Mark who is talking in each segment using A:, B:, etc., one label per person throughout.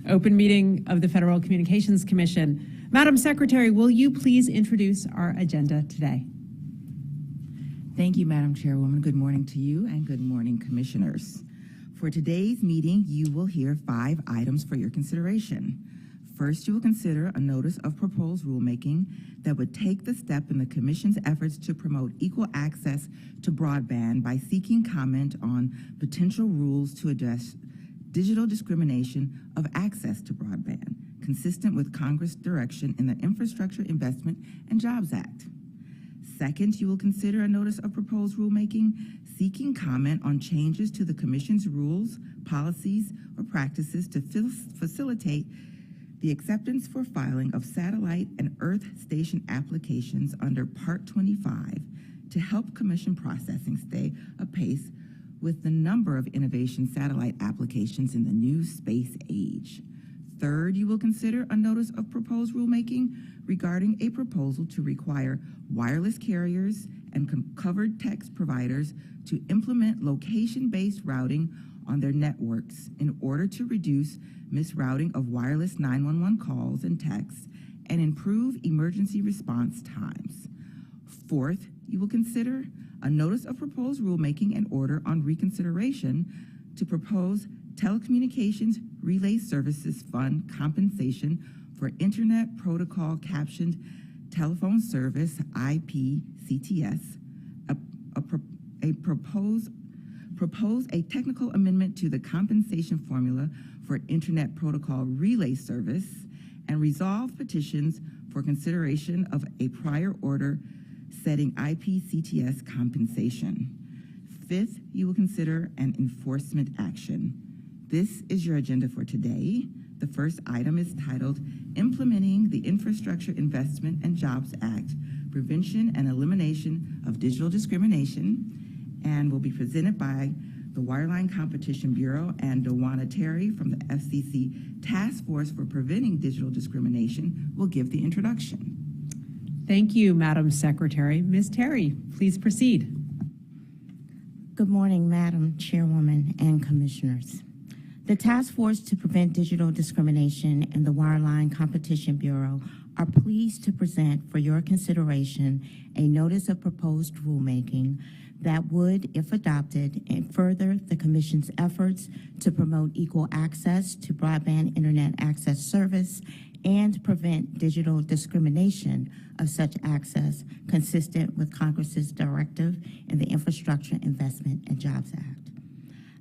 A: Open meeting of the Federal Communications Commission. Madam Secretary, will you please introduce our agenda today?
B: Thank you, Madam Chairwoman. Good morning to you and good morning, Commissioners. For today's meeting, you will hear 5 items for your consideration. First, you will consider a notice of proposed rulemaking that would take the step in the Commission's efforts to promote equal access to broadband by seeking comment on potential rules to address digital discrimination of access to broadband, consistent with Congress' direction in the Infrastructure Investment and Jobs Act. Second, you will consider a notice of proposed rulemaking seeking comment on changes to the Commission's rules, policies, or practices to facilitate the acceptance for filing of satellite and earth station applications under Part 25 to help Commission processing stay apace with the number of innovation satellite applications in the new space age. Third, you will consider a notice of proposed rulemaking regarding a proposal to require wireless carriers and covered text providers to implement location-based routing on their networks in order to reduce misrouting of wireless 911 calls and texts and improve emergency response times. Fourth, you will consider a notice of proposed rulemaking and order on reconsideration to propose Telecommunications Relay Services Fund compensation for Internet Protocol Captioned Telephone Service, IPCTS, propose a technical amendment to the compensation formula for Internet Protocol Relay Service, and resolve petitions for consideration of a prior order setting IPCTS compensation. Fifth, you will consider an enforcement action. This is your agenda for today. The first item is titled Implementing the Infrastructure Investment and Jobs Act, Prevention and Elimination of Digital Discrimination, and will be presented by the Wireline Competition Bureau, and Dawana Terry from the FCC Task Force for Preventing Digital Discrimination will give the introduction.
A: Thank you, Madam Secretary. Ms. Terry, please proceed.
C: Good morning, Madam Chairwoman and Commissioners. The Task Force to Prevent Digital Discrimination and the Wireline Competition Bureau are pleased to present for your consideration a notice of proposed rulemaking that would, if adopted, further the Commission's efforts to promote equal access to broadband internet access service and prevent digital discrimination of such access consistent with Congress's directive in the Infrastructure Investment and Jobs Act.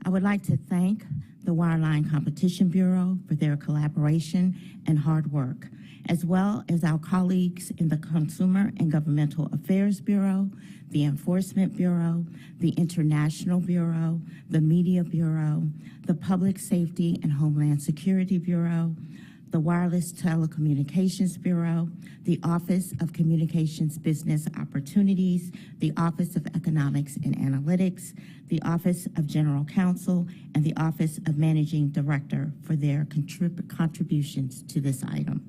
C: I would like to thank the Wireline Competition Bureau for their collaboration and hard work, as well as our colleagues in the Consumer and Governmental Affairs Bureau, the Enforcement Bureau, the International Bureau, the Media Bureau, the Public Safety and Homeland Security Bureau, the Wireless Telecommunications Bureau, the Office of Communications Business Opportunities, the Office of Economics and Analytics, the Office of General Counsel, and the Office of Managing Director for their contributions to this item.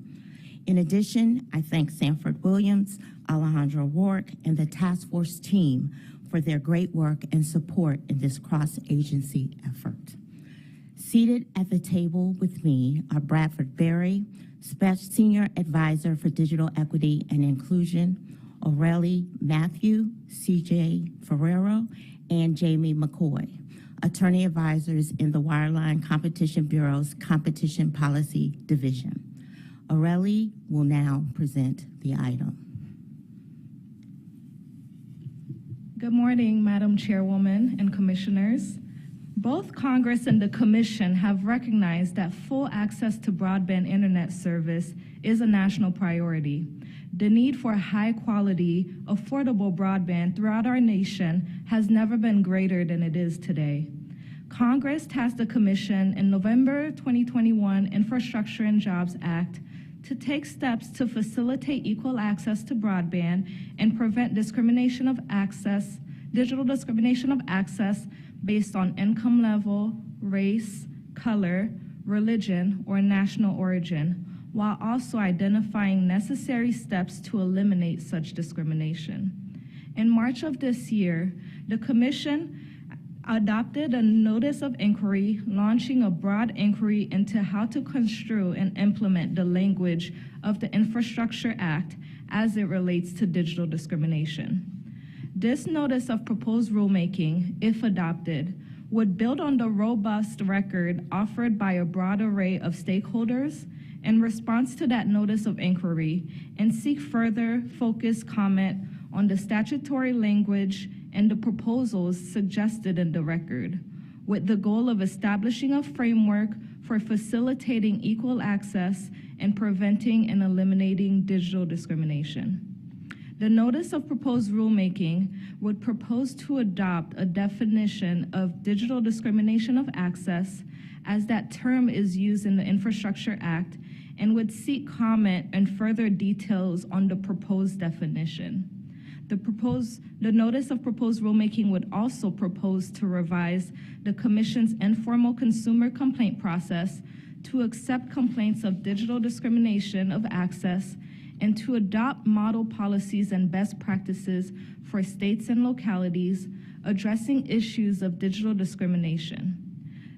C: In addition, I thank Sanford Williams, Alejandro Rourke, and the task force team for their great work and support in this cross-agency effort. Seated at the table with me are Bradford Berry, Senior Advisor for Digital Equity and Inclusion, Aurelie Matthew, CJ Ferrero, and Jamie McCoy, Attorney Advisors in the Wireline Competition Bureau's Competition Policy Division. Aurelie will now present the item.
D: Good morning, Madam Chairwoman and Commissioners. Both Congress and the Commission have recognized that full access to broadband internet service is a national priority. The need for high-quality, affordable broadband throughout our nation has never been greater than it is today. Congress tasked the Commission in November 2021 Infrastructure and Jobs Act to take steps to facilitate equal access to broadband and prevent discrimination of access, digital discrimination of access based on income level, race, color, religion, or national origin, while also identifying necessary steps to eliminate such discrimination. In March of this year, the Commission adopted a notice of inquiry launching a broad inquiry into how to construe and implement the language of the Infrastructure Act as it relates to digital discrimination. This notice of proposed rulemaking, if adopted, would build on the robust record offered by a broad array of stakeholders in response to that notice of inquiry and seek further focused comment on the statutory language and the proposals suggested in the record, with the goal of establishing a framework for facilitating equal access and preventing and eliminating digital discrimination. The notice of proposed rulemaking would propose to adopt a definition of digital discrimination of access as that term is used in the Infrastructure Act and would seek comment and further details on the proposed definition. The notice of proposed rulemaking would also propose to revise the Commission's informal consumer complaint process to accept complaints of digital discrimination of access and to adopt model policies and best practices for states and localities addressing issues of digital discrimination.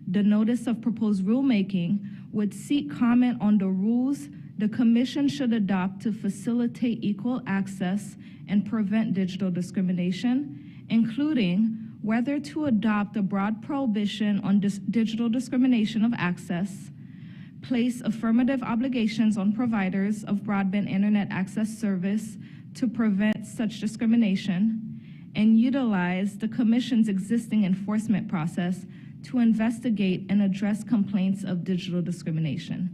D: The notice of proposed rulemaking would seek comment on the rules the Commission should adopt to facilitate equal access and prevent digital discrimination, including whether to adopt a broad prohibition on digital discrimination of access, place affirmative obligations on providers of broadband internet access service to prevent such discrimination, and utilize the Commission's existing enforcement process to investigate and address complaints of digital discrimination.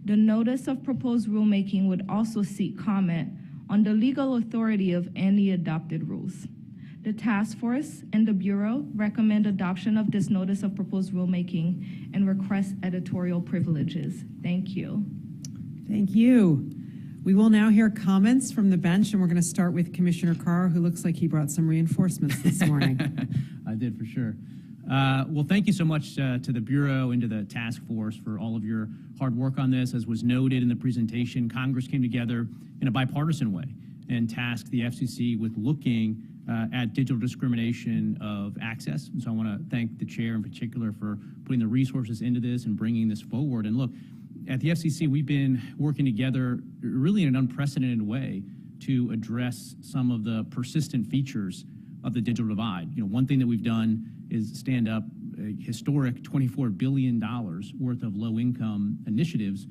D: The notice of proposed rulemaking would also seek comment on the legal authority of any adopted rules. The task force and the Bureau recommend adoption of this notice of proposed rulemaking and request editorial privileges. Thank you.
A: Thank you. We will now hear comments from the bench, and we're going to start with Commissioner Carr, who looks like he brought some reinforcements this morning.
E: I did, for sure. Well, thank you so much to the Bureau and to the task force for all of your hard work on this. As was noted in the presentation, Congress came together in a bipartisan way and tasked the FCC with looking at digital discrimination of access. And so I want to thank the chair in particular for putting the resources into this and bringing this forward. And look, at the FCC, we've been working together really in an unprecedented way to address some of the persistent features of the digital divide. You know, one thing that we've done is stand up a historic $24 billion worth of low-income initiatives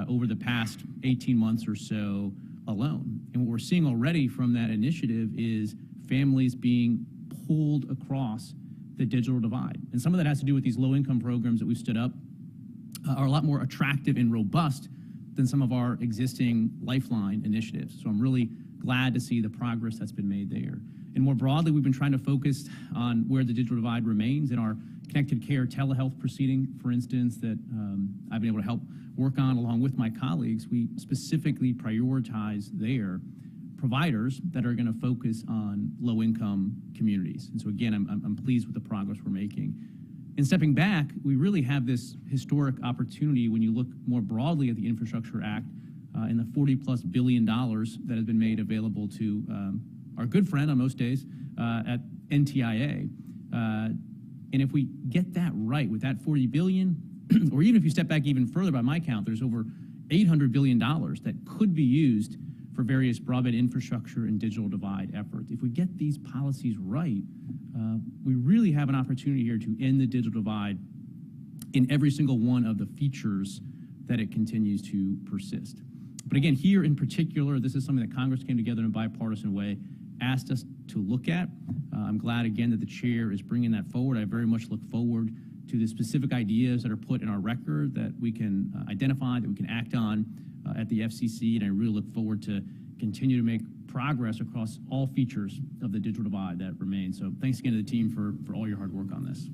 E: over the past 18 months or so alone. And what we're seeing already from that initiative is families being pulled across the digital divide. And some of that has to do with these low-income programs that we've stood up are a lot more attractive and robust than some of our existing Lifeline initiatives. So I'm really glad to see the progress that's been made there. And more broadly, we've been trying to focus on where the digital divide remains in our connected care telehealth proceeding, for instance, that I've been able to help work on along with my colleagues. We specifically prioritize there providers that are going to focus on low-income communities. And so again, I'm pleased with the progress we're making. And stepping back, we really have this historic opportunity when you look more broadly at the Infrastructure Act and the $40+ billion that has been made available to our good friend on most days at NTIA. And if we get that right with that $40 billion, or even if you step back even further, by my count, there's over $800 billion that could be used for various broadband infrastructure and digital divide efforts. If we get these policies right, we really have an opportunity here to end the digital divide in every single one of the features that it continues to persist. But again, here in particular, this is something that Congress came together in a bipartisan way, asked us to look at. I'm glad, again, that the chair is bringing that forward. I very much look forward to the specific ideas that are put in our record that we can identify, that we can act on at the FCC, and I really look forward to continue to make progress across all features of the digital divide that remains. So thanks again to the team for all your hard work on this.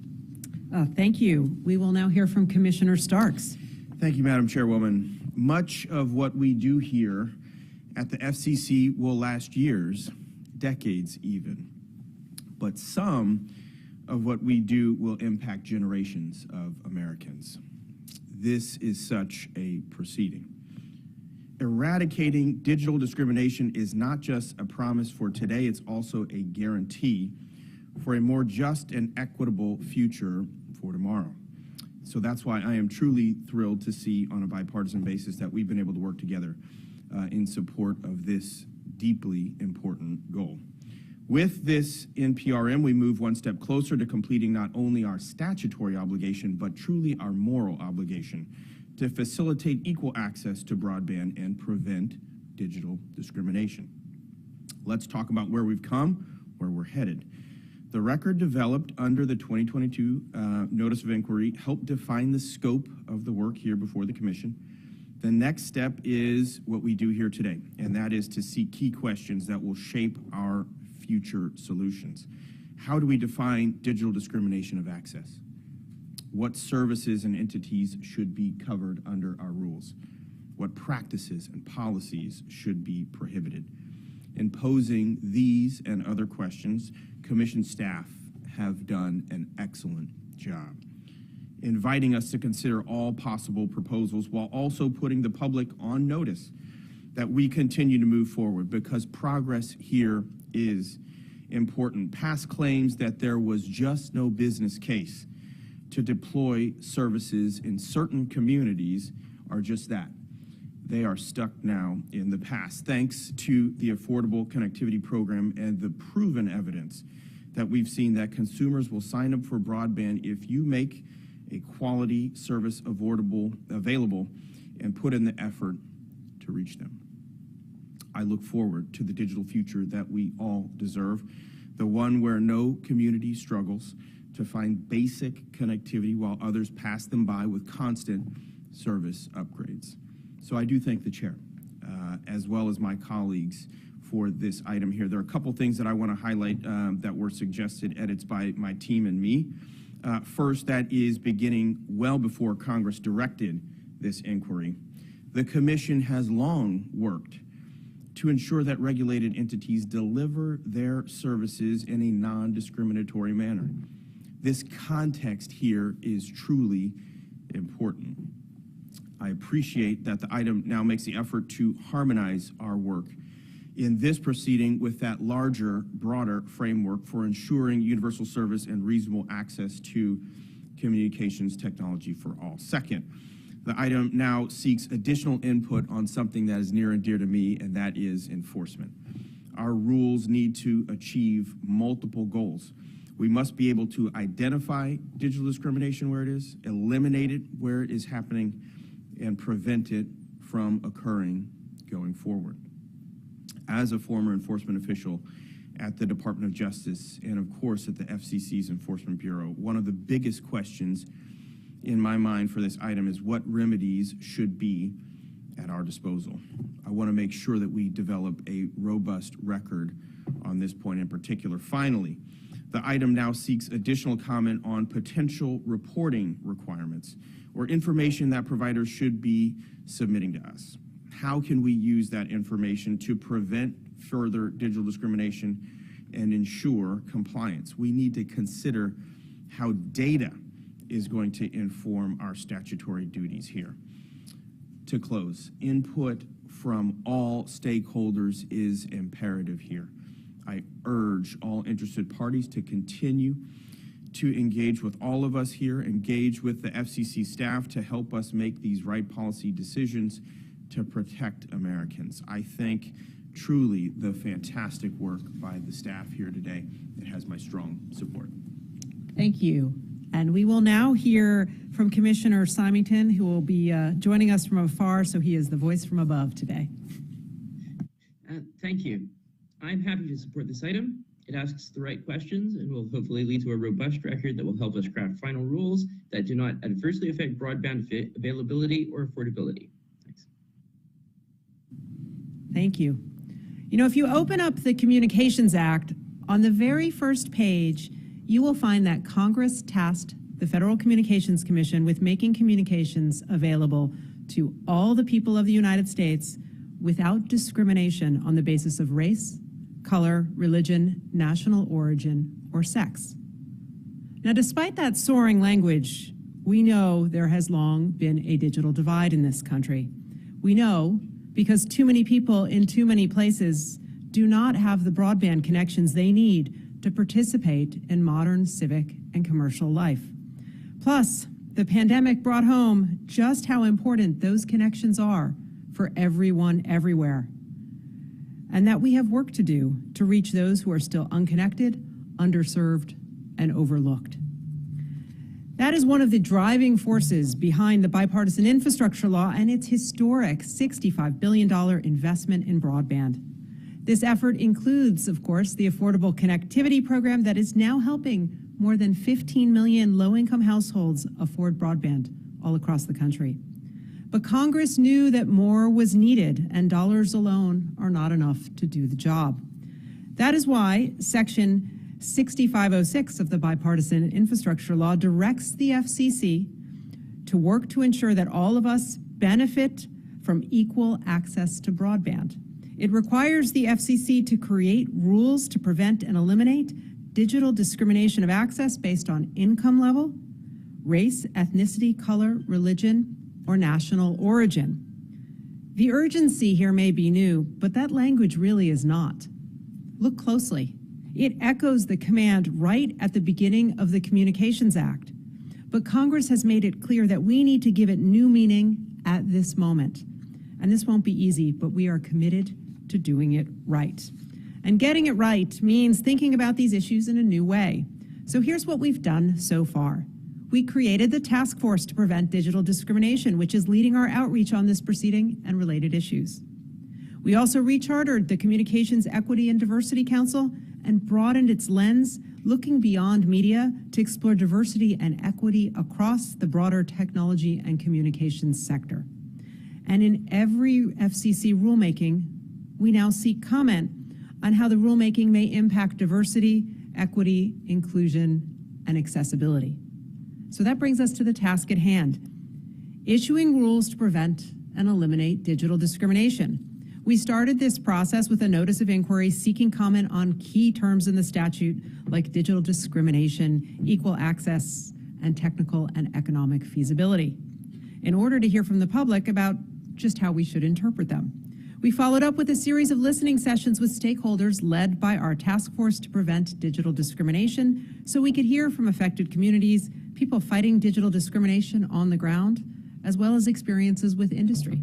A: Thank you. We will now hear from Commissioner Starks.
F: Thank you, Madam Chairwoman. Much of what we do here at the FCC will last years, decades even. But some of what we do will impact generations of Americans. This is such a proceeding. Eradicating digital discrimination is not just a promise for today, it's also a guarantee for a more just and equitable future for tomorrow. So that's why I am truly thrilled to see on a bipartisan basis that we've been able to work together in support of this deeply important goal. With this NPRM, we move one step closer to completing not only our statutory obligation, but truly our moral obligation to facilitate equal access to broadband and prevent digital discrimination. Let's talk about where we've come, where we're headed. The record developed under the 2022 Notice of Inquiry helped define the scope of the work here before the Commission. The next step is what we do here today, and that is to seek key questions that will shape our future solutions. How do we define digital discrimination of access? What services and entities should be covered under our rules? What practices and policies should be prohibited? In posing these and other questions, Commission staff have done an excellent job, inviting us to consider all possible proposals while also putting the public on notice that we continue to move forward, because progress here is important. Past claims that there was just no business case to deploy services in certain communities are just that. They are stuck now in the past, thanks to the Affordable Connectivity Program and the proven evidence that we've seen that consumers will sign up for broadband if you make a quality service available and put in the effort to reach them. I look forward to the digital future that we all deserve, the one where no community struggles to find basic connectivity while others pass them by with constant service upgrades. So I do thank the chair, as well as my colleagues, for this item here. There are a couple things that I want to highlight that were suggested edits by my team and me. First, that is beginning well before Congress directed this inquiry. The Commission has long worked to ensure that regulated entities deliver their services in a non-discriminatory manner. This context here is truly important. I appreciate that the item now makes the effort to harmonize our work in this proceeding with that larger, broader framework for ensuring universal service and reasonable access to communications technology for all. Second, the item now seeks additional input on something that is near and dear to me, and that is enforcement. Our rules need to achieve multiple goals. We must be able to identify digital discrimination where it is, eliminate it where it is happening, and prevent it from occurring going forward. As a former enforcement official at the Department of Justice and, of course, at the FCC's Enforcement Bureau, one of the biggest questions in my mind for this item is what remedies should be at our disposal. I want to make sure that we develop a robust record on this point in particular. Finally, the item now seeks additional comment on potential reporting requirements or information that providers should be submitting to us. How can we use that information to prevent further digital discrimination and ensure compliance? We need to consider how data is going to inform our statutory duties here. To close, input from all stakeholders is imperative here. I urge all interested parties to continue to engage with all of us here, engage with the FCC staff to help us make these right policy decisions to protect Americans. I thank truly the fantastic work by the staff here today. It has my strong support.
A: Thank you. And we will now hear from Commissioner Symington, who will be joining us from afar, so he is the voice from above today.
G: Thank you. I'm happy to support this item. It asks the right questions and will hopefully lead to a robust record that will help us craft final rules that do not adversely affect broadband availability or affordability. Thanks.
A: Thank you. You know, if you open up the Communications Act, on the very first page, you will find that Congress tasked the Federal Communications Commission with making communications available to all the people of the United States without discrimination on the basis of race, color, religion, national origin, or sex. Now, despite that soaring language, we know there has long been a digital divide in this country. We know because too many people in too many places do not have the broadband connections they need to participate in modern civic and commercial life. Plus, the pandemic brought home just how important those connections are for everyone everywhere, and that we have work to do to reach those who are still unconnected, underserved, and overlooked. That is one of the driving forces behind the bipartisan infrastructure law and its historic $65 billion investment in broadband. This effort includes, of course, the Affordable Connectivity Program that is now helping more than 15 million low-income households afford broadband all across the country. But Congress knew that more was needed, and dollars alone are not enough to do the job. That is why Section 6506 of the bipartisan infrastructure law directs the FCC to work to ensure that all of us benefit from equal access to broadband. It requires the FCC to create rules to prevent and eliminate digital discrimination of access based on income level, race, ethnicity, color, religion, or national origin. The urgency here may be new, but that language really is not. Look closely. It echoes the command right at the beginning of the Communications Act. But Congress has made it clear that we need to give it new meaning at this moment. And this won't be easy, but we are committed to doing it right. And getting it right means thinking about these issues in a new way. So here's what we've done so far. We created the Task Force to Prevent Digital Discrimination, which is leading our outreach on this proceeding and related issues. We also rechartered the Communications Equity and Diversity Council and broadened its lens, looking beyond media to explore diversity and equity across the broader technology and communications sector. And in every FCC rulemaking, we now seek comment on how the rulemaking may impact diversity, equity, inclusion, and accessibility. So that brings us to the task at hand, issuing rules to prevent and eliminate digital discrimination. We started this process with a notice of inquiry seeking comment on key terms in the statute like digital discrimination, equal access, and technical and economic feasibility, in order to hear from the public about just how we should interpret them. We followed up with a series of listening sessions with stakeholders led by our Task Force to Prevent Digital Discrimination so we could hear from affected communities, people fighting digital discrimination on the ground, as well as experiences with industry.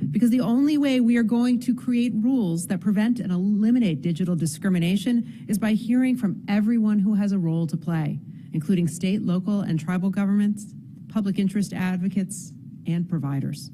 A: Because the only way we are going to create rules that prevent and eliminate digital discrimination is by hearing from everyone who has a role to play, including state, local, and tribal governments, public interest advocates, and providers.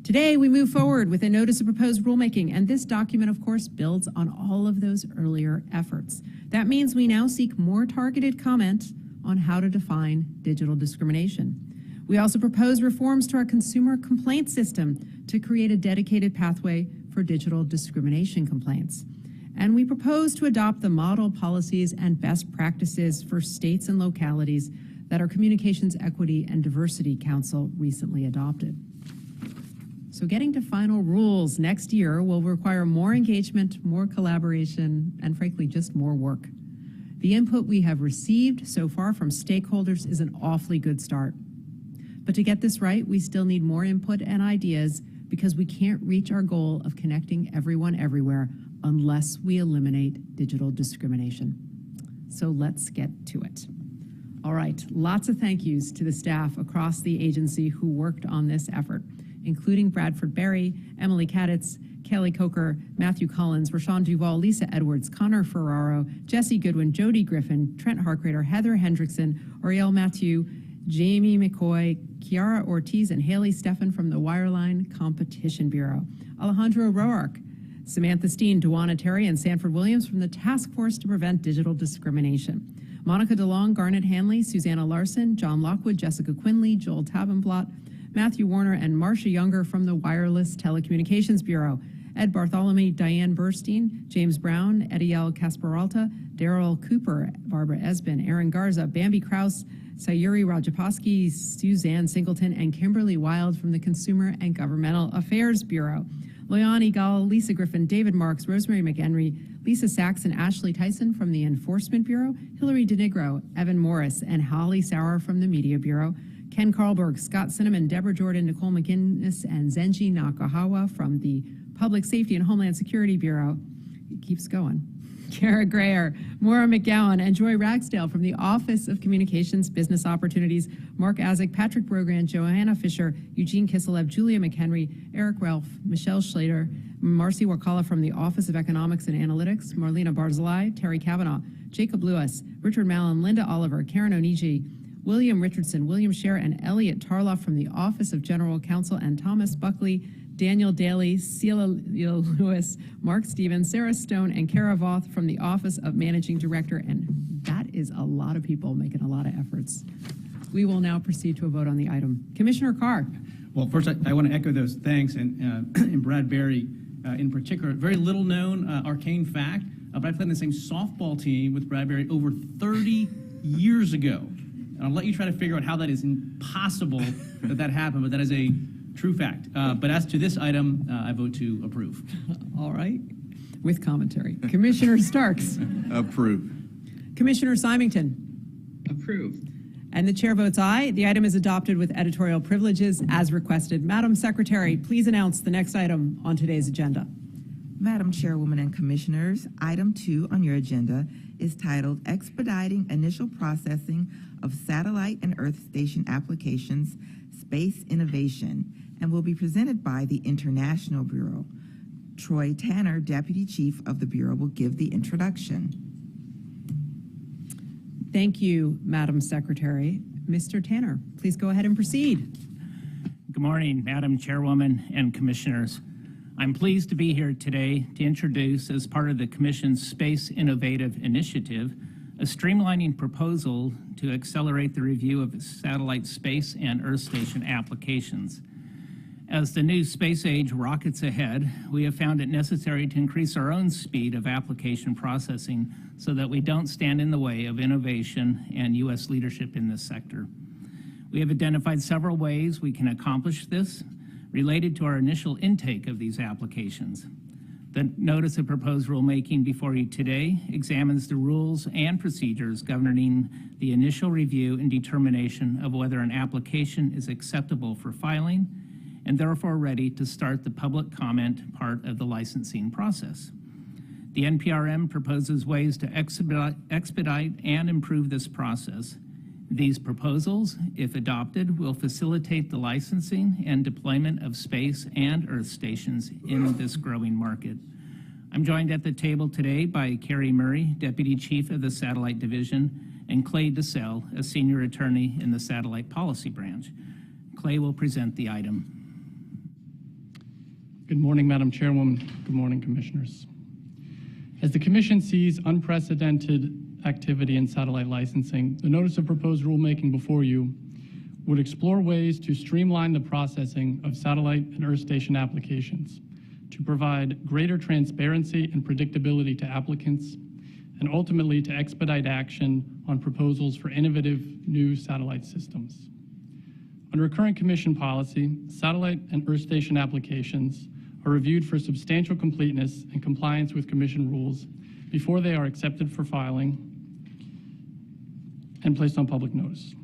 A: Today, we move forward with a notice of proposed rulemaking, and this document, of course, builds on all of those earlier efforts. That means we now seek more targeted comment on how to define digital discrimination. We also propose reforms to our consumer complaint system to create a dedicated pathway for digital discrimination complaints. And we propose to adopt the model policies and best practices for states and localities that our Communications Equity and Diversity Council recently adopted. So getting to final rules next year will require more engagement, more collaboration, and frankly, just more work. The input we have received so far from stakeholders is an awfully good start. But to get this right, we still need more input and ideas because we can't reach our goal of connecting everyone everywhere unless we eliminate digital discrimination. So let's get to it. All right, lots of thank yous to the staff across the agency who worked on this effort, including Bradford Berry, Emily Kaditz, Kelly Coker, Matthew Collins, Rashawn Duvall, Lisa Edwards, Connor Ferraro, Jesse Goodwin, Jody Griffin, Trent Harkrader, Heather Hendrickson, Ariel Mathieu, Jamie McCoy, Kiara Ortiz, and Haley Steffen from the Wireline Competition Bureau, Alejandro Roark, Samantha Steen, Duana Terry, and Sanford Williams from the Task Force to Prevent Digital Discrimination, Monica DeLong, Garnet Hanley, Susanna Larson, John Lockwood, Jessica Quinley, Joel Tabenblot, Matthew Warner, and Marcia Younger from the Wireless Telecommunications Bureau, Ed Bartholomew, Diane Burstein, James Brown, Ediel Kasparalta, Daryl Cooper, Barbara Esbin, Aaron Garza, Bambi Kraus, Sayuri Rajapowski, Suzanne Singleton, and Kimberly Wild from the Consumer and Governmental Affairs Bureau, Loyani Gall, Lisa Griffin, David Marks, Rosemary McHenry, Lisa Sachs, and Ashley Tyson from the Enforcement Bureau, Hillary DeNigro, Evan Morris, and Holly Sauer from the Media Bureau, Ken Carlberg, Scott Cinnamon, Deborah Jordan, Nicole McGinnis, and Zenji Nakahawa from the Public Safety and Homeland Security Bureau. It keeps going. Kara Grayer, Maura McGowan, and Joy Ragsdale from the Office of Communications Business Opportunities, Mark Azik, Patrick Brogran, Johanna Fisher, Eugene Kiselev, Julia McHenry, Eric Ralph, Michelle Schlater, Marcy Wakala from the Office of Economics and Analytics, Marlena Barzilai, Terry Kavanaugh, Jacob Lewis, Richard Mallon, Linda Oliver, Karen Onigi, William Richardson, William Scher, and Elliot Tarloff from the Office of General Counsel, and Thomas Buckley, Daniel Daly, Celia Lewis, Mark Stevens, Sarah Stone, and Kara Voth from the Office of Managing Director. And that is a lot of people making a lot of efforts. We will now proceed to a vote on the item. Commissioner Carr.
E: Well, first, I want to echo those thanks, and Brad Berry in particular. Very little known arcane fact, but I played in the same softball team with Brad Berry over 30 years ago. And I'll let you try to figure out how that is impossible that happened, but that is a true fact. But as to this item, I vote to approve.
A: All right. With commentary. Commissioner Starks.
F: Approve.
A: Commissioner Symington.
G: Approve.
A: And the chair votes aye. The item is adopted with editorial privileges as requested. Madam Secretary, please announce the next item on today's agenda.
B: Madam Chairwoman and Commissioners, item 2 on your agenda is titled Expediting Initial Processing of Satellite and Earth Station Applications, Space Innovation, and will be presented by the International Bureau. Troy Tanner, Deputy Chief of the Bureau, will give the introduction.
A: Thank you, Madam Secretary. Mr. Tanner, please go ahead and proceed.
H: Good morning, Madam Chairwoman and Commissioners. I'm pleased to be here today to introduce, as part of the Commission's Space Innovative Initiative, a streamlining proposal to accelerate the review of satellite space and Earth station applications. As the new space age rockets ahead, we have found it necessary to increase our own speed of application processing so that we don't stand in the way of innovation and U.S. leadership in this sector. We have identified several ways we can accomplish this related to our initial intake of these applications. The notice of proposed rulemaking before you today examines the rules and procedures governing the initial review and determination of whether an application is acceptable for filing and therefore ready to start the public comment part of the licensing process. The NPRM proposes ways to expedite and improve this process. These proposals, if adopted, will facilitate the licensing and deployment of space and Earth stations in this growing market. I'm joined at the table today by Carrie Murray, Deputy Chief of the Satellite Division, and Clay DeSalle, a Senior Attorney in the Satellite Policy Branch. Clay will present the item.
I: Good morning, Madam Chairwoman. Good morning, Commissioners. As the Commission sees unprecedented activity in satellite licensing, the notice of proposed rulemaking before you would explore ways to streamline the processing of satellite and Earth station applications to provide greater transparency and predictability to applicants, and ultimately to expedite action on proposals for innovative new satellite systems. Under current Commission policy, satellite and Earth station applications are reviewed for substantial completeness and compliance with Commission rules before they are accepted for filing and placed on public notice.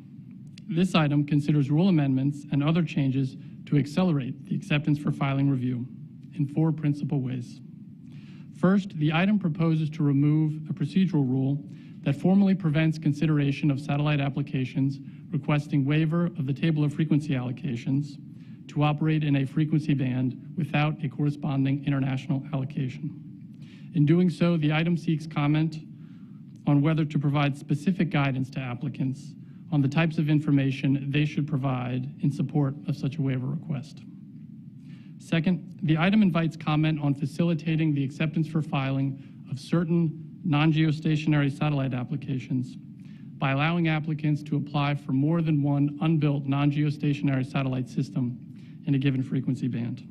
I: This item considers rule amendments and other changes to accelerate the acceptance for filing review in 4 principal ways. First, the item proposes to remove a procedural rule that formally prevents consideration of satellite applications requesting waiver of the table of frequency allocations to operate in a frequency band without a corresponding international allocation. In doing so, the item seeks comment on whether to provide specific guidance to applicants on the types of information they should provide in support of such a waiver request. Second, the item invites comment on facilitating the acceptance for filing of certain non-geostationary satellite applications by allowing applicants to apply for more than one unbuilt non-geostationary satellite system in a given frequency band.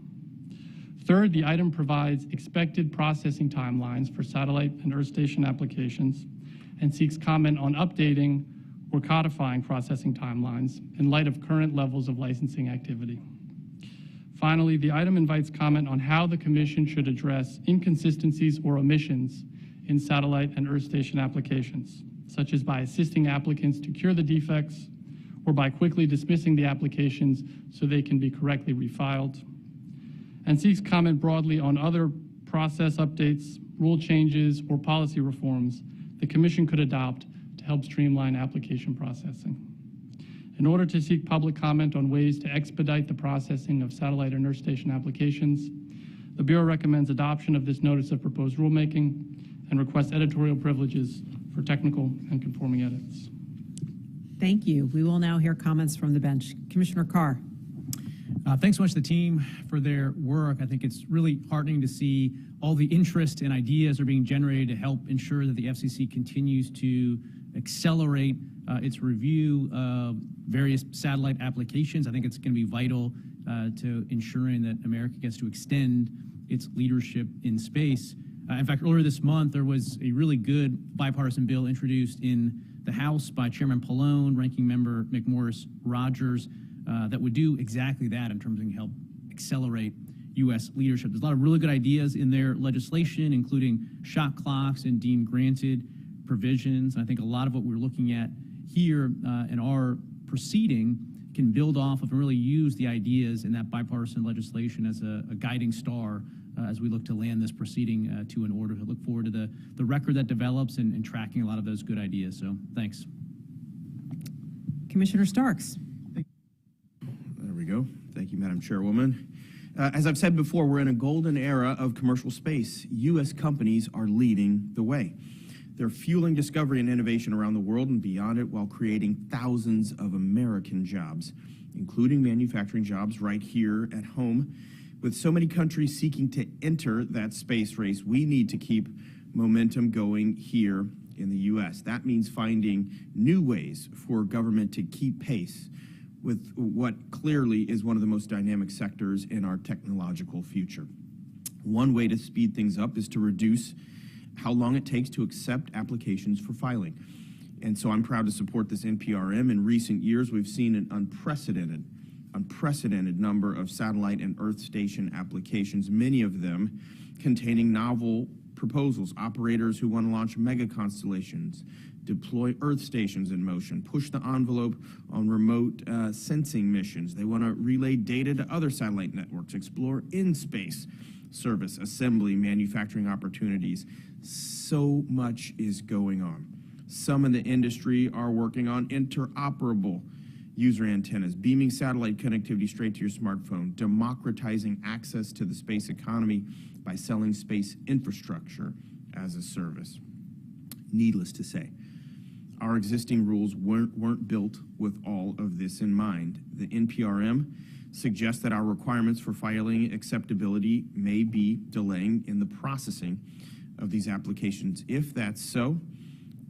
I: Third, the item provides expected processing timelines for satellite and Earth station applications and seeks comment on updating or codifying processing timelines in light of current levels of licensing activity. Finally, the item invites comment on how the Commission should address inconsistencies or omissions in satellite and Earth station applications, such as by assisting applicants to cure the defects or by quickly dismissing the applications so they can be correctly refiled, and seeks comment broadly on other process updates, rule changes, or policy reforms the Commission could adopt to help streamline application processing. In order to seek public comment on ways to expedite the processing of satellite and earth station applications, the Bureau recommends adoption of this notice of proposed rulemaking and requests editorial privileges for technical and conforming edits.
A: Thank you. We will now hear comments from the bench. Commissioner Carr.
E: Thanks so much to the team for their work. I think it's really heartening to see all the interest and ideas are being generated to help ensure that the FCC continues to accelerate its review of various satellite applications. I think it's going to be vital to ensuring that America gets to extend its leadership in space. In fact, earlier this month, there was a really good bipartisan bill introduced in the House by Chairman Pallone, Ranking Member McMorris Rogers, that would do exactly that in terms of help accelerate U.S. leadership. There's a lot of really good ideas in their legislation, including shot clocks and deemed granted provisions. I think a lot of what we're looking at here in our proceeding can build off of and really use the ideas in that bipartisan legislation as a guiding star as we look to land this proceeding to an order. I look forward to the record that develops and tracking a lot of those good ideas. So thanks.
A: Commissioner Starks.
F: There we go. Thank you, Madam Chairwoman. As I've said before, we're in a golden era of commercial space. U.S. companies are leading the way. They're fueling discovery and innovation around the world and beyond it while creating thousands of American jobs, including manufacturing jobs right here at home. With so many countries seeking to enter that space race, we need to keep momentum going here in the U.S. That means finding new ways for government to keep pace with what clearly is one of the most dynamic sectors in our technological future. One way to speed things up is to reduce how long it takes to accept applications for filing. And so I'm proud to support this NPRM. In recent years, we've seen an unprecedented number of satellite and Earth station applications, many of them containing novel proposals, operators who want to launch mega constellations, deploy Earth stations in motion, push the envelope on remote sensing missions. They want to relay data to other satellite networks, explore in-space service, assembly, manufacturing opportunities. So much is going on. Some in the industry are working on interoperable user antennas, beaming satellite connectivity straight to your smartphone, democratizing access to the space economy by selling space infrastructure as a service. Needless to say, our existing rules weren't built with all of this in mind. The NPRM suggests that our requirements for filing acceptability may be delaying in the processing of these applications. If that's so,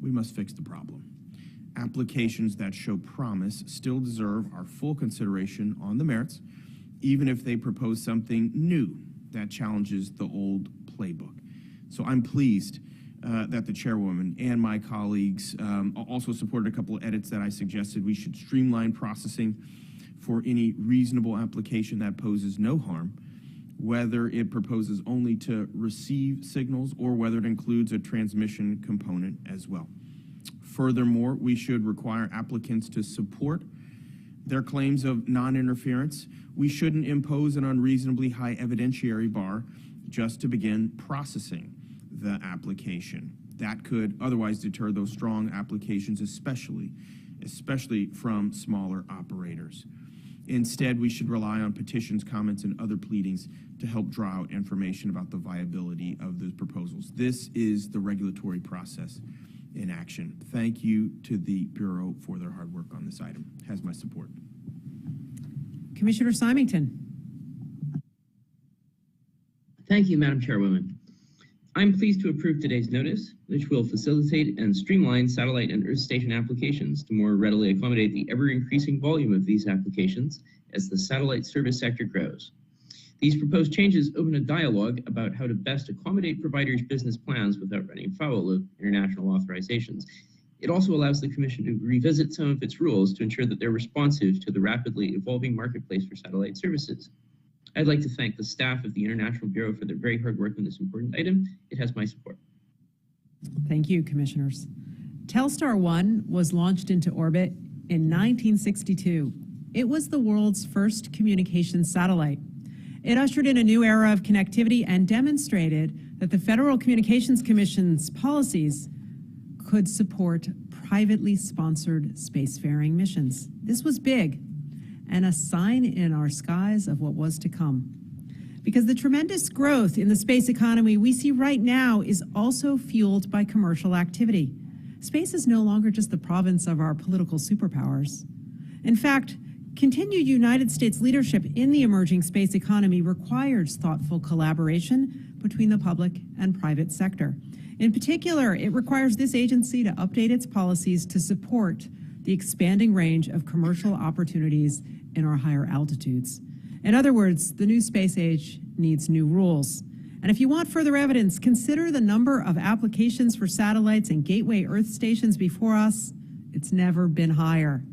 F: we must fix the problem. Applications that show promise still deserve our full consideration on the merits, even if they propose something new that challenges the old playbook. So I'm pleased that the chairwoman and my colleagues also supported a couple of edits that I suggested. We should streamline processing for any reasonable application that poses no harm, whether it proposes only to receive signals or whether it includes a transmission component as well. Furthermore, we should require applicants to support their claims of non-interference. We shouldn't impose an unreasonably high evidentiary bar just to begin processing the application. That could otherwise deter those strong applications, especially from smaller operators. Instead, we should rely on petitions, comments, and other pleadings to help draw out information about the viability of those proposals. This is the regulatory process in action. Thank you to the Bureau for their hard work on this item. It has my support.
A: Commissioner Symington.
G: Thank you, Madam Chairwoman. I'm pleased to approve today's notice, which will facilitate and streamline satellite and Earth station applications to more readily accommodate the ever-increasing volume of these applications as the satellite service sector grows. These proposed changes open a dialogue about how to best accommodate providers' business plans without running foul of international authorizations. It also allows the Commission to revisit some of its rules to ensure that they're responsive to the rapidly evolving marketplace for satellite services. I'd like to thank the staff of the International Bureau for their very hard work on this important item. It has my support.
A: Thank you, Commissioners. Telstar 1 was launched into orbit in 1962. It was the world's first communications satellite. It ushered in a new era of connectivity and demonstrated that the Federal Communications Commission's policies could support privately sponsored spacefaring missions. This was big and a sign in our skies of what was to come. Because the tremendous growth in the space economy we see right now is also fueled by commercial activity. Space is no longer just the province of our political superpowers. In fact, continued United States leadership in the emerging space economy requires thoughtful collaboration between the public and private sector. In particular, it requires this agency to update its policies to support the expanding range of commercial opportunities in our higher altitudes. In other words, the new space age needs new rules. And if you want further evidence, consider the number of applications for satellites and gateway Earth stations before us. It's never been higher.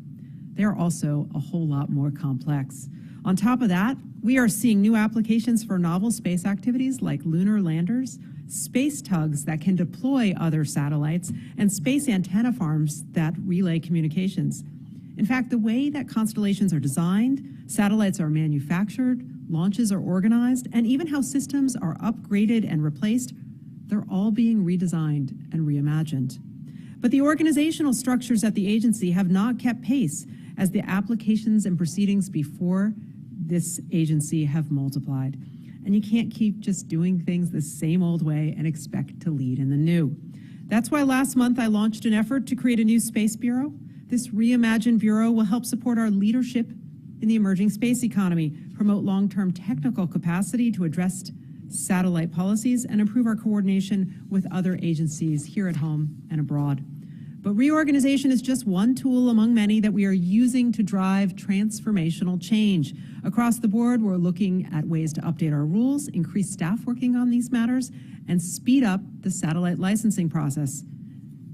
A: They're also a whole lot more complex. On top of that, we are seeing new applications for novel space activities like lunar landers, space tugs that can deploy other satellites, and space antenna farms that relay communications. In fact, the way that constellations are designed, satellites are manufactured, launches are organized, and even how systems are upgraded and replaced, they're all being redesigned and reimagined. But the organizational structures at the agency have not kept pace as the applications and proceedings before this agency have multiplied. And you can't keep just doing things the same old way and expect to lead in the new. That's why last month I launched an effort to create a new space bureau. This reimagined bureau will help support our leadership in the emerging space economy, promote long-term technical capacity to address satellite policies, and improve our coordination with other agencies here at home and abroad. But reorganization is just one tool among many that we are using to drive transformational change. Across the board, we're looking at ways to update our rules, increase staff working on these matters, and speed up the satellite licensing process.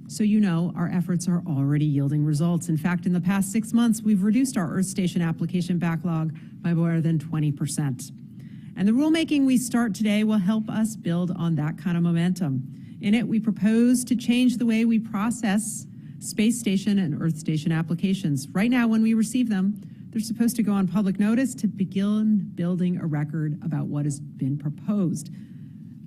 A: So you know our efforts are already yielding results. In fact, in the past 6 months, we've reduced our Earth Station application backlog by more than 20%. And the rulemaking we start today will help us build on that kind of momentum. In it, we propose to change the way we process space station and Earth Station applications. Right now, when we receive them, they're supposed to go on public notice to begin building a record about what has been proposed.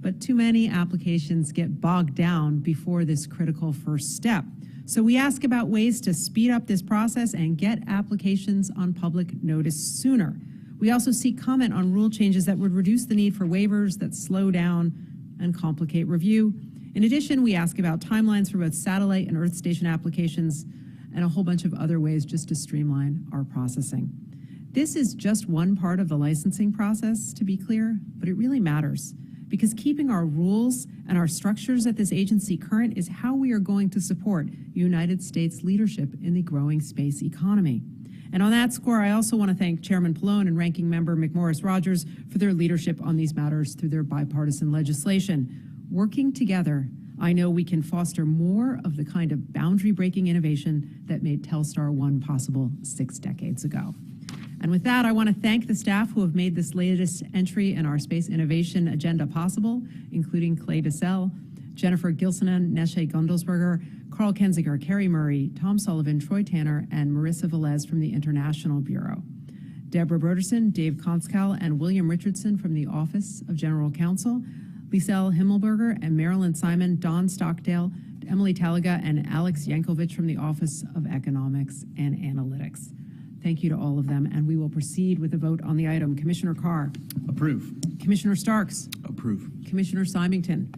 A: But too many applications get bogged down before this critical first step. So we ask about ways to speed up this process and get applications on public notice sooner. We also seek comment on rule changes that would reduce the need for waivers that slow down and complicate review. In addition, we ask about timelines for both satellite and Earth Station applications and a whole bunch of other ways just to streamline our processing. This is just one part of the licensing process, to be clear, but it really matters, because keeping our rules and our structures at this agency current is how we are going to support United States leadership in the growing space economy. And on that score, I also want to thank Chairman Pallone and Ranking Member McMorris-Rogers for their leadership on these matters through their bipartisan legislation. Working together, I know we can foster more of the kind of boundary-breaking innovation that made Telstar One possible 6 decades ago. And with that, I want to thank the staff who have made this latest entry in our space innovation agenda possible, including Clay Bissell, Jennifer Gilsonan, Neshe Gondelsberger, Carl Kenziger, Carrie Murray, Tom Sullivan, Troy Tanner, and Marissa Velez from the International Bureau. Deborah Broderson, Dave Konskal, and William Richardson from the Office of General Counsel, Liselle Himmelberger and Marilyn Simon, Don Stockdale, Emily Talaga, and Alex Yankovich from the Office of Economics and Analytics. Thank you to all of them, and we will proceed with the vote on the item. Commissioner Carr.
F: Approve.
A: Commissioner Starks.
F: Approve.
A: Commissioner Symington.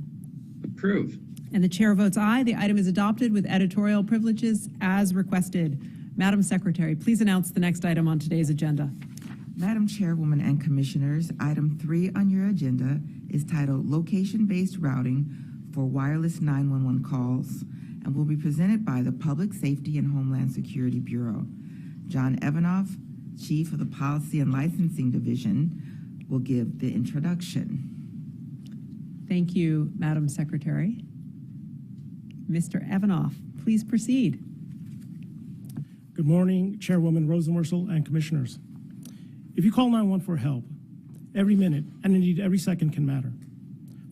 G: Approve.
A: And the chair votes aye. The item is adopted with editorial privileges as requested. Madam Secretary, please announce the next item on today's agenda.
B: Madam Chairwoman and Commissioners, item 3 on your agenda is titled Location-Based Routing for Wireless 911 Calls and will be presented by the Public Safety and Homeland Security Bureau. John Evanoff, Chief of the Policy and Licensing Division, will give the introduction.
A: Thank you, Madam Secretary. Mr. Evanoff, please proceed.
J: Good morning, Chairwoman Rosenworcel and Commissioners. If you call 911 for help, every minute, and indeed every second, can matter.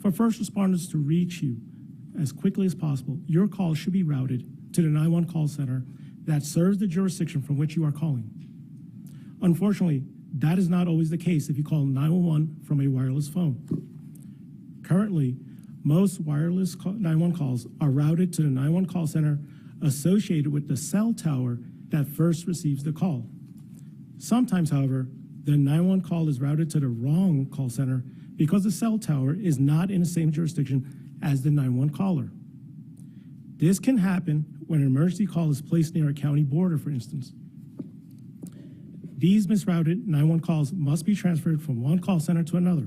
J: For first responders to reach you as quickly as possible, your call should be routed to the 911 call center that serves the jurisdiction from which you are calling. Unfortunately, That is not always the case if you call 911 from a wireless phone. Currently, most wireless 911 calls are routed to the 911 call center associated with the cell tower that first receives the call. Sometimes, however, the 911 call is routed to the wrong call center because the cell tower is not in the same jurisdiction as the 911 caller. This can happen when an emergency call is placed near a county border, for instance. These misrouted 911 calls must be transferred from one call center to another,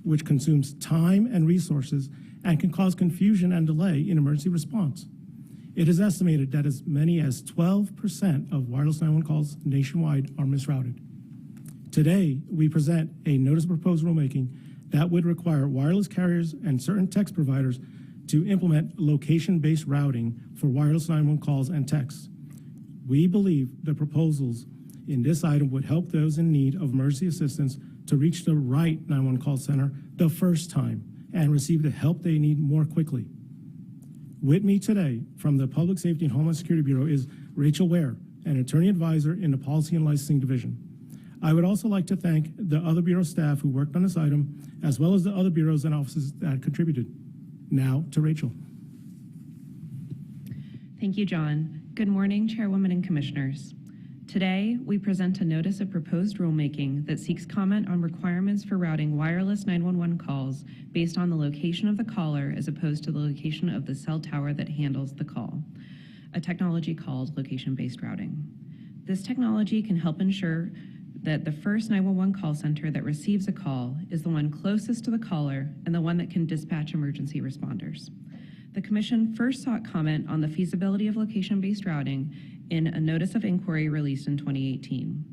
J: which consumes time and resources and can cause confusion and delay in emergency response. It is estimated that as many as 12% of wireless 911 calls nationwide are misrouted. Today, we present a notice of proposed rulemaking that would require wireless carriers and certain text providers to implement location-based routing for wireless 911 calls and texts. We believe the proposals in this item would help those in need of emergency assistance to reach the right 911 call center the first time and receive the help they need more quickly. With me today from the Public Safety and Homeland Security Bureau is Rachel Ware, an attorney advisor in the Policy and Licensing Division. I would also like to thank the other Bureau staff who worked on this item, as well as the other bureaus and offices that contributed. Now to Rachel.
A: Thank you, John. Good morning, Chairwoman and Commissioners. Today, we present a notice of proposed rulemaking that seeks comment on requirements for routing wireless 911 calls based on the location of the caller as opposed to the location of the cell tower that handles the call, a technology called location-based routing. This technology can help ensure that the first 911 call center that receives a call is the one closest to the caller and the one that can dispatch emergency responders. The Commission first sought comment on the feasibility of location-based routing in a notice of inquiry released in 2018.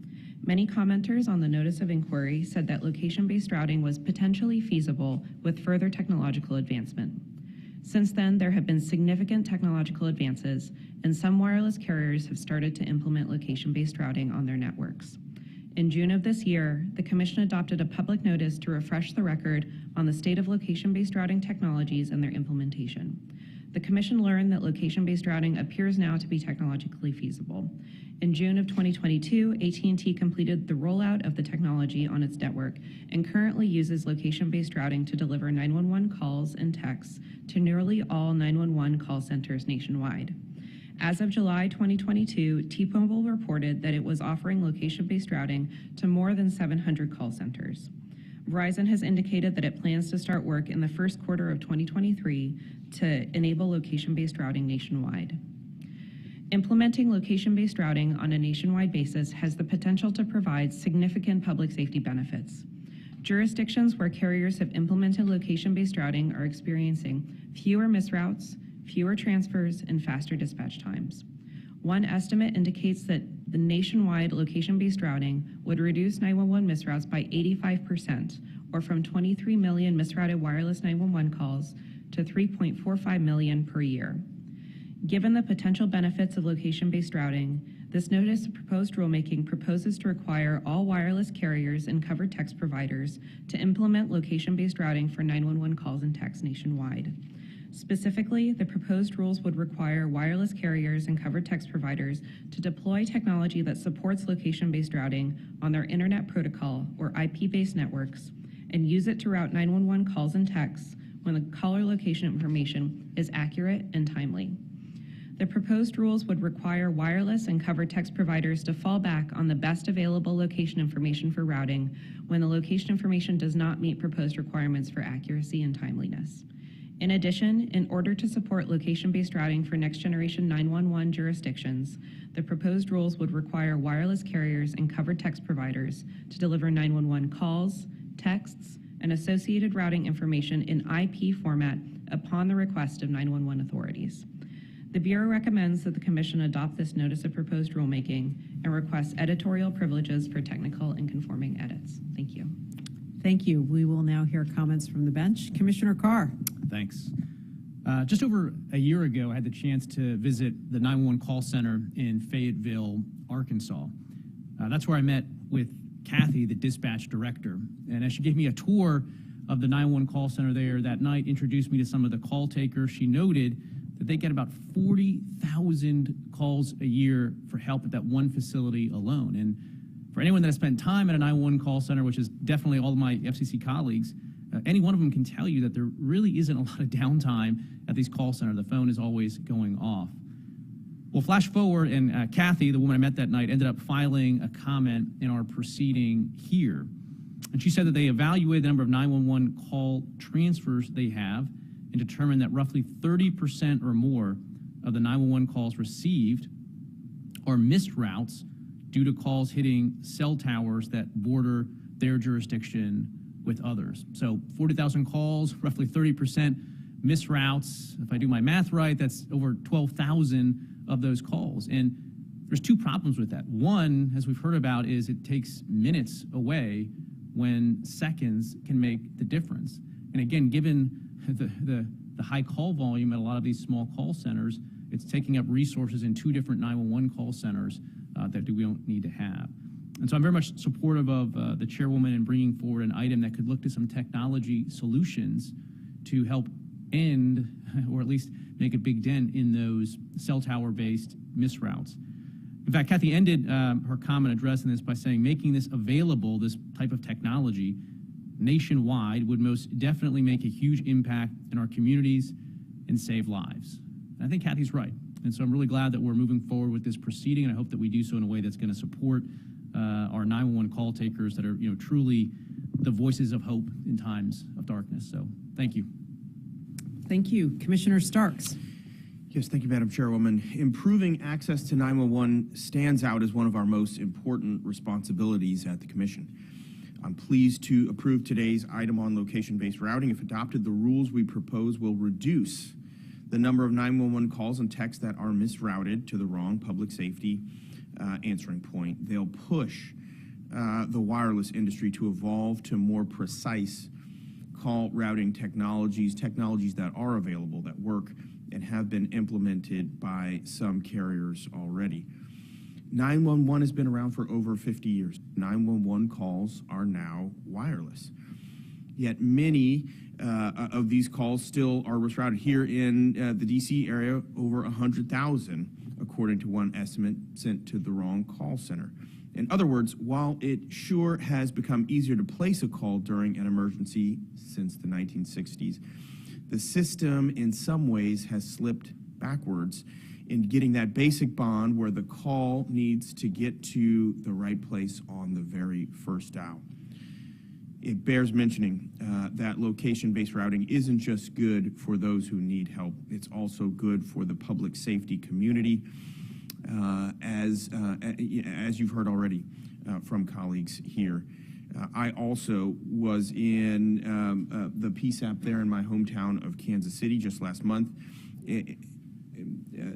A: Many commenters on the notice of inquiry said that location-based routing was potentially feasible with further technological advancement. Since then, there have been significant technological advances, and some wireless carriers have started to implement location-based routing on their networks. In June of this year, the Commission adopted a public notice to refresh the record on the state of location-based routing technologies and their implementation. The Commission learned that location-based routing appears now to be technologically feasible. In June of 2022, AT&T completed the rollout of the technology on its network and currently uses location-based routing to deliver 911 calls and texts to nearly all 911 call centers nationwide. As of July 2022, T-Mobile reported that it was offering location-based routing to more than 700 call centers. Verizon has indicated that it plans to start work in the first quarter of 2023 to enable location-based routing nationwide. Implementing location-based routing on a nationwide basis has the potential to provide significant public safety benefits. Jurisdictions where carriers have implemented location-based routing are experiencing fewer misroutes, fewer transfers, and faster dispatch times. One estimate indicates that the nationwide location-based routing would reduce 911 misroutes by 85%, or from 23 million misrouted wireless 911 calls to 3.45 million per year. Given the potential benefits of location-based routing, this notice of proposed rulemaking proposes to require all wireless carriers and covered text providers to implement location-based routing for 911 calls and texts nationwide. Specifically, the proposed rules would require wireless carriers and covered text providers to deploy technology that supports location-based routing on their Internet Protocol or IP-based networks and use it to route 911 calls and texts when the caller location information is accurate and timely. The proposed rules would require wireless and covered text providers to fall back on the best available location information for routing when the location information does not meet proposed requirements for accuracy and timeliness. In addition, in order to support location-based routing for next-generation 911 jurisdictions, the proposed rules would require wireless carriers and covered text providers to deliver 911 calls, texts, and associated routing information in IP format upon the request of 911 authorities. The Bureau recommends that the Commission adopt this notice of proposed rulemaking and requests editorial privileges for technical and conforming edits. Thank you. Thank you. We will now hear comments from the bench. Commissioner Carr.
E: Thanks. Just over a year ago, I had the chance to visit the 911 call center in Fayetteville, Arkansas. That's where I met with Kathy, the dispatch director. And as she gave me a tour of the 911 call center there that night, introduced me to some of the call takers, she noted that they get about 40,000 calls a year for help at that one facility alone. And For anyone that has spent time at a 911 call center, which is definitely all of my FCC colleagues, any one of them can tell you that there really isn't a lot of downtime at these call centers. The phone is always going off. Well, flash forward, and Kathy, the woman I met that night, ended up filing a comment in our proceeding here. And she said that they evaluated the number of 911 call transfers they have and determined that roughly 30% or more of the 911 calls received are missed routes due to calls hitting cell towers that border their jurisdiction with others. So 40,000 calls, roughly 30% missed routes. If I do my math right, that's over 12,000 of those calls. And there's two problems with that. One, as we've heard about, is it takes minutes away when seconds can make the difference. And again, given the high call volume at a lot of these small call centers, it's taking up resources in two different 911 call centers that we don't need to have. And so I'm very much supportive of the chairwoman in bringing forward an item that could look to some technology solutions to help end, or at least make a big dent in those cell tower-based misroutes. In fact, Kathy ended her comment addressing this by saying making this available, this type of technology, nationwide would most definitely make a huge impact in our communities and save lives. And I think Kathy's right. And so I'm really glad that we're moving forward with this proceeding, and I hope that we do so in a way that's going to support our 911 call takers that are, truly the voices of hope in times of darkness. So thank you.
A: Thank you. Commissioner Starks.
F: Yes, thank you, Madam Chairwoman. Improving access to 911 stands out as one of our most important responsibilities at the Commission. I'm pleased to approve today's item on location-based routing. If adopted, the rules we propose will reduce the number of 911 calls and texts that are misrouted to the wrong public safety answering point. They'll push the wireless industry to evolve to more precise call routing technologies that are available, that work, and have been implemented by some carriers already. 911 has been around for over 50 years. 911 calls are now wireless. Yet many of these calls still are misrouted. Here in the DC area, over 100,000, according to one estimate, sent to the wrong call center. In other words, while it sure has become easier to place a call during an emergency since the 1960s, the system in some ways has slipped backwards in getting that basic bond where the call needs to get to the right place on the very first dial. It bears mentioning that location-based routing isn't just good for those who need help. It's also good for the public safety community, as you've heard already from colleagues here. I also was in the PSAP there in my hometown of Kansas City just last month.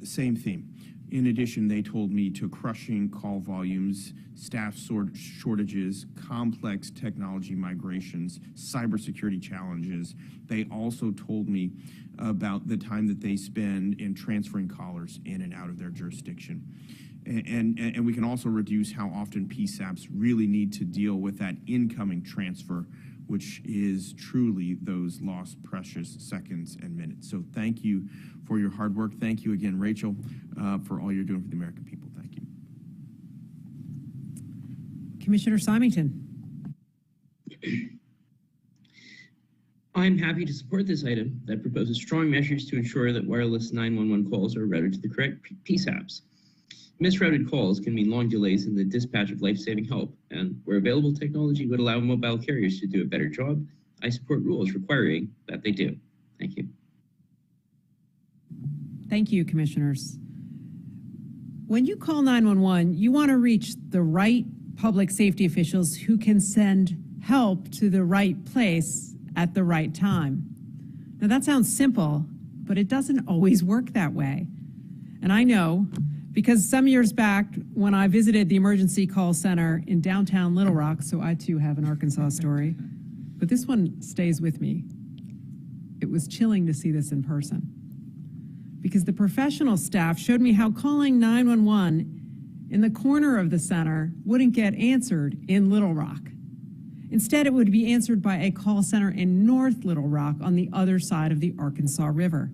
F: Same theme. In addition, they told me to crushing call volumes, staff shortages, complex technology migrations, cybersecurity challenges. They also told me about the time that they spend in transferring callers in and out of their jurisdiction. And we can also reduce how often PSAPs really need to deal with that incoming transfer, which is truly those lost precious seconds and minutes. So thank you for your hard work. Thank you again, Rachel, for all you're doing for the American people. Thank you.
A: Commissioner Symington.
G: I'm happy to support this item that proposes strong measures to ensure that wireless 911 calls are routed to the correct PSAPs. Misrouted calls can mean long delays in the dispatch of life-saving help, and where available technology would allow mobile carriers to do a better job, I support rules requiring that they do. Thank you.
A: Thank you, Commissioners. When you call 911, you want to reach the right public safety officials who can send help to the right place at the right time. Now, that sounds simple, but it doesn't always work that way. And I know, because some years back, when I visited the emergency call center in downtown Little Rock, so I too have an Arkansas story, but this one stays with me. It was chilling to see this in person, because the professional staff showed me how calling 911 in the corner of the center wouldn't get answered in Little Rock. Instead, it would be answered by a call center in North Little Rock on the other side of the Arkansas River.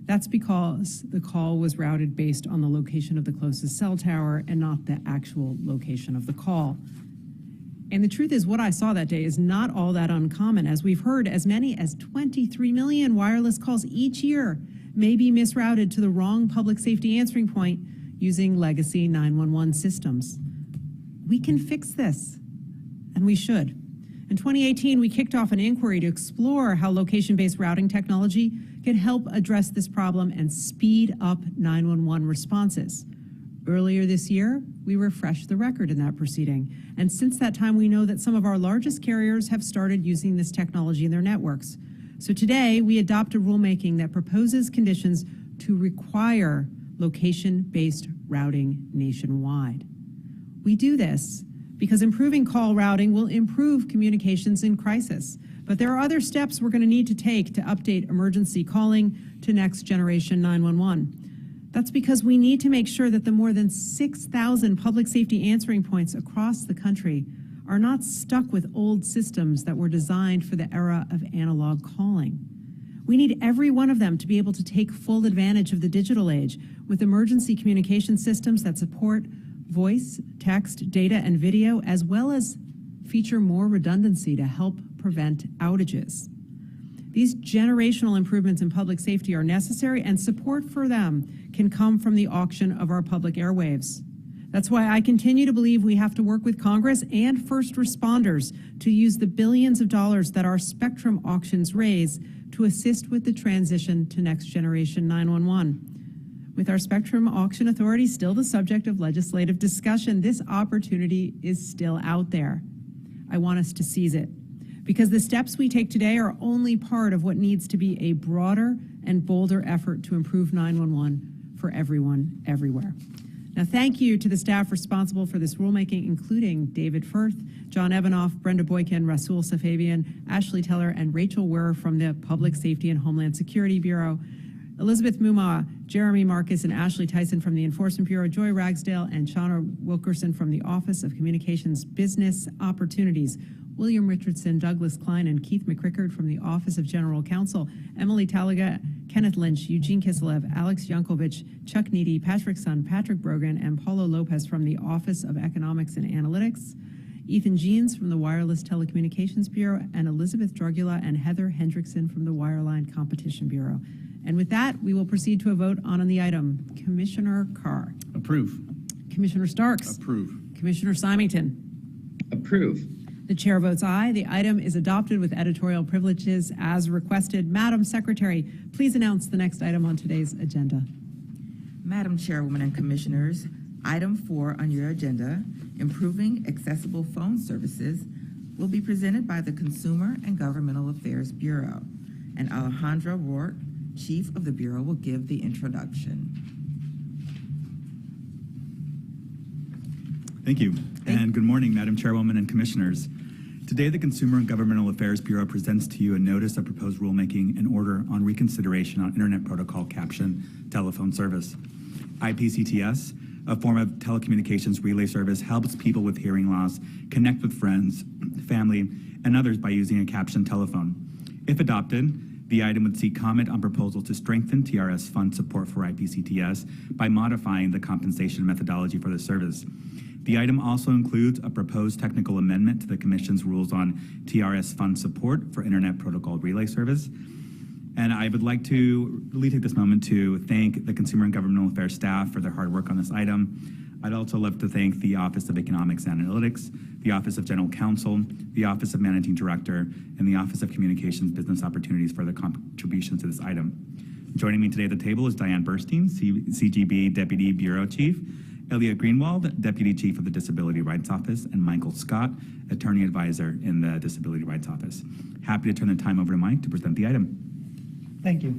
A: That's because the call was routed based on the location of the closest cell tower and not the actual location of the call. And the truth is, what I saw that day is not all that uncommon. As we've heard, as many as 23 million wireless calls each year may be misrouted to the wrong public safety answering point using legacy 911 systems. We can fix this, and we should. In 2018, we kicked off an inquiry to explore how location-based routing technology can help address this problem and speed up 911 responses. Earlier this year, we refreshed the record in that proceeding. And since that time, we know that some of our largest carriers have started using this technology in their networks. So today, we adopt a rulemaking that proposes conditions to require location-based routing nationwide. We do this because improving call routing will improve communications in crisis. But there are other steps we're going to need to take to update emergency calling to next generation 911. That's because we need to make sure that the more than 6,000 public safety answering points across the country are not stuck with old systems that were designed for the era of analog calling. We need every one of them to be able to take full advantage of the digital age with emergency communication systems that support voice, text, data, and video, as well as feature more redundancy to help prevent outages. These generational improvements in public safety are necessary, and support for them can come from the auction of our public airwaves. That's why I continue to believe we have to work with Congress and first responders to use the billions of dollars that our spectrum auctions raise to assist with the transition to next generation 911. With our spectrum auction authority still the subject of legislative discussion, this opportunity is still out there. I want us to seize it, because the steps we take today are only part of what needs to be a broader and bolder effort to improve 911 for everyone, everywhere. Now, thank you to the staff responsible for this rulemaking, including David Firth, John Evanoff, Brenda Boykin, Rasul Safavian, Ashley Teller, and Rachel Werr from the Public Safety and Homeland Security Bureau, Elizabeth Muma, Jeremy Marcus, and Ashley Tyson from the Enforcement Bureau, Joy Ragsdale and Shauna Wilkerson from the Office of Communications Business Opportunities, William Richardson, Douglas Klein, and Keith McCrickard from the Office of General Counsel, Emily Talaga, Kenneth Lynch, Eugene Kiselev, Alex Yankovich, Chuck Needy, Patrick Sun, Patrick Brogan, and Paulo Lopez from the Office of Economics and Analytics, Ethan Jeans from the Wireless Telecommunications Bureau, and Elizabeth Drugula and Heather Hendrickson from the Wireline Competition Bureau. And with that, we will proceed to a vote on the item. Commissioner Carr.
E: Approve.
A: Commissioner Starks.
F: Approve.
A: Commissioner Symington.
G: Approve.
A: The chair votes aye. The item is adopted with editorial privileges as requested. Madam Secretary, please announce the next item on today's agenda.
B: Madam Chairwoman and Commissioners, item 4 on your agenda, improving accessible phone services, will be presented by the Consumer and Governmental Affairs Bureau, and Alejandra Rourke, Chief of the Bureau, will give the introduction.
K: Thank you, and good morning, Madam Chairwoman and Commissioners. Today, the Consumer and Governmental Affairs Bureau presents to you a notice of proposed rulemaking and order on reconsideration on Internet Protocol Caption Telephone Service. IPCTS, a form of telecommunications relay service, helps people with hearing loss connect with friends, family, and others by using a captioned telephone. If adopted, the item would seek comment on proposal to strengthen TRS fund support for IPCTS by modifying the compensation methodology for the service. The item also includes a proposed technical amendment to the Commission's rules on TRS fund support for Internet Protocol Relay Service. And I would like to really take this moment to thank the Consumer and Governmental Affairs staff for their hard work on this item. I'd also love to thank the Office of Economics and Analytics, the Office of General Counsel, the Office of Managing Director, and the Office of Communications Business Opportunities for their contributions to this item. Joining me today at the table is Diane Burstein, CGB Deputy Bureau Chief, Elliot Greenwald, Deputy Chief of the Disability Rights Office, and Michael Scott, Attorney Advisor in the Disability Rights Office. Happy to turn the time over to Mike to present the item.
L: Thank you.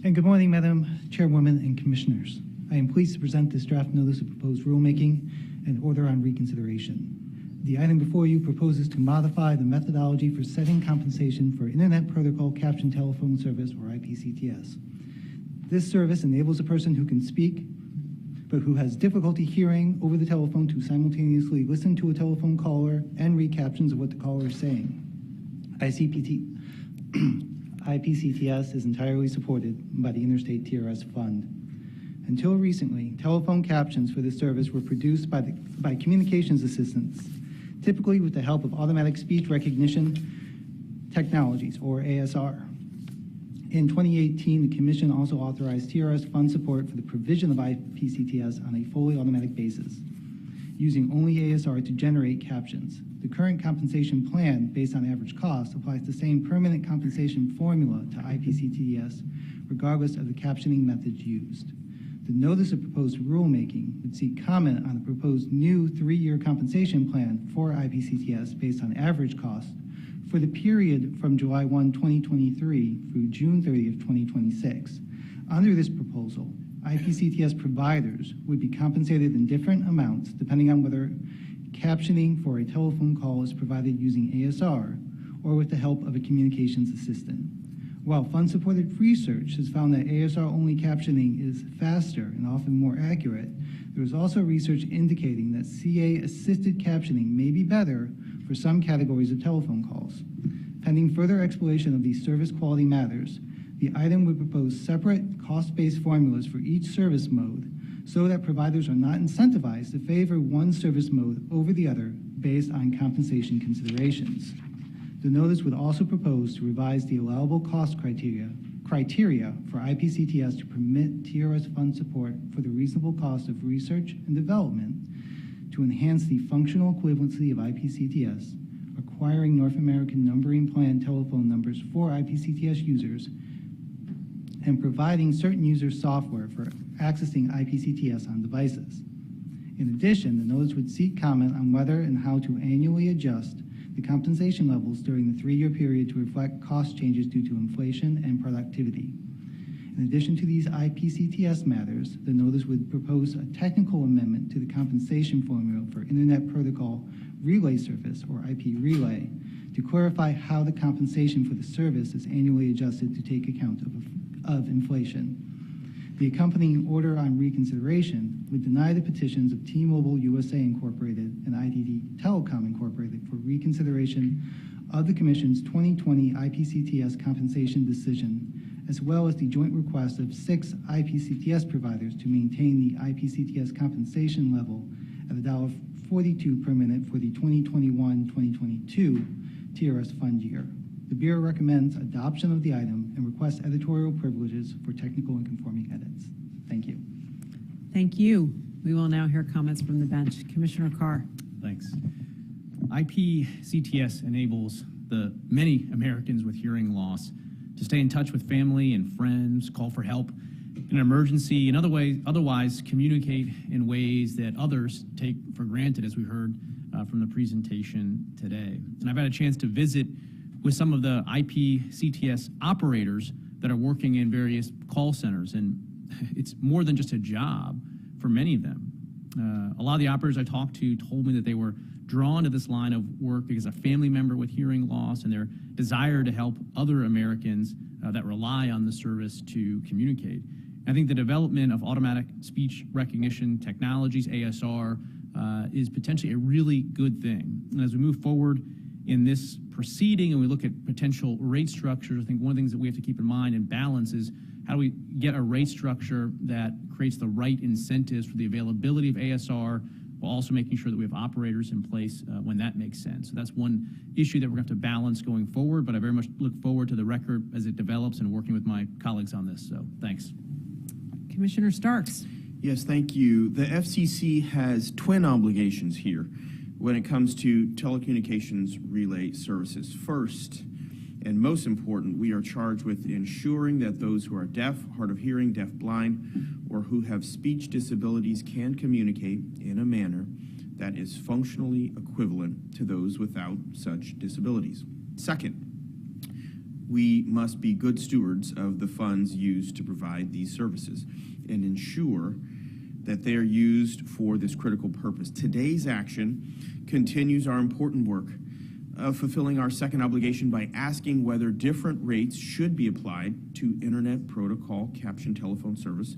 L: And good morning, Madam Chairwoman and Commissioners. I am pleased to present this draft notice of proposed rulemaking and order on reconsideration. The item before you proposes to modify the methodology for setting compensation for Internet Protocol Captioned Telephone Service, or IPCTS. This service enables a person who can speak but who has difficulty hearing over the telephone to simultaneously listen to a telephone caller and read captions of what the caller is saying. IPCTS is entirely supported by the Interstate TRS Fund. Until recently, telephone captions for this service were produced by communications assistants, typically with the help of automatic speech recognition technologies, or ASR. In 2018, the Commission also authorized TRS fund support for the provision of IPCTS on a fully automatic basis, using only ASR to generate captions. The current compensation plan, based on average cost, applies the same permanent compensation formula to IPCTS, regardless of the captioning methods used. The notice of proposed rulemaking would seek comment on the proposed new 3-year compensation plan for IPCTS based on average cost for the period from July 1, 2023 through June 30th, 2026. Under this proposal, IPCTS providers would be compensated in different amounts depending on whether captioning for a telephone call is provided using ASR or with the help of a communications assistant. While fund-supported research has found that ASR-only captioning is faster and often more accurate, there is also research indicating that CA-assisted captioning may be better for some categories of telephone calls. Pending further exploration of these service quality matters, the item would propose separate cost-based formulas for each service mode so that providers are not incentivized to favor one service mode over the other based on compensation considerations. The notice would also propose to revise the allowable cost criteria for IPCTS to permit TRS fund support for the reasonable cost of research and development to enhance the functional equivalency of IPCTS, acquiring North American numbering plan telephone numbers for IPCTS users, and providing certain user software for accessing IPCTS on devices. In addition, the notice would seek comment on whether and how to annually adjust the compensation levels during the 3-year period to reflect cost changes due to inflation and productivity. In addition to these IPCTS matters, the notice would propose a technical amendment to the compensation formula for Internet Protocol Relay Service, or IP Relay, to clarify how the compensation for the service is annually adjusted to take account of inflation. The accompanying order on reconsideration would deny the petitions of T-Mobile USA Incorporated and IDT Telecom Incorporated for reconsideration of the Commission's 2020 IPCTS compensation decision, as well as the joint request of 6 IPCTS providers to maintain the IPCTS compensation level at $1.42 per minute for the 2021-2022 TRS fund year. The Bureau recommends adoption of the item and requests editorial privileges for technical and conforming edits. Thank you.
A: Thank you. We will now hear comments from the bench. Commissioner Carr.
E: Thanks. IPCTS enables the many Americans with hearing loss to stay in touch with family and friends, call for help in an emergency, and otherwise communicate in ways that others take for granted, as we heard from the presentation today. And I've had a chance to visit with some of the IPCTS operators that are working in various call centers, and it's more than just a job for many of them. A lot of the operators I talked to told me that they were drawn to this line of work because a family member with hearing loss and their desire to help other Americans that rely on the service to communicate. I think the development of automatic speech recognition technologies, ASR, is potentially a really good thing. And as we move forward in this proceeding and we look at potential rate structures, I think one of the things that we have to keep in mind and balance is how do we get a rate structure that creates the right incentives for the availability of ASR while also making sure that we have operators in place when that makes sense. So that's one issue that we're going to have to balance going forward, but I very much look forward to the record as it develops and working with my colleagues on this. So thanks.
A: Commissioner Starks.
F: Yes, thank you. The FCC has twin obligations here when it comes to telecommunications relay services. First, and most important, we are charged with ensuring that those who are deaf, hard of hearing, deaf, blind, or who have speech disabilities can communicate in a manner that is functionally equivalent to those without such disabilities. Second, we must be good stewards of the funds used to provide these services and ensure that they are used for this critical purpose. Today's action continues our important work of fulfilling our second obligation by asking whether different rates should be applied to Internet Protocol caption telephone service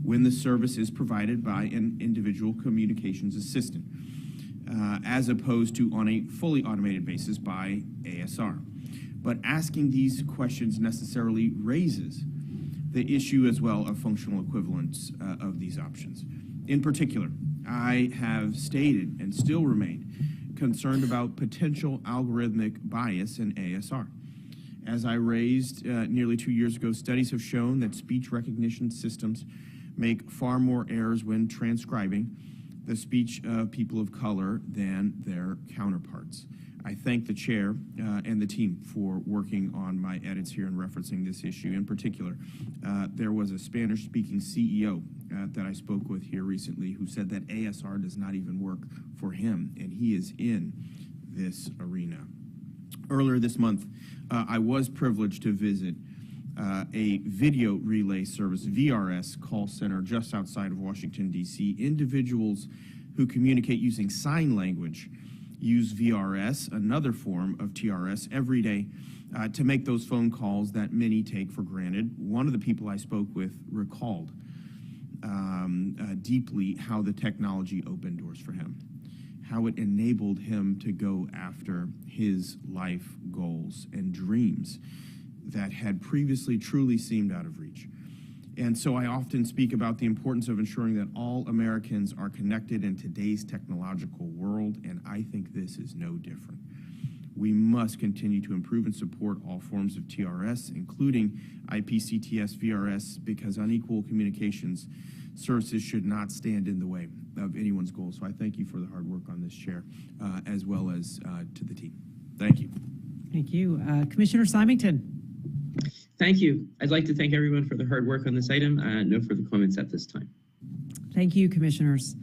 F: when the service is provided by an individual communications assistant, as opposed to on a fully automated basis by ASR. but asking these questions necessarily raises the issue as well of functional equivalence of these options. In particular, I have stated and still remain concerned about potential algorithmic bias in ASR. As I raised nearly 2 years ago, studies have shown that speech recognition systems make far more errors when transcribing the speech of people of color than their counterparts. I thank the chair and the team for working on my edits here and referencing this issue. In particular, there was a Spanish-speaking CEO that I spoke with here recently who said that ASR does not even work for him, and he is in this arena. Earlier this month, I was privileged to visit a video relay service, VRS, call center just outside of Washington, D.C. Individuals who communicate using sign language use VRS, another form of TRS, every day to make those phone calls that many take for granted. One of the people I spoke with recalled deeply how the technology opened doors for him, how it enabled him to go after his life goals and dreams that had previously truly seemed out of reach. And so I often speak about the importance of ensuring that all Americans are connected in today's technological world, and I think this is no different. We must continue to improve and support all forms of TRS, including IPCTS VRS, because unequal communications services should not stand in the way of anyone's goals. So I thank you for the hard work on this, Chair, as well as to the team. Thank you.
A: Thank you. Commissioner Symington.
G: Thank you. I'd like to thank everyone for the hard work on this item. No further comments at this time.
A: Thank you, Commissioners.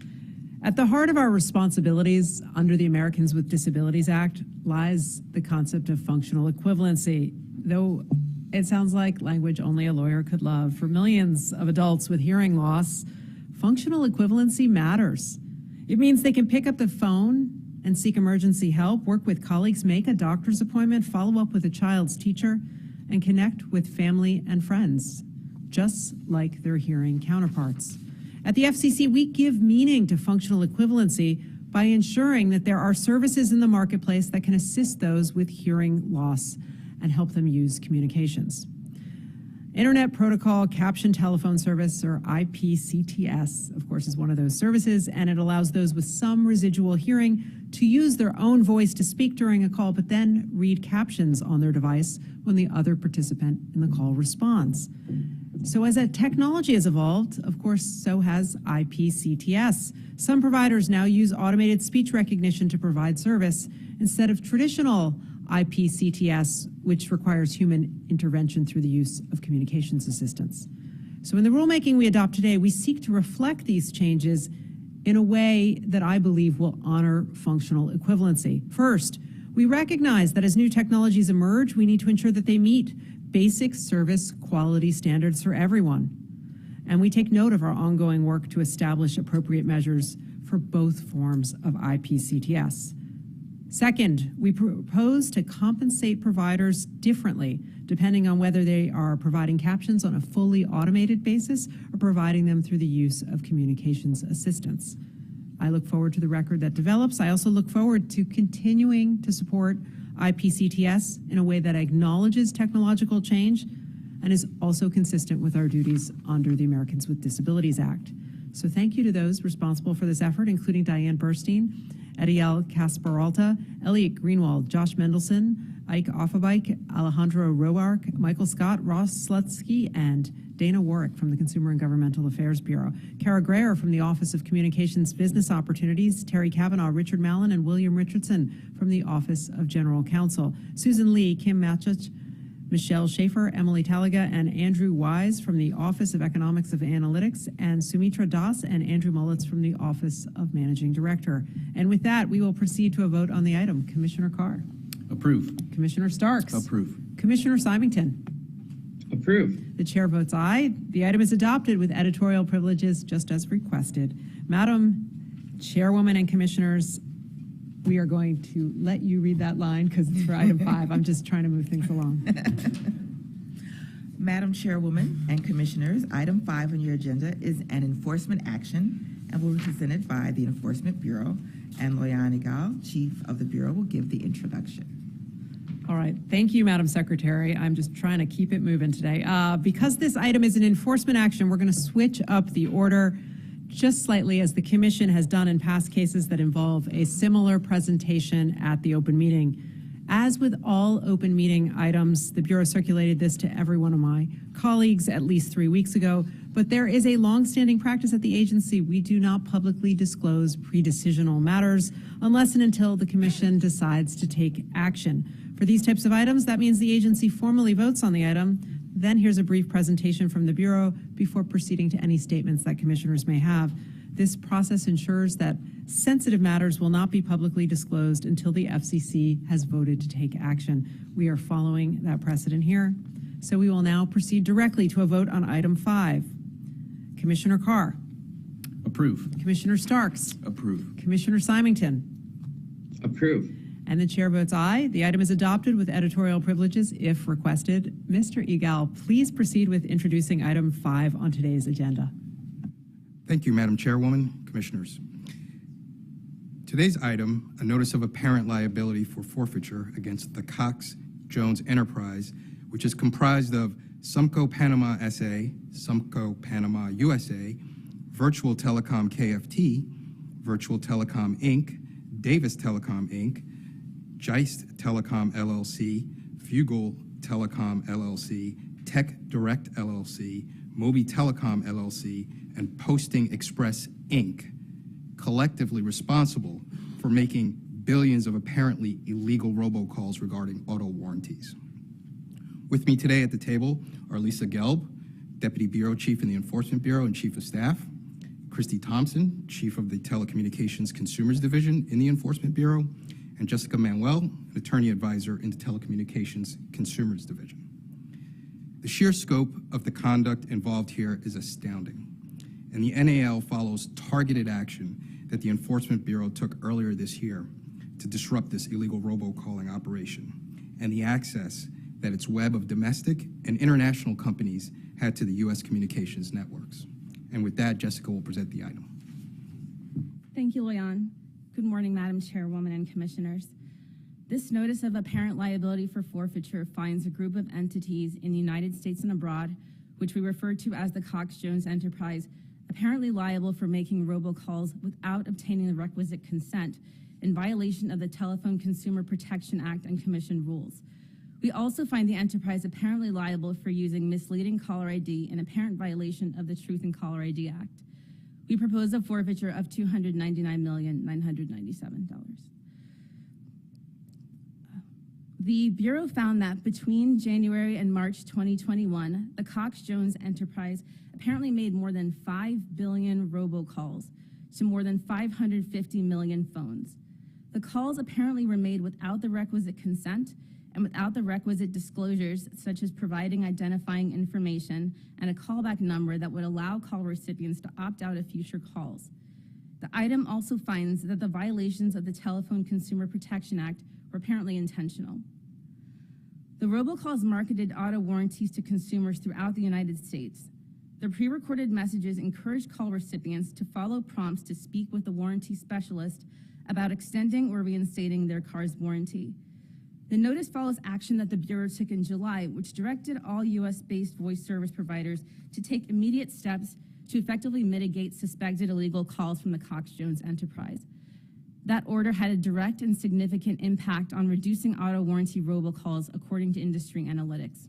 A: At the heart of our responsibilities under the Americans with Disabilities Act lies the concept of functional equivalency, though it sounds like language only a lawyer could love. For millions of adults with hearing loss, functional equivalency matters. It means they can pick up the phone and seek emergency help, work with colleagues, make a doctor's appointment, follow up with a child's teacher, and connect with family and friends, just like their hearing counterparts. At the FCC, we give meaning to functional equivalency by ensuring that there are services in the marketplace that can assist those with hearing loss and help them use communications. Internet Protocol Caption Telephone Service, or IPCTS, of course, is one of those services, and it allows those with some residual hearing to use their own voice to speak during a call, but then read captions on their device when the other participant in the call responds. So as that technology has evolved, of course, so has IPCTS. Some providers now use automated speech recognition to provide service instead of traditional IPCTS, which requires human intervention through the use of communications assistants. So in the rulemaking we adopt today, we seek to reflect these changes in a way that I believe will honor functional equivalency. First, we recognize that as new technologies emerge, we need to ensure that they meet basic service quality standards for everyone. And we take note of our ongoing work to establish appropriate measures for both forms of IPCTS. Second, we propose to compensate providers differently depending on whether they are providing captions on a fully automated basis or providing them through the use of communications assistants. I look forward to the record that develops. I also look forward to continuing to support IPCTS in a way that acknowledges technological change and is also consistent with our duties under the Americans with Disabilities Act. So thank you to those responsible for this effort, including Diane Burstein, Ediel Casperalta, Elliot Greenwald, Josh Mendelson, Ike Offabike, Alejandro Roark, Michael Scott, Ross Slutsky, and Dana Warwick from the Consumer and Governmental Affairs Bureau, Kara Greer from the Office of Communications Business Opportunities, Terry Kavanaugh, Richard Mallon, and William Richardson from the Office of General Counsel, Susan Lee, Kim Matchich, Michelle Schaefer, Emily Talaga, and Andrew Wise from the Office of Economics of Analytics, and Sumitra Das and Andrew Mullitz from the Office of Managing Director. And with that, we will proceed to a vote on the item. Commissioner Carr.
E: Approve.
A: Commissioner Starks.
F: Approve.
A: Commissioner Symington.
G: Approve.
A: The chair votes aye. The item is adopted with editorial privileges just as requested. Madam Chairwoman and Commissioners, we are going to let you read that line because it's for item 5. I'm just trying to move things along.
B: Madam Chairwoman and Commissioners, item 5 on your agenda is an enforcement action and will be presented by the Enforcement Bureau, and Loyan Igal, Chief of the Bureau, will give the introduction.
A: All right. Thank you, Madam Secretary. I'm just trying to keep it moving today. Because this item is an enforcement action, we're going to switch up the order just slightly, as the Commission has done in past cases that involve a similar presentation at the open meeting. As with all open meeting items, the Bureau circulated this to every one of my colleagues at least 3 weeks ago, but there is a longstanding practice at the agency. We do not publicly disclose pre-decisional matters unless and until the Commission decides to take action. For these types of items, that means the agency formally votes on the item, then here's a brief presentation from the Bureau before proceeding to any statements that commissioners may have. This process ensures that sensitive matters will not be publicly disclosed until the FCC has voted to take action. We are following that precedent here. So we will now proceed directly to a vote on item 5. Commissioner Carr.
F: Approve.
A: Commissioner Starks.
F: Approve.
A: Commissioner Symington.
G: Approve.
A: And the chair votes aye. The item is adopted with editorial privileges if requested. Mr. Egal, please proceed with introducing item 5 on today's agenda.
M: Thank you, Madam Chairwoman, Commissioners. Today's item, a notice of apparent liability for forfeiture against the Cox Jones enterprise, which is comprised of Sumco Panama SA, Sumco Panama USA, Virtual Telecom KFT, Virtual Telecom Inc., Davis Telecom Inc., Geist Telecom LLC, Fugel Telecom LLC, Tech Direct LLC, Moby Telecom LLC, and Posting Express Inc., collectively responsible for making billions of apparently illegal robocalls regarding auto warranties. With me today at the table are Lisa Gelb, Deputy Bureau Chief in the Enforcement Bureau and Chief of Staff, Christy Thompson, Chief of the Telecommunications Consumers Division in the Enforcement Bureau, and Jessica Manuel, an Attorney Advisor in the Telecommunications Consumers Division. The sheer scope of the conduct involved here is astounding, and the NAL follows targeted action that the Enforcement Bureau took earlier this year to disrupt this illegal robocalling operation and the access that its web of domestic and international companies had to the U.S. communications networks. And with that, Jessica will present the item.
N: Thank you, Leon. Good morning, Madam Chairwoman and Commissioners. This notice of apparent liability for forfeiture finds a group of entities in the United States and abroad, which we refer to as the Cox Jones enterprise, apparently liable for making robocalls without obtaining the requisite consent in violation of the Telephone Consumer Protection Act and Commission rules. We also find the enterprise apparently liable for using misleading caller ID in apparent violation of the Truth in Caller ID Act. We propose a forfeiture of $299,997. The Bureau found that between January and March 2021, the Cox Jones enterprise apparently made more than 5 billion robocalls to more than 550 million phones. The calls apparently were made without the requisite consent and without the requisite disclosures, such as providing identifying information and a callback number that would allow call recipients to opt out of future calls. The item also finds that the violations of the Telephone Consumer Protection Act were apparently intentional. The robocalls marketed auto warranties to consumers throughout the United States. The pre-recorded messages encouraged call recipients to follow prompts to speak with the warranty specialist about extending or reinstating their car's warranty. The notice follows action that the Bureau took in July, which directed all U.S.-based voice service providers to take immediate steps to effectively mitigate suspected illegal calls from the Cox Jones enterprise. That order had a direct and significant impact on reducing auto warranty robocalls, according to industry analytics.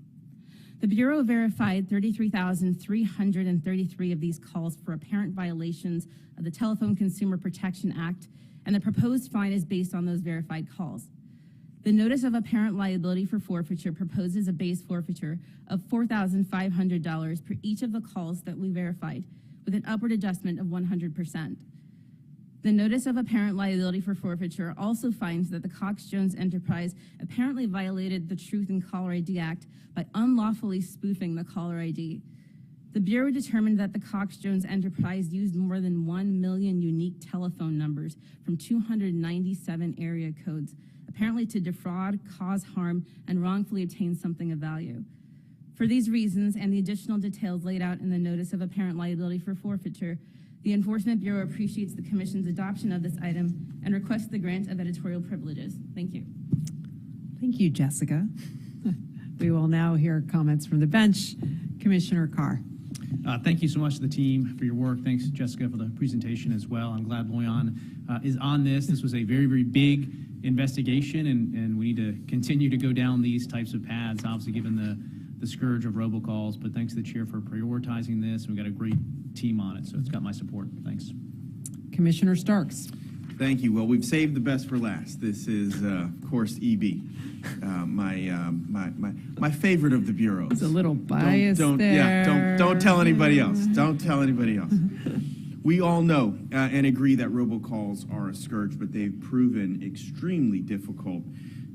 N: The Bureau verified 33,333 of these calls for apparent violations of the Telephone Consumer Protection Act, and the proposed fine is based on those verified calls. The notice of apparent liability for forfeiture proposes a base forfeiture of $4,500 per each of the calls that we verified, with an upward adjustment of 100%. The notice of apparent liability for forfeiture also finds that the Cox Jones enterprise apparently violated the Truth in Caller ID Act by unlawfully spoofing the caller ID. The Bureau determined that the Cox Jones enterprise used more than 1 million unique telephone numbers from 297 area codes, apparently to defraud, cause harm, and wrongfully obtain something of value. For these reasons and the additional details laid out in the notice of apparent liability for forfeiture, the Enforcement Bureau appreciates the Commission's adoption of this item and requests the grant of editorial privileges. Thank you.
A: Thank you, Jessica. We will now hear comments from the bench. Commissioner Carr.
E: Thank you so much to the team for your work. Thanks, Jessica, for the presentation as well. I'm glad Loyan is on this. This was a very, very big investigation, and we need to continue to go down these types of paths, obviously given the scourge of robocalls. But thanks to the chair for prioritizing this. We've got a great team on it, so it's got my support. Thanks.
A: Commissioner Starks.
F: Thank you. Well, we've saved the best for last. This is, of course, EB, my favorite of the bureaus.
A: It's a little bias
F: don't
A: there.
F: Yeah, don't tell anybody else. Don't tell anybody else. We all know and agree that robocalls are a scourge, but they've proven extremely difficult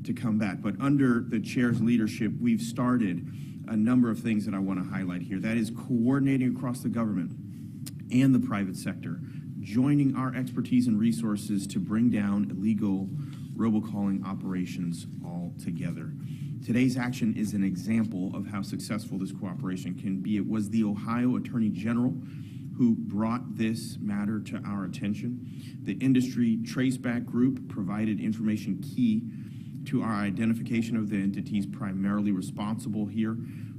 F: to combat. But under the chair's leadership, we've started a number of things that I want to highlight here. That is coordinating across the government and the private sector, joining our expertise and resources to bring down illegal robocalling operations all together. Today's action is an example of how successful this cooperation can be. It was the Ohio Attorney General who brought this matter to our attention. The industry traceback group provided information key to our identification of the entities primarily responsible here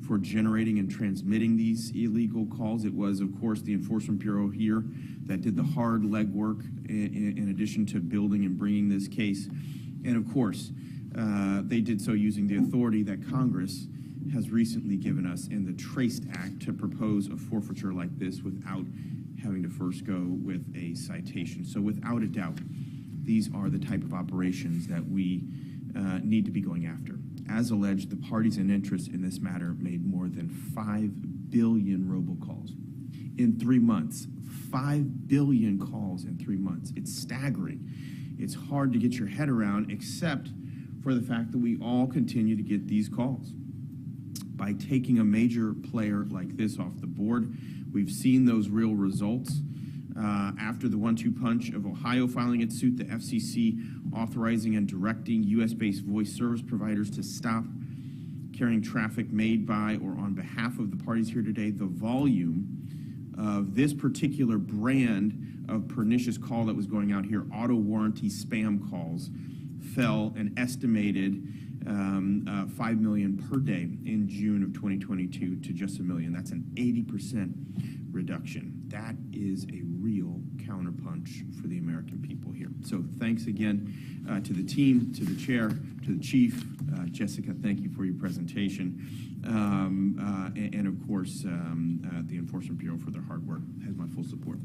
F: for generating and transmitting these illegal calls. It was, of course, the Enforcement Bureau here that did the hard legwork in addition to building and bringing this case. And of course, they did so using the authority that Congress has recently given us in the Traced Act to propose a forfeiture like this without having to first go with a citation. So without a doubt, these are the type of operations that we need to be going after. As alleged, the parties in interest in this matter made more than 5 billion robocalls in 3 months. 5 billion calls in 3 months. It's staggering. It's hard to get your head around, except for the fact that we all continue to get these calls. By taking a major player like this off the board, we've seen those real results. After the 1-2 punch of Ohio filing its suit, the FCC authorizing and directing U.S.-based voice service providers to stop carrying traffic made by or on behalf of the parties here today, the volume of this particular brand of pernicious call that was going out here, auto warranty spam calls, fell an estimated 5 million per day in June of 2022 to just 1 million. That's an 80% reduction. That is a real counterpunch for the American people here. So thanks again to the team, to the chair, to the chief. Jessica, thank you for your presentation. And of course, the Enforcement Bureau for their hard work has my full support.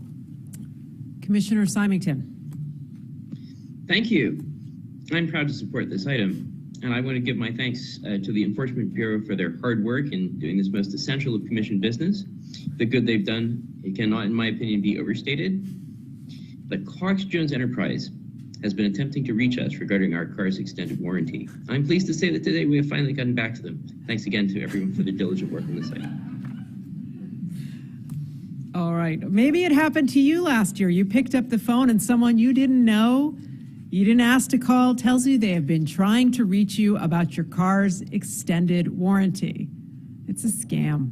A: Commissioner Symington.
G: Thank you. I'm proud to support this item. And I want to give my thanks to the Enforcement Bureau for their hard work in doing this most essential of commission business. The good they've done, it cannot, in my opinion, be overstated. The Cox-Jones enterprise has been attempting to reach us regarding our car's extended warranty. I'm pleased to say that today we have finally gotten back to them. Thanks again to everyone for their diligent work on this item.
A: All right. Maybe it happened to you last year. You picked up the phone and someone you didn't know, you didn't ask to call, tells you they have been trying to reach you about your car's extended warranty. It's a scam.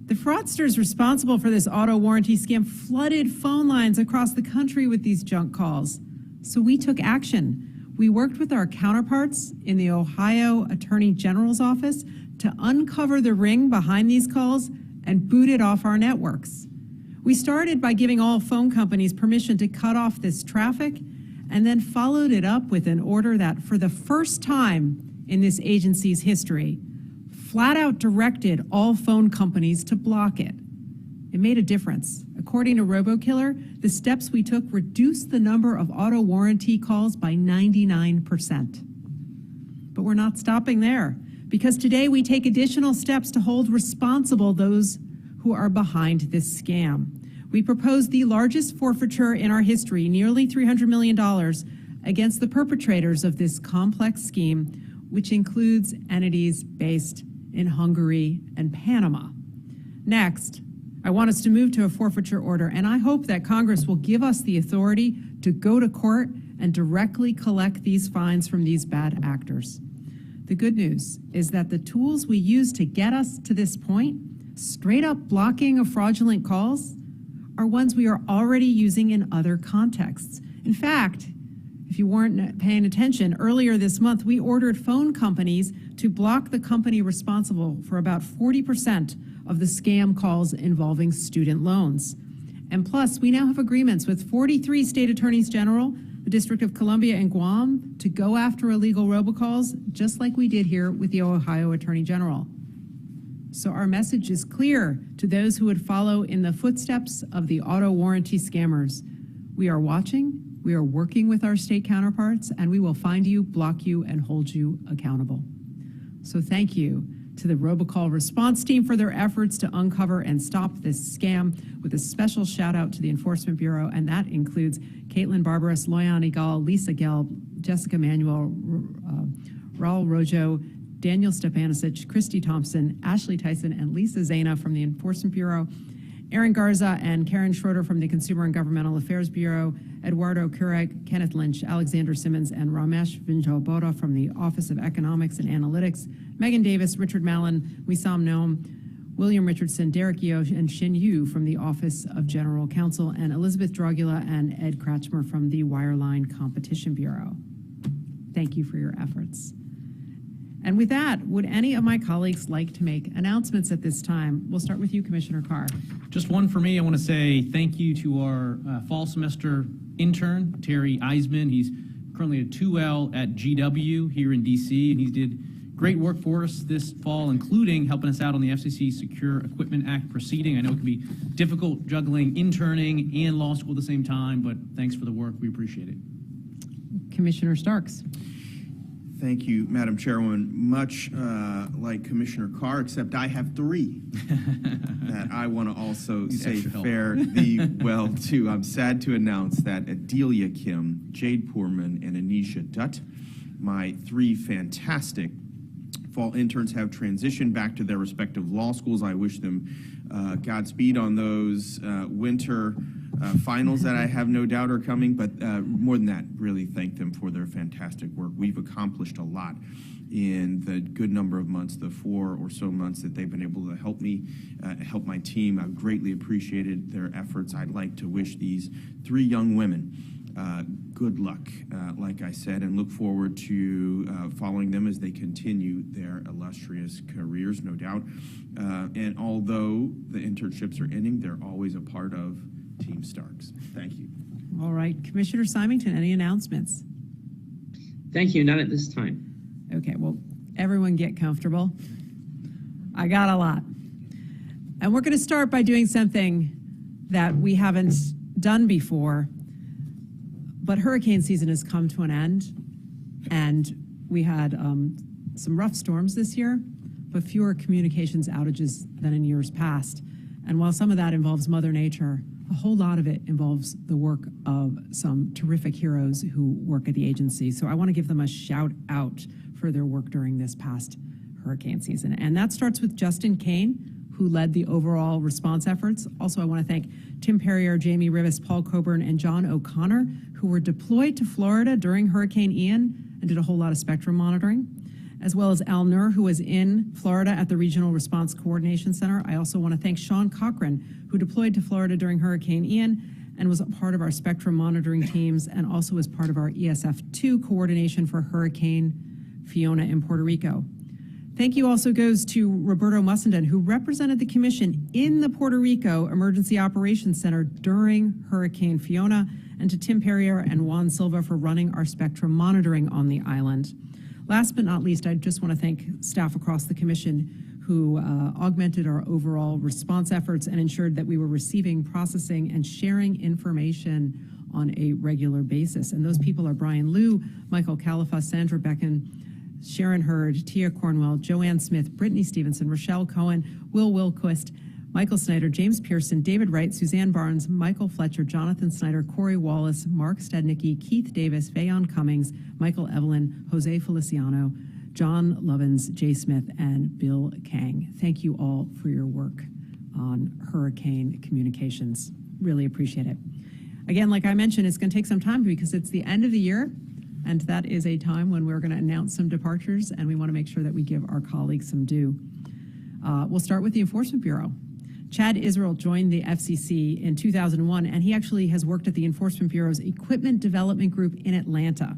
A: The fraudsters responsible for this auto warranty scam flooded phone lines across the country with these junk calls. So we took action. We worked with our counterparts in the Ohio Attorney General's office to uncover the ring behind these calls and boot it off our networks. We started by giving all phone companies permission to cut off this traffic, and then followed it up with an order that, for the first time in this agency's history, flat out directed all phone companies to block it. It made a difference. According to RoboKiller, the steps we took reduced the number of auto warranty calls by 99%. But we're not stopping there, because today we take additional steps to hold responsible those who are behind this scam. We proposed the largest forfeiture in our history, nearly $300 million, against the perpetrators of this complex scheme, which includes entities based in Hungary and Panama. Next, I want us to move to a forfeiture order, and I hope that Congress will give us the authority to go to court and directly collect these fines from these bad actors. The good news is that the tools we use to get us to this point, straight up blocking of fraudulent calls, are ones we are already using in other contexts. In fact, If you weren't paying attention, earlier this month, we ordered phone companies to block the company responsible for about 40% of the scam calls involving student loans. And plus, we now have agreements with 43 state attorneys general, the District of Columbia, and Guam to go after illegal robocalls, just like we did here with the Ohio Attorney General. So our message is clear to those who would follow in the footsteps of the auto warranty scammers. We are watching, we are working with our state counterparts, and we will find you, block you, and hold you accountable. So thank you to the robocall response team for their efforts to uncover and stop this scam, with a special shout out to the Enforcement Bureau, and that includes Caitlin Barbaras, Loyani Gall, Lisa Gelb, Jessica Manuel, Raul Rojo, Daniel Stepanisic, Christy Thompson, Ashley Tyson, and Lisa Zana from the Enforcement Bureau, Aaron Garza and Karen Schroeder from the Consumer and Governmental Affairs Bureau, Eduardo Kureg, Kenneth Lynch, Alexander Simmons, and Ramesh Vinjalbodha from the Office of Economics and Analytics, Megan Davis, Richard Mallon, Wissam Noam, William Richardson, Derek Yeo, and Shin Yu from the Office of General Counsel, and Elizabeth Dragula and Ed Kratchmer from the Wireline Competition Bureau. Thank you for your efforts. And with that, would any of my colleagues like to make announcements at this time? We'll start with you, Commissioner Carr.
E: Just one for me. I want to say thank you to our fall semester intern, Terry Eisman. He's currently a 2L at GW here in DC, and he did great work for us this fall, including helping us out on the FCC Secure Equipment Act proceeding. I know it can be difficult juggling interning and law school at the same time, but thanks for the work. We appreciate it.
A: Commissioner Starks.
F: Thank you, Madam Chairwoman. Much like Commissioner Carr, except I have three that I want to also say fare thee well to. I'm sad to announce that Adelia Kim, Jade Poorman, and Anisha Dutt, my three fantastic fall interns, have transitioned back to their respective law schools. I wish them Godspeed on those winter finals that I have no doubt are coming, but more than that, really thank them for their fantastic work. We've accomplished a lot in the good number of months, the 4 or so months that they've been able to help me, help my team. I've greatly appreciated their efforts. I'd like to wish these three young women good luck, like I said, and look forward to following them as they continue their illustrious careers, no doubt. And although the internships are ending, they're always a part of Team Starks. Thank you.
A: All right, Commissioner Symington, any announcements?
G: Thank you, not at this time.
A: Okay, well, everyone get comfortable. I got a lot. And we're going to start by doing something that we haven't done before, but hurricane season has come to an end, and we had some rough storms this year, but fewer communications outages than in years past. And while some of that involves Mother Nature, a whole lot of it involves the work of some terrific heroes who work at the agency. So I want to give them a shout out for their work during this past hurricane season. And that starts with Justin Kane, who led the overall response efforts. Also, I want to thank Tim Perrier, Jamie Rivas, Paul Coburn, and John O'Connor, who were deployed to Florida during Hurricane Ian and did a whole lot of spectrum monitoring, as well as Al Nur, who was in Florida at the Regional Response Coordination Center. I also want to thank Sean Cochran, who deployed to Florida during Hurricane Ian and was a part of our spectrum monitoring teams and also was part of our ESF2 coordination for Hurricane Fiona in Puerto Rico. Thank you also goes to Roberto Mussenden, who represented the Commission in the Puerto Rico Emergency Operations Center during Hurricane Fiona, and to Tim Perrier and Juan Silva for running our spectrum monitoring on the island. Last but not least, I just want to thank staff across the Commission who augmented our overall response efforts and ensured that we were receiving, processing, and sharing information on a regular basis. And those people are Brian Liu, Michael Califa, Sandra Becken, Sharon Hurd, Tia Cornwell, Joanne Smith, Brittany Stevenson, Rochelle Cohen, Will Wilquist, Michael Snyder, James Pearson, David Wright, Suzanne Barnes, Michael Fletcher, Jonathan Snyder, Corey Wallace, Mark Stednicki, Keith Davis, Fayon Cummings, Michael Evelyn, Jose Feliciano, John Lovins, Jay Smith, and Bill Kang. Thank you all for your work on hurricane communications. Really appreciate it. Again, like I mentioned, it's going to take some time because it's the end of the year, and that is a time when we're going to announce some departures, and we want to make sure that we give our colleagues some due. We'll start with the Enforcement Bureau. Chad Israel joined the FCC in 2001, and he actually has worked at the Enforcement Bureau's Equipment Development Group in Atlanta.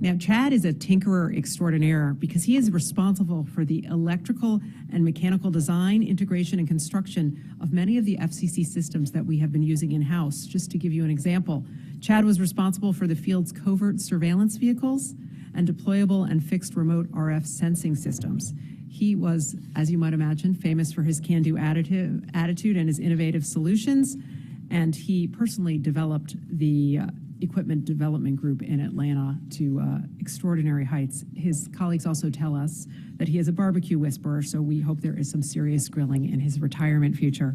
A: Now, Chad is a tinkerer extraordinaire because he is responsible for the electrical and mechanical design, integration, and construction of many of the FCC systems that we have been using in-house. Just to give you an example, Chad was responsible for the field's covert surveillance vehicles and deployable and fixed remote RF sensing systems. He was, as you might imagine, famous for his can-do attitude and his innovative solutions, and he personally developed the Equipment Development Group in Atlanta to extraordinary heights. His colleagues also tell us that he is a barbecue whisperer, so we hope there is some serious grilling in his retirement future.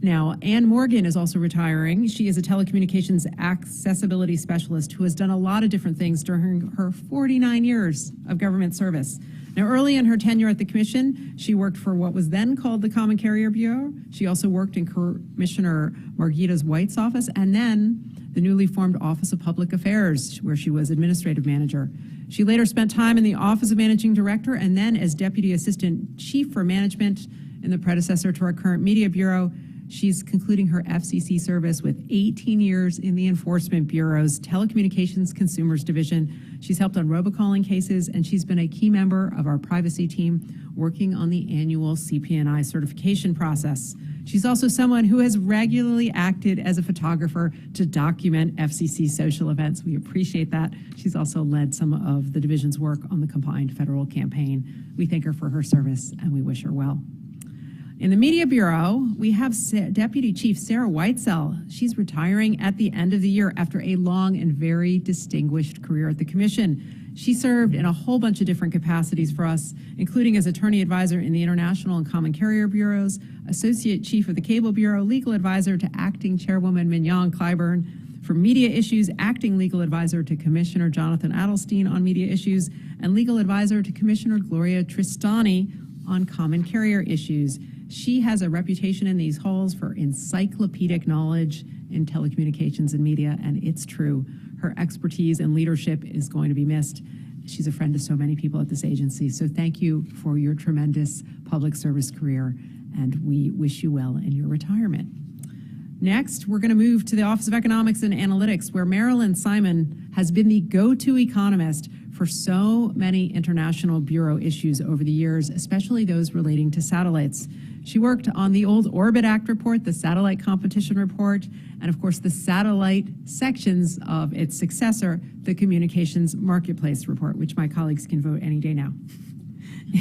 A: Now, Ann Morgan is also retiring. She is a telecommunications accessibility specialist who has done a lot of different things during her 49 years of government service. Now, early in her tenure at the Commission, she worked for what was then called the Common Carrier Bureau. She also worked in Commissioner Margita White's office, and then the newly formed Office of Public Affairs, where she was administrative manager. She later spent time in the Office of Managing Director and then as Deputy Assistant Chief for Management in the predecessor to our current Media Bureau. She's concluding her FCC service with 18 years in the Enforcement Bureau's Telecommunications Consumers Division. She's helped on robocalling cases, and she's been a key member of our privacy team working on the annual CP&I certification process. She's also someone who has regularly acted as a photographer to document FCC social events. We appreciate that. She's also led some of the division's work on the combined federal campaign. We thank her for her service, and we wish her well. In the Media Bureau, we have Deputy Chief Sarah Whitesell. She's retiring at the end of the year after a long and very distinguished career at the Commission. She served in a whole bunch of different capacities for us, including as Attorney Advisor in the International and Common Carrier Bureaus, Associate Chief of the Cable Bureau, Legal Advisor to Acting Chairwoman Mignon Clyburn. For media issues, Acting Legal Advisor to Commissioner Jonathan Adelstein on media issues, and Legal Advisor to Commissioner Gloria Tristani on common carrier issues. She has a reputation in these halls for encyclopedic knowledge in telecommunications and media, and it's true. Her expertise and leadership is going to be missed. She's a friend to so many people at this agency, so thank you for your tremendous public service career, and we wish you well in your retirement. Next, we're going to move to the Office of Economics and Analytics, where Marilyn Simon has been the go-to economist for so many international bureau issues over the years, especially those relating to satellites. She worked on the old Orbit Act report, the Satellite Competition Report, and of course the satellite sections of its successor, the Communications Marketplace Report, which my colleagues can vote any day now.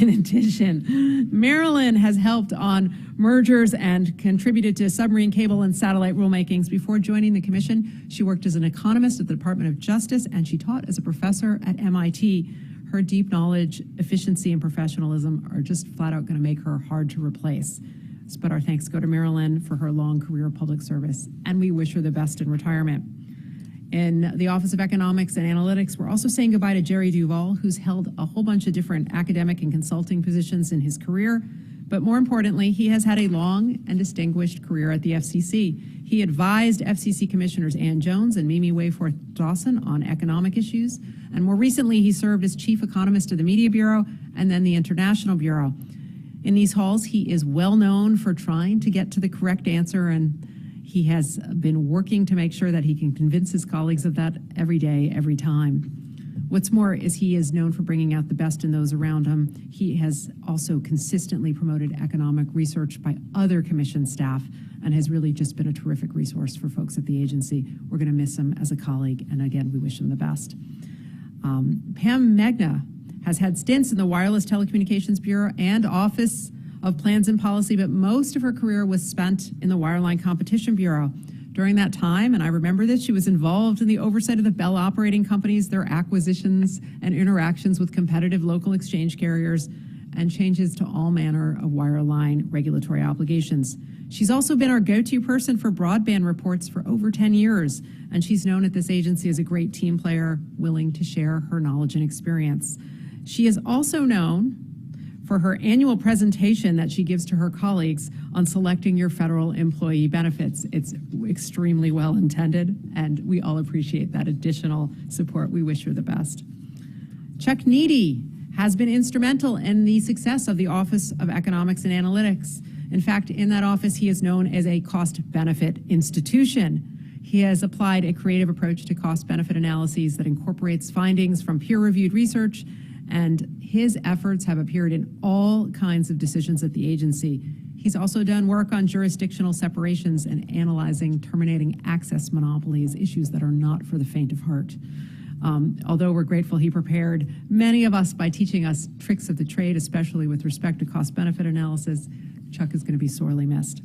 A: In addition, Marilyn has helped on mergers and contributed to submarine cable and satellite rulemakings. Before joining the Commission, she worked as an economist at the Department of Justice, and she taught as a professor at MIT. Her deep knowledge, efficiency, and professionalism are just flat out going to make her hard to replace. But our thanks go to Marilyn for her long career of public service, and we wish her the best in retirement. In the Office of Economics and Analytics, we're also saying goodbye to Jerry Duval, who's held a whole bunch of different academic and consulting positions in his career. But more importantly, he has had a long and distinguished career at the FCC. He advised FCC Commissioners Ann Jones and Mimi Wayforth Dawson on economic issues. And more recently, he served as Chief Economist of the Media Bureau and then the International Bureau. In these halls, he is well known for trying to get to the correct answer, and he has been working to make sure that he can convince his colleagues of that every day, every time. What's more is he is known for bringing out the best in those around him. He has also consistently promoted economic research by other commission staff and has really just been a terrific resource for folks at the agency. We're going to miss him as a colleague, and again, we wish him the best. Pam Megna has had stints in the Wireless Telecommunications Bureau and Office of Plans and Policy, but most of her career was spent in the Wireline Competition Bureau. During that time, and I remember this, she was involved in the oversight of the Bell operating companies, their acquisitions and interactions with competitive local exchange carriers, and changes to all manner of wireline regulatory obligations. She's also been our go-to person for broadband reports for over 10 years, and she's known at this agency as a great team player, willing to share her knowledge and experience. She is also known for her annual presentation that she gives to her colleagues on selecting your federal employee benefits. It's extremely well intended, and we all appreciate that additional support. We wish her the best. Chuck Needy has been instrumental in the success of the Office of Economics and Analytics. In fact, in that office, he is known as a cost-benefit institution. He has applied a creative approach to cost-benefit analyses that incorporates findings from peer-reviewed research, and his efforts have appeared in all kinds of decisions at the agency. He's also done work on jurisdictional separations and analyzing terminating access monopolies, issues that are not for the faint of heart. Although we're grateful he prepared many of us by teaching us tricks of the trade, especially with respect to cost-benefit analysis, Chuck is going to be sorely missed.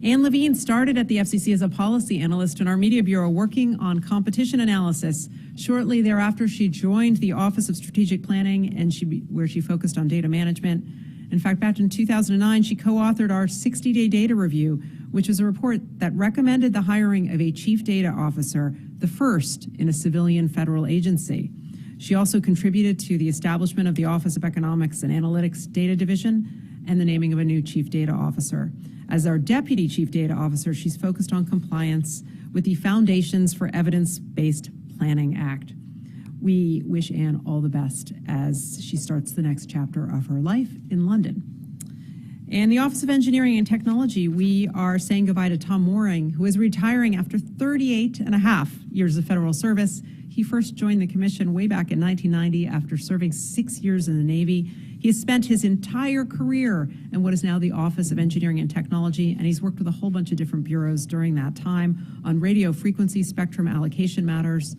A: Anne Levine started at the FCC as a policy analyst in our Media Bureau working on competition analysis. Shortly thereafter, she joined the Office of Strategic Planning, and where she focused on data management. In fact, back in 2009, she co-authored our 60-Day Data Review, which was a report that recommended the hiring of a chief data officer, the first in a civilian federal agency. She also contributed to the establishment of the Office of Economics and Analytics Data Division and the naming of a new chief data officer. As our deputy chief data officer, she's focused on compliance with the Foundations for Evidence-Based Planning Act. We wish Anne all the best as she starts the next chapter of her life in London. In the Office of Engineering and Technology, we are saying goodbye to Tom Mooring, who is retiring after 38 and a half years of federal service. He first joined the commission way back in 1990 after serving 6 years in the Navy. He has spent his entire career in what is now the Office of Engineering and Technology, and he's worked with a whole bunch of different bureaus during that time on radio frequency spectrum allocation matters.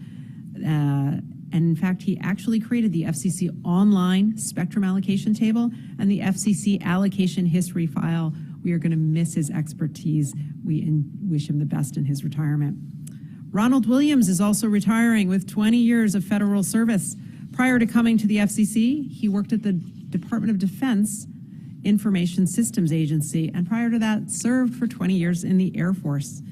A: And in fact, he actually created the FCC online spectrum allocation table and the FCC allocation history file. We are going to miss his expertise. We wish him the best in his retirement. Ronald Williams is also retiring with 20 years of federal service. Prior to coming to the FCC, he worked at the Department of Defense Information Systems Agency, and prior to that, served for 20 years in the Air Force.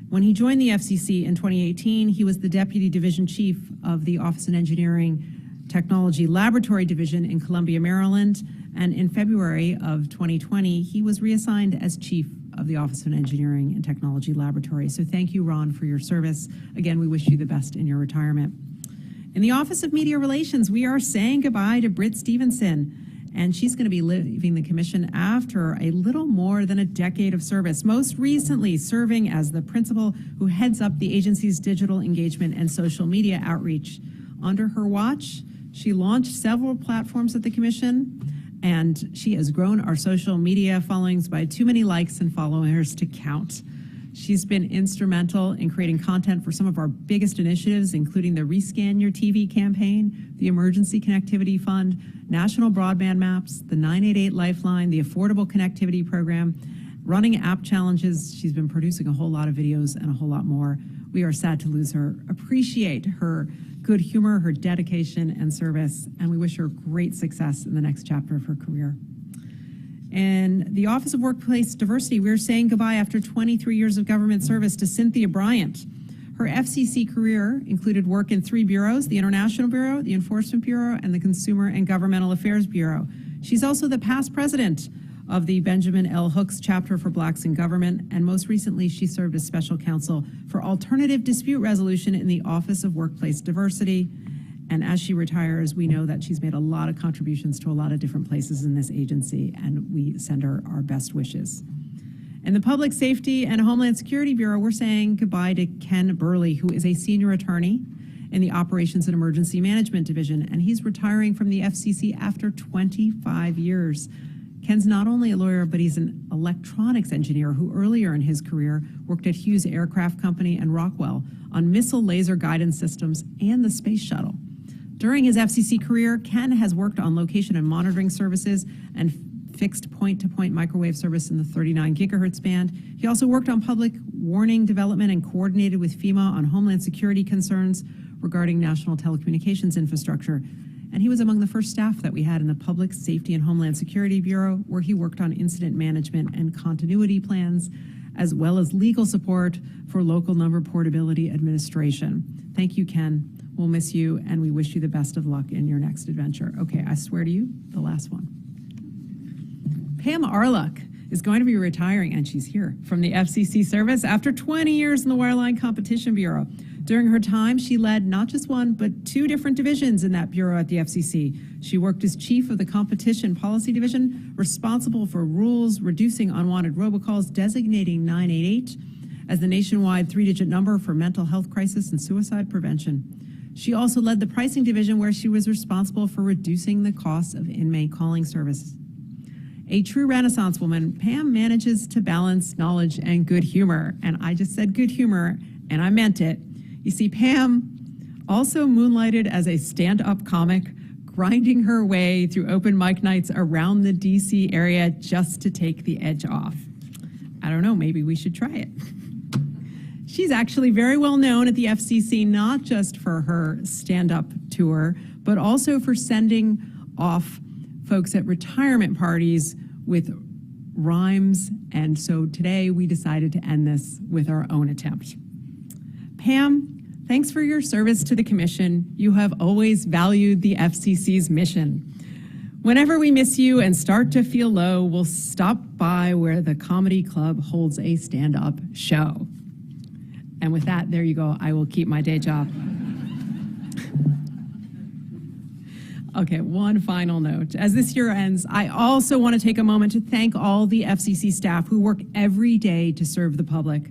A: When he joined the FCC in 2018, he was the Deputy Division Chief of the Office of Engineering Technology Laboratory Division in Columbia, Maryland, and in February of 2020, he was reassigned as Chief of the Office of Engineering and Technology Laboratory. So thank you, Ron, for your service. Again, we wish you the best in your retirement. In the Office of Media Relations, we are saying goodbye to Britt Stevenson, and she's going to be leaving the commission after a little more than a decade of service, most recently serving as the principal who heads up the agency's digital engagement and social media outreach. Under her watch, she launched several platforms at the commission, and she has grown our social media followings by too many likes and followers to count. She's been instrumental in creating content for some of our biggest initiatives, including the Rescan Your TV campaign, the Emergency Connectivity Fund, National Broadband Maps, the 988 Lifeline, the Affordable Connectivity Program, running app challenges. She's been producing a whole lot of videos and a whole lot more. We are sad to lose her. Appreciate her good humor, her dedication and service, and we wish her great success in the next chapter of her career. In the Office of Workplace Diversity, we're saying goodbye after 23 years of government service to Cynthia Bryant. Her FCC career included work in 3 bureaus, the International Bureau, the Enforcement Bureau, and the Consumer and Governmental Affairs Bureau. She's also the past president of the Benjamin L. Hooks Chapter for Blacks in Government, and most recently she served as special counsel for alternative dispute resolution in the Office of Workplace Diversity. And as she retires, we know that she's made a lot of contributions to a lot of different places in this agency, and we send her our best wishes. In the Public Safety and Homeland Security Bureau, we're saying goodbye to Ken Burley, who is a senior attorney in the Operations and Emergency Management Division, and he's retiring from the FCC after 25 years. Ken's not only a lawyer, but he's an electronics engineer who earlier in his career worked at Hughes Aircraft Company and Rockwell on missile laser guidance systems and the space shuttle. During his FCC career, Ken has worked on location and monitoring services and fixed point-to-point microwave service in the 39 gigahertz band. He also worked on public warning development and coordinated with FEMA on homeland security concerns regarding national telecommunications infrastructure. And he was among the first staff that we had in the Public Safety and Homeland Security Bureau, where he worked on incident management and continuity plans, as well as legal support for local number portability administration. Thank you, Ken. We'll miss you, and we wish you the best of luck in your next adventure. Okay, I swear to you, the last one. Pam Arluck is going to be retiring, and she's here, from the FCC service after 20 years in the Wireline Competition Bureau. During her time, she led not just one, but 2 different divisions in that bureau at the FCC. She worked as chief of the Competition Policy Division, responsible for rules reducing unwanted robocalls, designating 988 as the nationwide 3-digit number for mental health crisis and suicide prevention. She also led the pricing division, where she was responsible for reducing the cost of inmate calling service. A true Renaissance woman, Pam manages to balance knowledge and good humor. And I just said good humor, and I meant it. You see, Pam also moonlighted as a stand-up comic, grinding her way through open mic nights around the DC area just to take the edge off. I don't know, maybe we should try it. She's actually very well known at the FCC, not just for her stand-up tour, but also for sending off folks at retirement parties with rhymes. And so today we decided to end this with our own attempt. Pam, thanks for your service to the Commission. You have always valued the FCC's mission. Whenever we miss you and start to feel low, we'll stop by where the Comedy Club holds a stand-up show. And with that, there you go. I will keep my day job. Okay, one final note. As this year ends, I also want to take a moment to thank all the FCC staff who work every day to serve the public.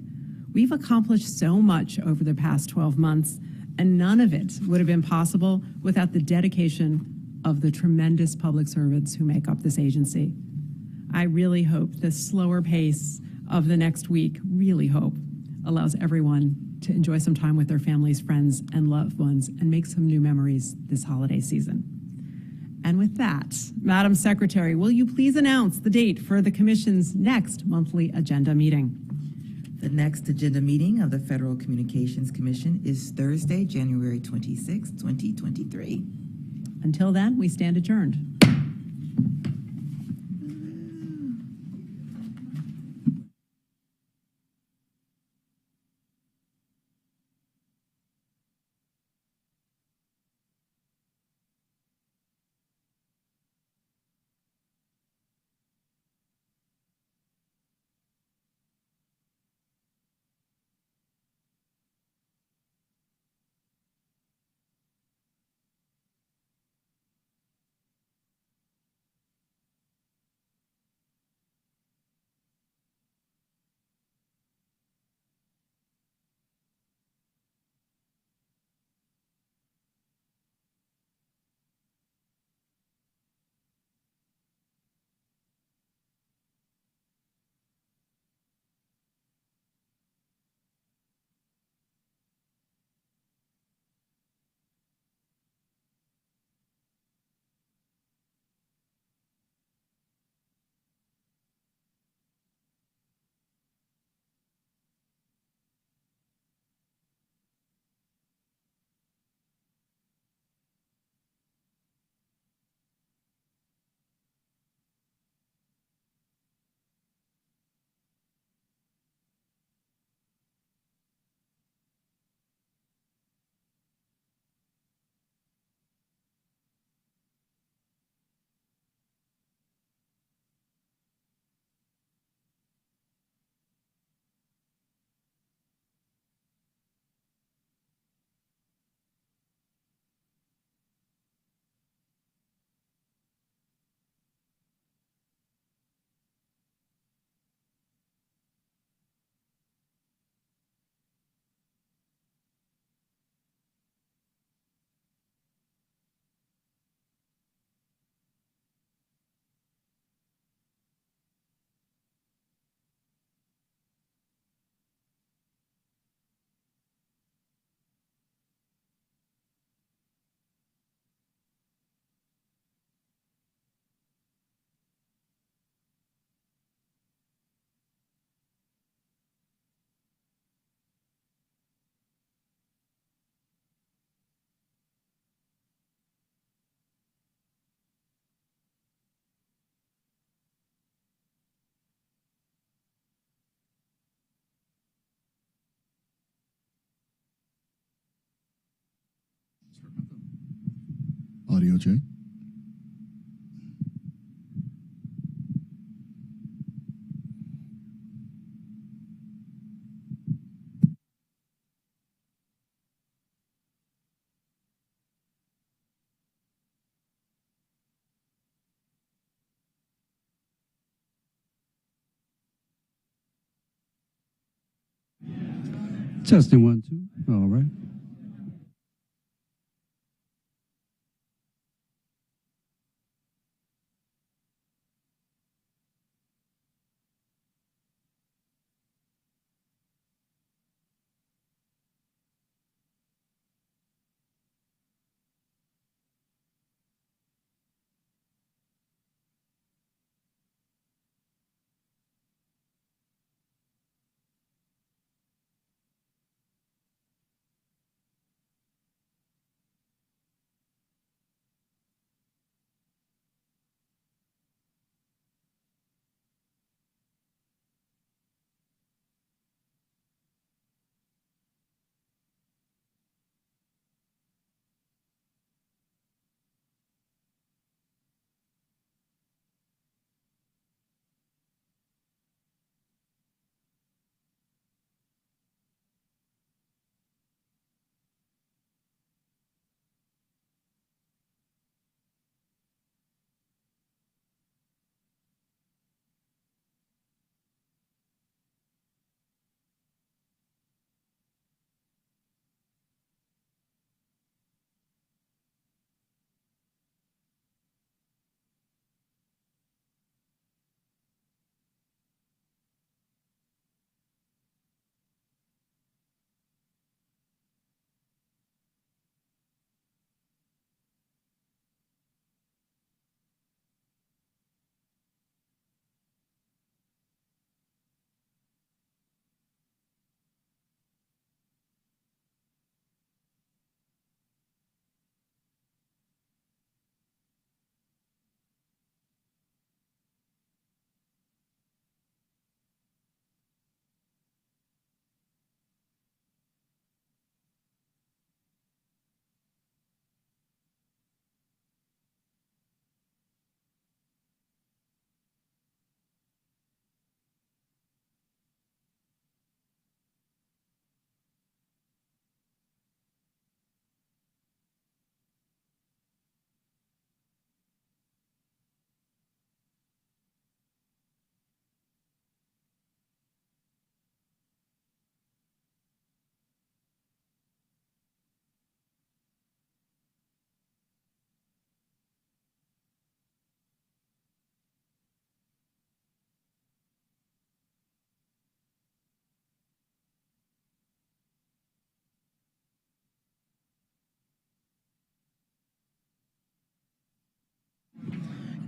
A: We've accomplished so much over the past 12 months, and none of it would have been possible without the dedication of the tremendous public servants who make up this agency. I really hope the slower pace of the next week, allows everyone to enjoy some time with their families, friends, and loved ones, and make some new memories this holiday season. And with that, Madam Secretary, will you please announce the date for the Commission's next monthly agenda meeting?
B: The next agenda meeting of the Federal Communications Commission is Thursday, January 26, 2023.
A: Until then, we stand adjourned.
O: Audio check.
P: Testing 1, 2. All right.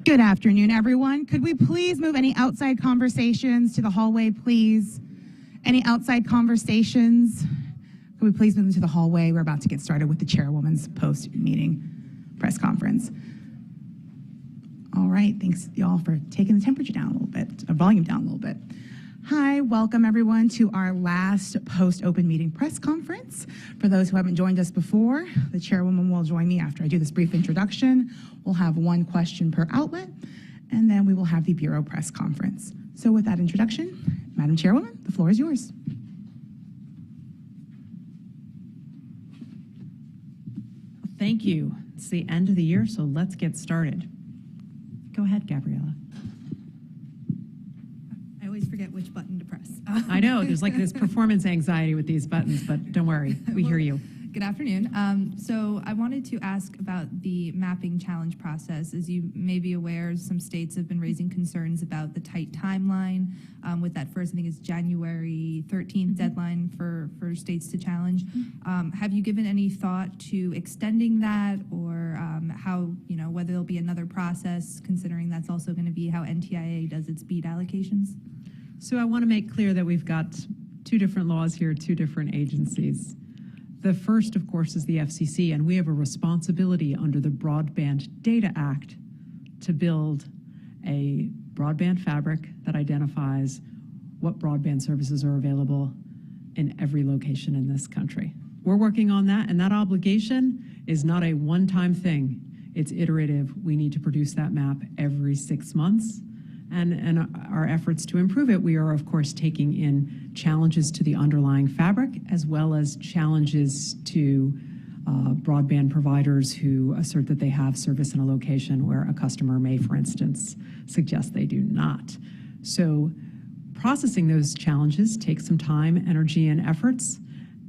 Q: Good afternoon, everyone. Could we please move any outside conversations to the hallway, please? Any outside conversations? Could we please move them to the hallway? We're about to get started with the chairwoman's post-meeting press conference. All right, thanks y'all for taking the temperature down a little bit, volume down a little bit. Hi, welcome everyone to our last post-open meeting press conference. For those who haven't joined us before, the chairwoman will join me after I do this brief introduction. We'll have one question per outlet, and then we will have the Bureau press conference. So with that introduction, Madam Chairwoman, the floor is yours.
A: Thank you. It's the end of the year, so let's get started. Go ahead, Gabriella.
R: I always forget which button to press.
A: I know, there's like this performance anxiety with these buttons, but don't worry, we hear you.
R: Good afternoon. So I wanted to ask about the mapping challenge process. As you may be aware, some states have been raising concerns about the tight timeline with that first, I think it's January 13th deadline for states to challenge. Have you given any thought to extending that, or how, whether there'll be another process, considering that's also going to be how NTIA does its beat allocations?
A: So I want to make clear that we've got two different laws here, two different agencies. The first, of course, is the FCC, and we have a responsibility under the Broadband Data Act to build a broadband fabric that identifies what broadband services are available in every location in this country. We're working on that, and that obligation is not a one-time thing. It's iterative. We need to produce that map every 6 months. And our efforts to improve it, we are, of course, taking in challenges to the underlying fabric, as well as challenges to broadband providers who assert that they have service in a location where a customer may, for instance, suggest they do not. So processing those challenges takes some time, energy, and efforts.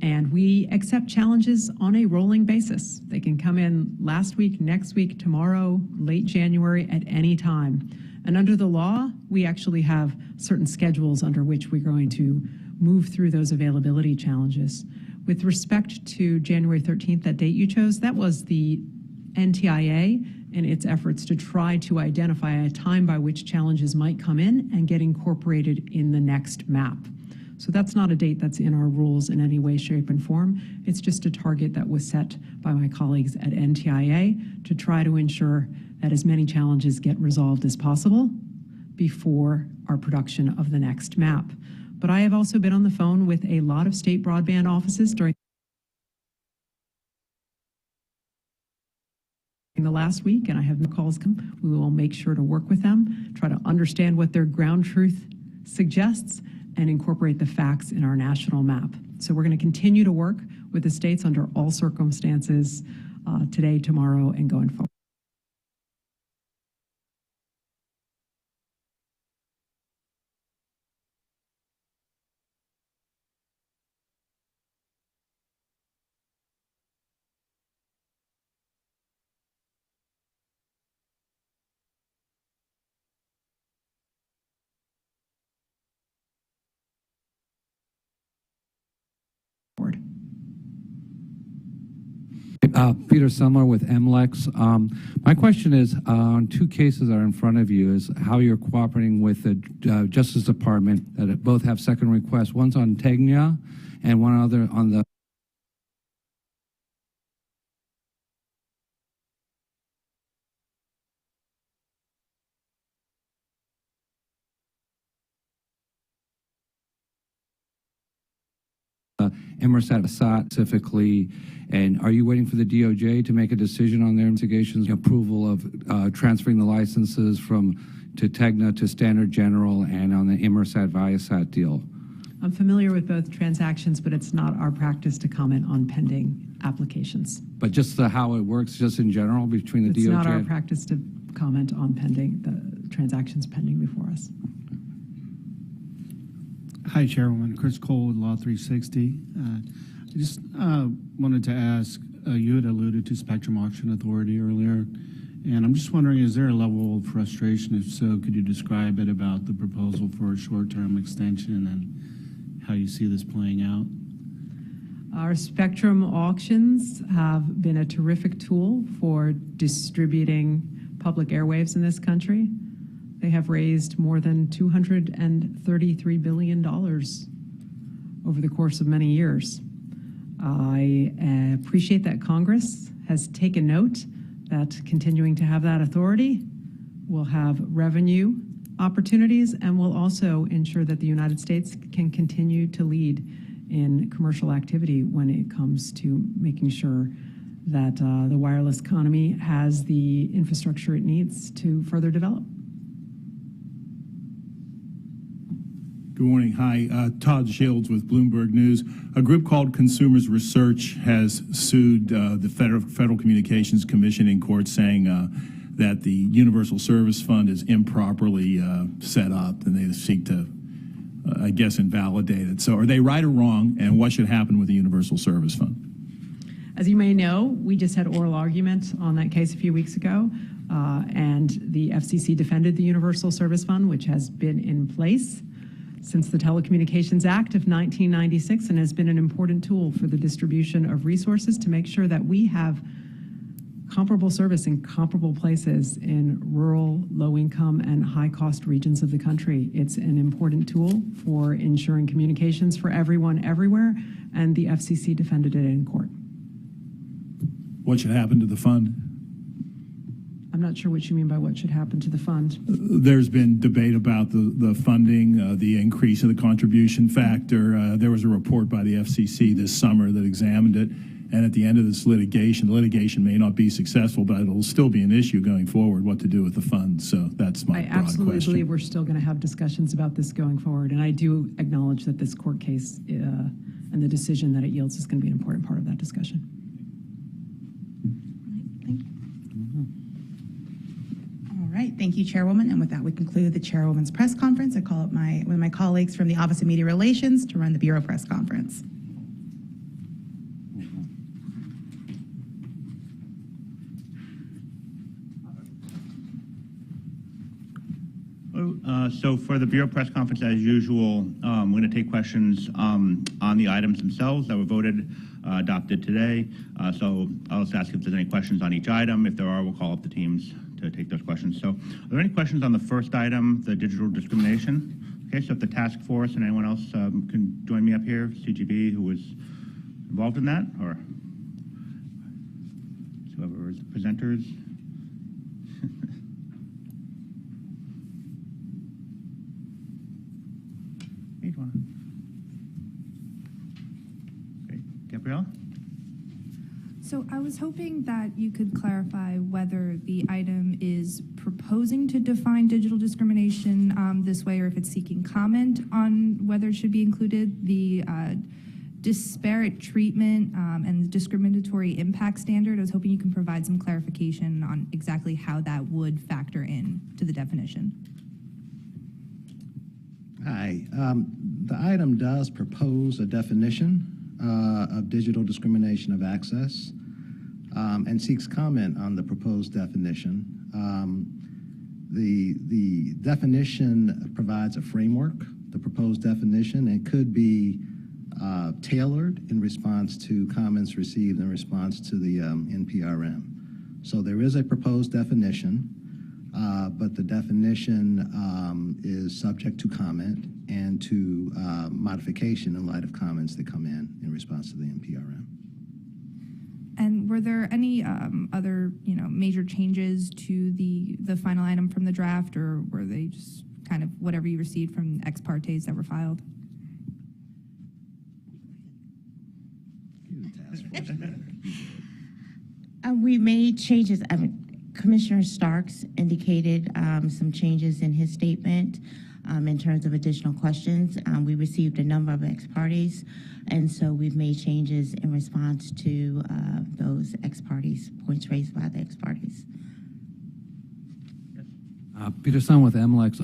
A: And we accept challenges on a rolling basis. They can come in last week, next week, tomorrow, late January, at any time. And under the law, we actually have certain schedules under which we're going to move through those availability challenges. With respect to January 13th, that date you chose, that was the NTIA in its efforts to try to identify a time by which challenges might come in and get incorporated in the next map. So that's not a date that's in our rules in any way, shape, and form. It's just a target that was set by my colleagues at NTIA to try to ensure that as many challenges get resolved as possible before our production of the next map. But I have also been on the phone with a lot of state broadband offices during the last week, and I have no calls come. We will make sure to work with them, try to understand what their ground truth suggests, and incorporate the facts in our national map. So we're going to continue to work with the states under all circumstances today, tomorrow, and going forward.
S: Peter Sumler with MLEX. My question is, on two cases that are in front of you, is how you're cooperating with the Justice Department that both have second requests. One's on Tegna and one other on the Emersat specifically, and are you waiting for the DOJ to make a decision on their investigations, approval of transferring the licenses to Tegna to Standard General and on the Emersat Viasat deal?
A: I'm familiar with both transactions, but it's not our practice to comment on pending applications.
S: But just how it works, just in general, between the DOJ?
A: It's not our practice to comment on the transactions pending before us.
T: Hi, Chairwoman. Chris Cole with Law 360. I just wanted to ask, you had alluded to Spectrum Auction Authority earlier, and I'm just wondering, is there a level of frustration? If so, could you describe it about the proposal for a short-term extension and how you see this playing out?
A: Our Spectrum auctions have been a terrific tool for distributing public airwaves in this country. They have raised more than $233 billion over the course of many years. I appreciate that Congress has taken note that continuing to have that authority will have revenue opportunities and will also ensure that the United States can continue to lead in commercial activity when it comes to making sure that the wireless economy has the infrastructure it needs to further develop.
U: Good morning. Hi, Todd Shields with Bloomberg News. A group called Consumers Research has sued the Federal Communications Commission in court, saying that the Universal Service Fund is improperly set up, and they seek to, I guess, invalidate it. So are they right or wrong, and what should happen with the Universal Service Fund?
A: As you may know, we just had oral argument on that case a few weeks ago, and the FCC defended the Universal Service Fund, which has been in place since the Telecommunications Act of 1996 and has been an important tool for the distribution of resources to make sure that we have comparable service in comparable places in rural, low-income, and high-cost regions of the country. It's an important tool for ensuring communications for everyone, everywhere, and the FCC defended it in court.
U: What should happen to the fund?
A: I'm not sure what you mean by what should happen to the fund.
U: There's been debate about the funding, the increase of the contribution factor. There was a report by the FCC this summer that examined it, and at the end of this litigation, the litigation may not be successful, but it'll still be an issue going forward, what to do with the fund. So that's my broad question. I absolutely
A: believe we're still going to have discussions about this going forward, and I do acknowledge that this court case and the decision that it yields is going to be an important part of that discussion.
Q: All right, thank you, Chairwoman. And with that, we conclude the Chairwoman's press conference. I call up one of my colleagues from the Office of Media Relations to run the Bureau press conference.
C: So for the Bureau press conference, as usual, we're going to take questions on the items themselves that were voted, adopted today. So I'll just ask if there's any questions on each item. If there are, we'll call up the teams to take those questions. So are there any questions on the first item, the digital discrimination? Okay, so if the task force and anyone else can join me up here, CGB, who was involved in that, or whoever is the presenters. Okay, Gabrielle?
R: So I was hoping that you could clarify whether the item is proposing to define digital discrimination this way, or if it's seeking comment on whether it should be included. The disparate treatment and discriminatory impact standard, I was hoping you can provide some clarification on exactly how that would factor in to the definition.
V: Hi. The item does propose a definition of digital discrimination of access and seeks comment on the proposed definition. The definition provides a framework, the proposed definition, and could be tailored in response to comments received in response to the NPRM. So there is a proposed definition, but the definition is subject to comment and to modification in light of comments that come in response to the NPRM.
R: And were there any other, major changes to the final item from the draft, or were they just kind of whatever you received from ex partes that were filed?
W: We made changes. Commissioner Starks indicated some changes in his statement in terms of additional questions. We received a number of ex partes, and so we've made changes in response to those ex partes, points raised by the ex partes.
S: Peter Sun with MLEX.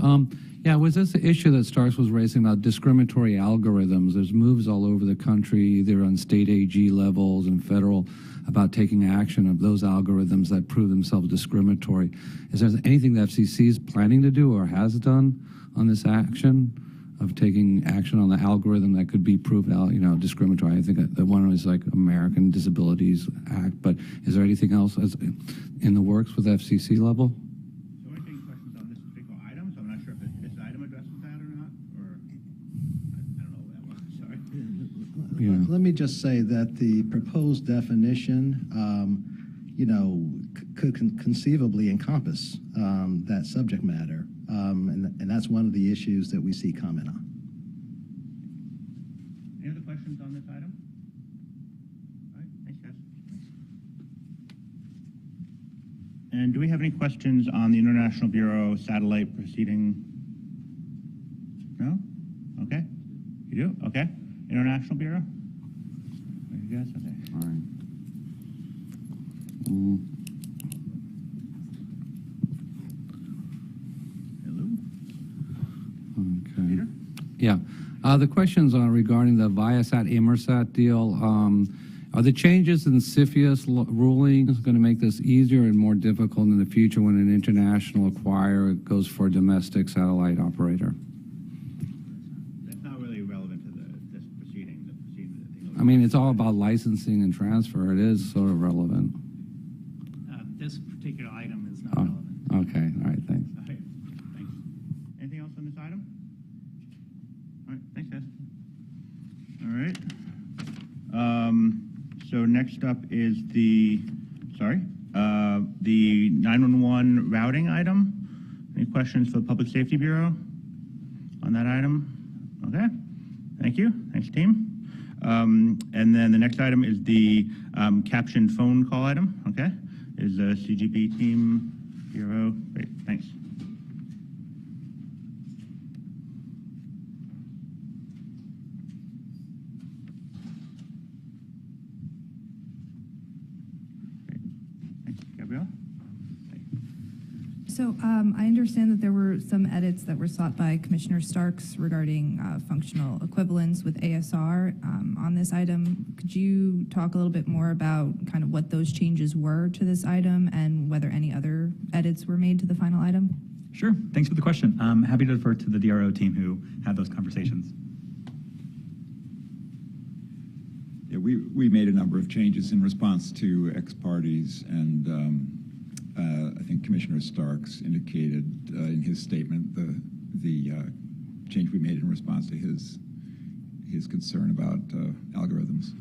S: Yeah, was this the issue that Starks was raising about discriminatory algorithms? There's moves all over the country, either on state AG levels and federal, about taking action of those algorithms that prove themselves discriminatory. Is there anything the FCC is planning to do or has done on this action of taking action on the algorithm that could be proved out, discriminatory? I think that one was like American Disabilities Act, but is there anything else in the works with FCC level?
C: So we're taking questions on this particular item, so I'm not sure if this item addresses that or not, or I don't know that one, sorry.
V: Let me just say that the proposed definition, could conceivably encompass that subject matter, and that's one of the issues that we see comment on.
C: Any other questions on this item? All right, thanks, guys. And do we have any questions on the International Bureau satellite proceeding? No? Okay. You do? Okay. International Bureau? Are you guys? Okay.
S: All right. Okay.
C: Peter?
S: Yeah. The questions are regarding the Viasat-Inmarsat deal. Are the changes in CFIUS rulings going to make this easier and more difficult in the future when an international acquirer goes for a domestic satellite operator?
C: That's not really relevant to this proceeding.
S: I mean, it's all about licensing and transfer. It is sort of relevant.
E: This particular item is not relevant.
S: Okay. All right. Thanks.
C: All right. Thanks. Anything else on this item? All right. Thanks, guys. All right. So next up is the 911 routing item. Any questions for the Public Safety Bureau on that item? Okay. Thank you. Thanks, team. And then the next item is the captioned phone call item. Okay. Is the CGB team Bureau? Great. Thanks. Gabrielle?
R: So I understand that there were some edits that were sought by Commissioner Starks regarding functional equivalence with ASR on this item. Could you talk a little bit more about kind of what those changes were to this item and whether any other edits were made to the final item?
K: Sure. Thanks for the question. I'm happy to defer to the DRO team who had those conversations.
D: Yeah, we made a number of changes in response to ex partes, and I think Commissioner Starks indicated in his statement the change we made in response to his concern about algorithms.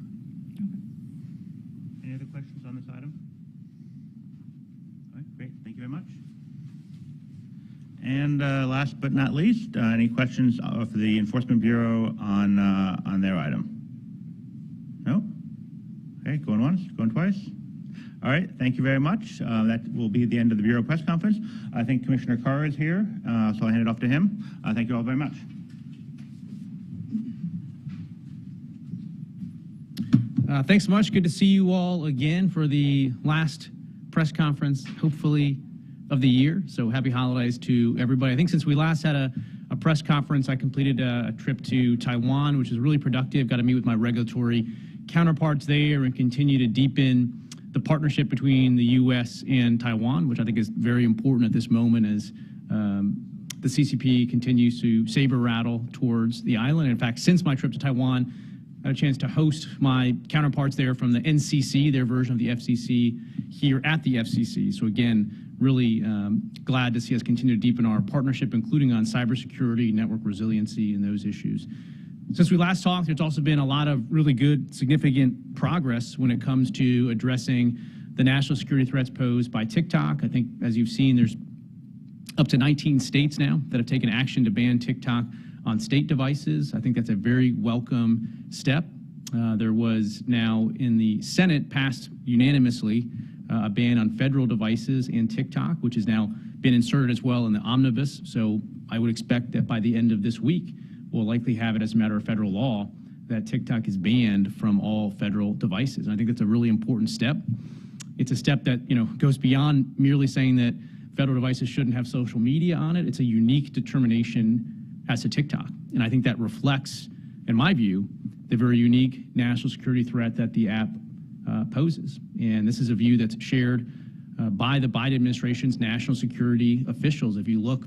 C: Any other questions on this item? All right, great. Thank you very much. And last but not least, any questions for the Enforcement Bureau on their item? No? Okay, going once, going twice. All right, thank you very much. That will be the end of the Bureau press conference. I think Commissioner Carr is here, so I'll hand it off to him. Thank you all very much.
E: Thanks so much. Good to see you all again for the last press conference, hopefully, of the year. So happy holidays to everybody. I think since we last had a press conference, I completed a trip to Taiwan, which is really productive. Got to meet with my regulatory counterparts there and continue to deepen the partnership between the U.S. and Taiwan, which I think is very important at this moment as the CCP continues to saber rattle towards the island. In fact, since my trip to Taiwan, I had a chance to host my counterparts there from the NCC, their version of the FCC, here at the FCC. So again, really glad to see us continue to deepen our partnership, including on cybersecurity, network resiliency, and those issues. Since we last talked, there's also been a lot of really good, significant progress when it comes to addressing the national security threats posed by TikTok. I think, as you've seen, there's up to 19 states now that have taken action to ban TikTok on state devices. I think that's a very welcome step. There was now in the Senate passed unanimously a ban on federal devices and TikTok, which has now been inserted as well in the omnibus. So I would expect that by the end of this week, we'll likely have it as a matter of federal law that TikTok is banned from all federal devices. And I think that's a really important step. It's a step that, goes beyond merely saying that federal devices shouldn't have social media on it. It's a unique determination as to TikTok. And I think that reflects, in my view, the very unique national security threat that the app poses. And this is a view that's shared by the Biden administration's national security officials. If you look,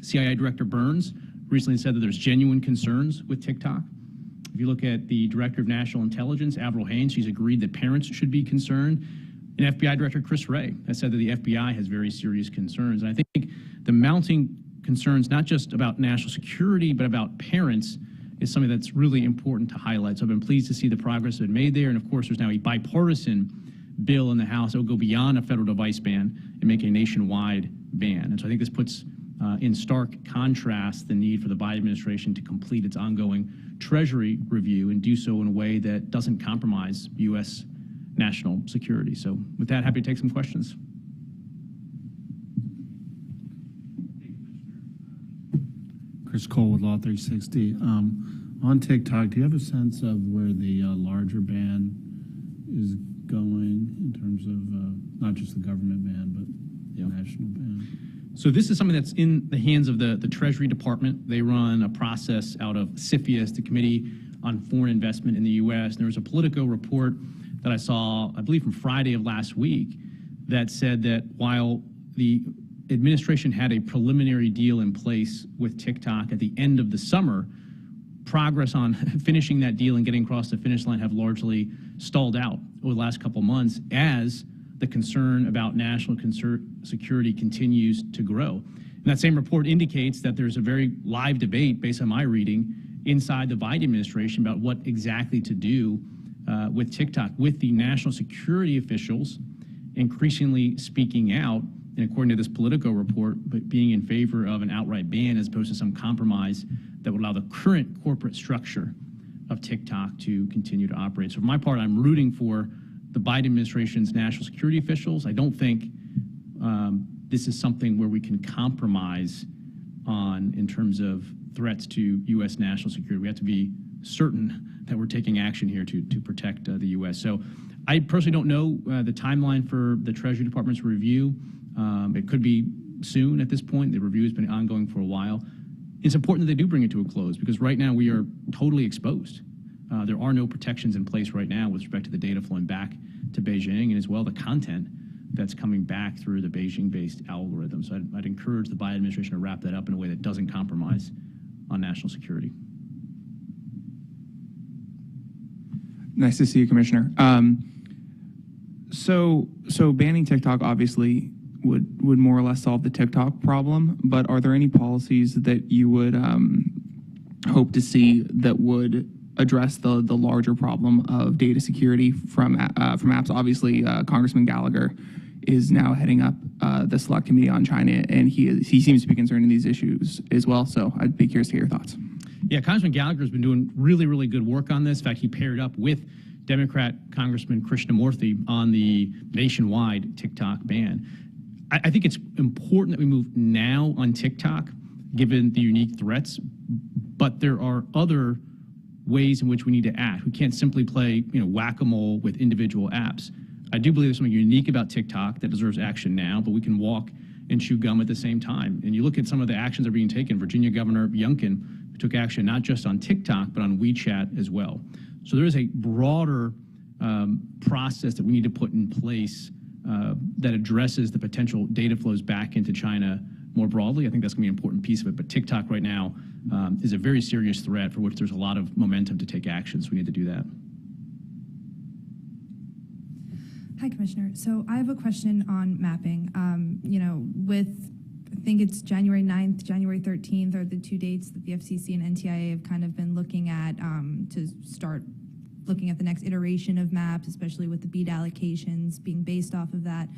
E: CIA Director Burns recently said that there's genuine concerns with TikTok. If you look at the Director of National Intelligence, Avril Haines, she's agreed that parents should be concerned. And FBI Director Chris Wray has said that the FBI has very serious concerns. And I think the mounting concerns, not just about national security, but about parents, is something that's really important to highlight. So I've been pleased to see the progress that's been made there. And of course, there's now a bipartisan bill in the House that will go beyond a federal device ban and make a nationwide ban. And so I think this puts in stark contrast the need for the Biden administration to complete its ongoing Treasury review and do so in a way that doesn't compromise U.S. national security. So with that, happy to take some questions.
T: Chris Cole with Law 360. On TikTok, do you have a sense of where the larger ban is going in terms of not just the government ban, but the national ban?
E: So this is something that's in the hands of the Treasury Department. They run a process out of CFIUS, the Committee on Foreign Investment in the U.S. And there was a Politico report that I saw, I believe from Friday of last week, that said that while the administration had a preliminary deal in place with TikTok at the end of the summer, progress on finishing that deal and getting across the finish line have largely stalled out over the last couple months as the concern about national security continues to grow. And that same report indicates that there's a very live debate, based on my reading, inside the Biden administration about what exactly to do with TikTok, with the national security officials increasingly speaking out, and according to this Politico report, but being in favor of an outright ban as opposed to some compromise that would allow the current corporate structure of TikTok to continue to operate. So for my part, I'm rooting for the Biden administration's national security officials. I don't think this is something where we can compromise on in terms of threats to U.S. national security. We have to be certain that we're taking action here to protect the U.S. So I personally don't know the timeline for the Treasury Department's review. It could be soon at this point. The review has been ongoing for a while. It's important that they do bring it to a close because right now we are totally exposed. There are no protections in place right now with respect to the data flowing back to Beijing and as well the content that's coming back through the Beijing-based algorithm. So I'd encourage the Biden administration to wrap that up in a way that doesn't compromise on national security.
H: Nice to see you, Commissioner. So banning TikTok obviously would more or less solve the TikTok problem, but are there any policies that you would hope to see that would address the larger problem of data security from apps? Obviously, Congressman Gallagher is now heading up the Select Committee on China, and he seems to be concerned in these issues as well. So I'd be curious to hear your thoughts.
E: Yeah, Congressman Gallagher has been doing really, really good work on this. In fact, he paired up with Democrat Congressman Krishnamurthy on the nationwide TikTok ban. I think it's important that we move now on TikTok, given the unique threats, but there are other ways in which we need to act. We can't simply play, whack-a-mole with individual apps. I do believe there's something unique about TikTok that deserves action now, but we can walk and chew gum at the same time. And you look at some of the actions that are being taken. Virginia Governor Youngkin took action not just on TikTok, but on WeChat as well. So there is a broader process that we need to put in place that addresses the potential data flows back into China more broadly. I think that's going to be an important piece of it. But TikTok right now is a very serious threat for which there's a lot of momentum to take action. So we need to do that.
R: Hi, Commissioner. So I have a question on mapping. I think it's January 9th, January 13th are the two dates that the FCC and NTIA have kind of been looking at to start looking at the next iteration of maps, especially with the BEAD allocations being based off of that.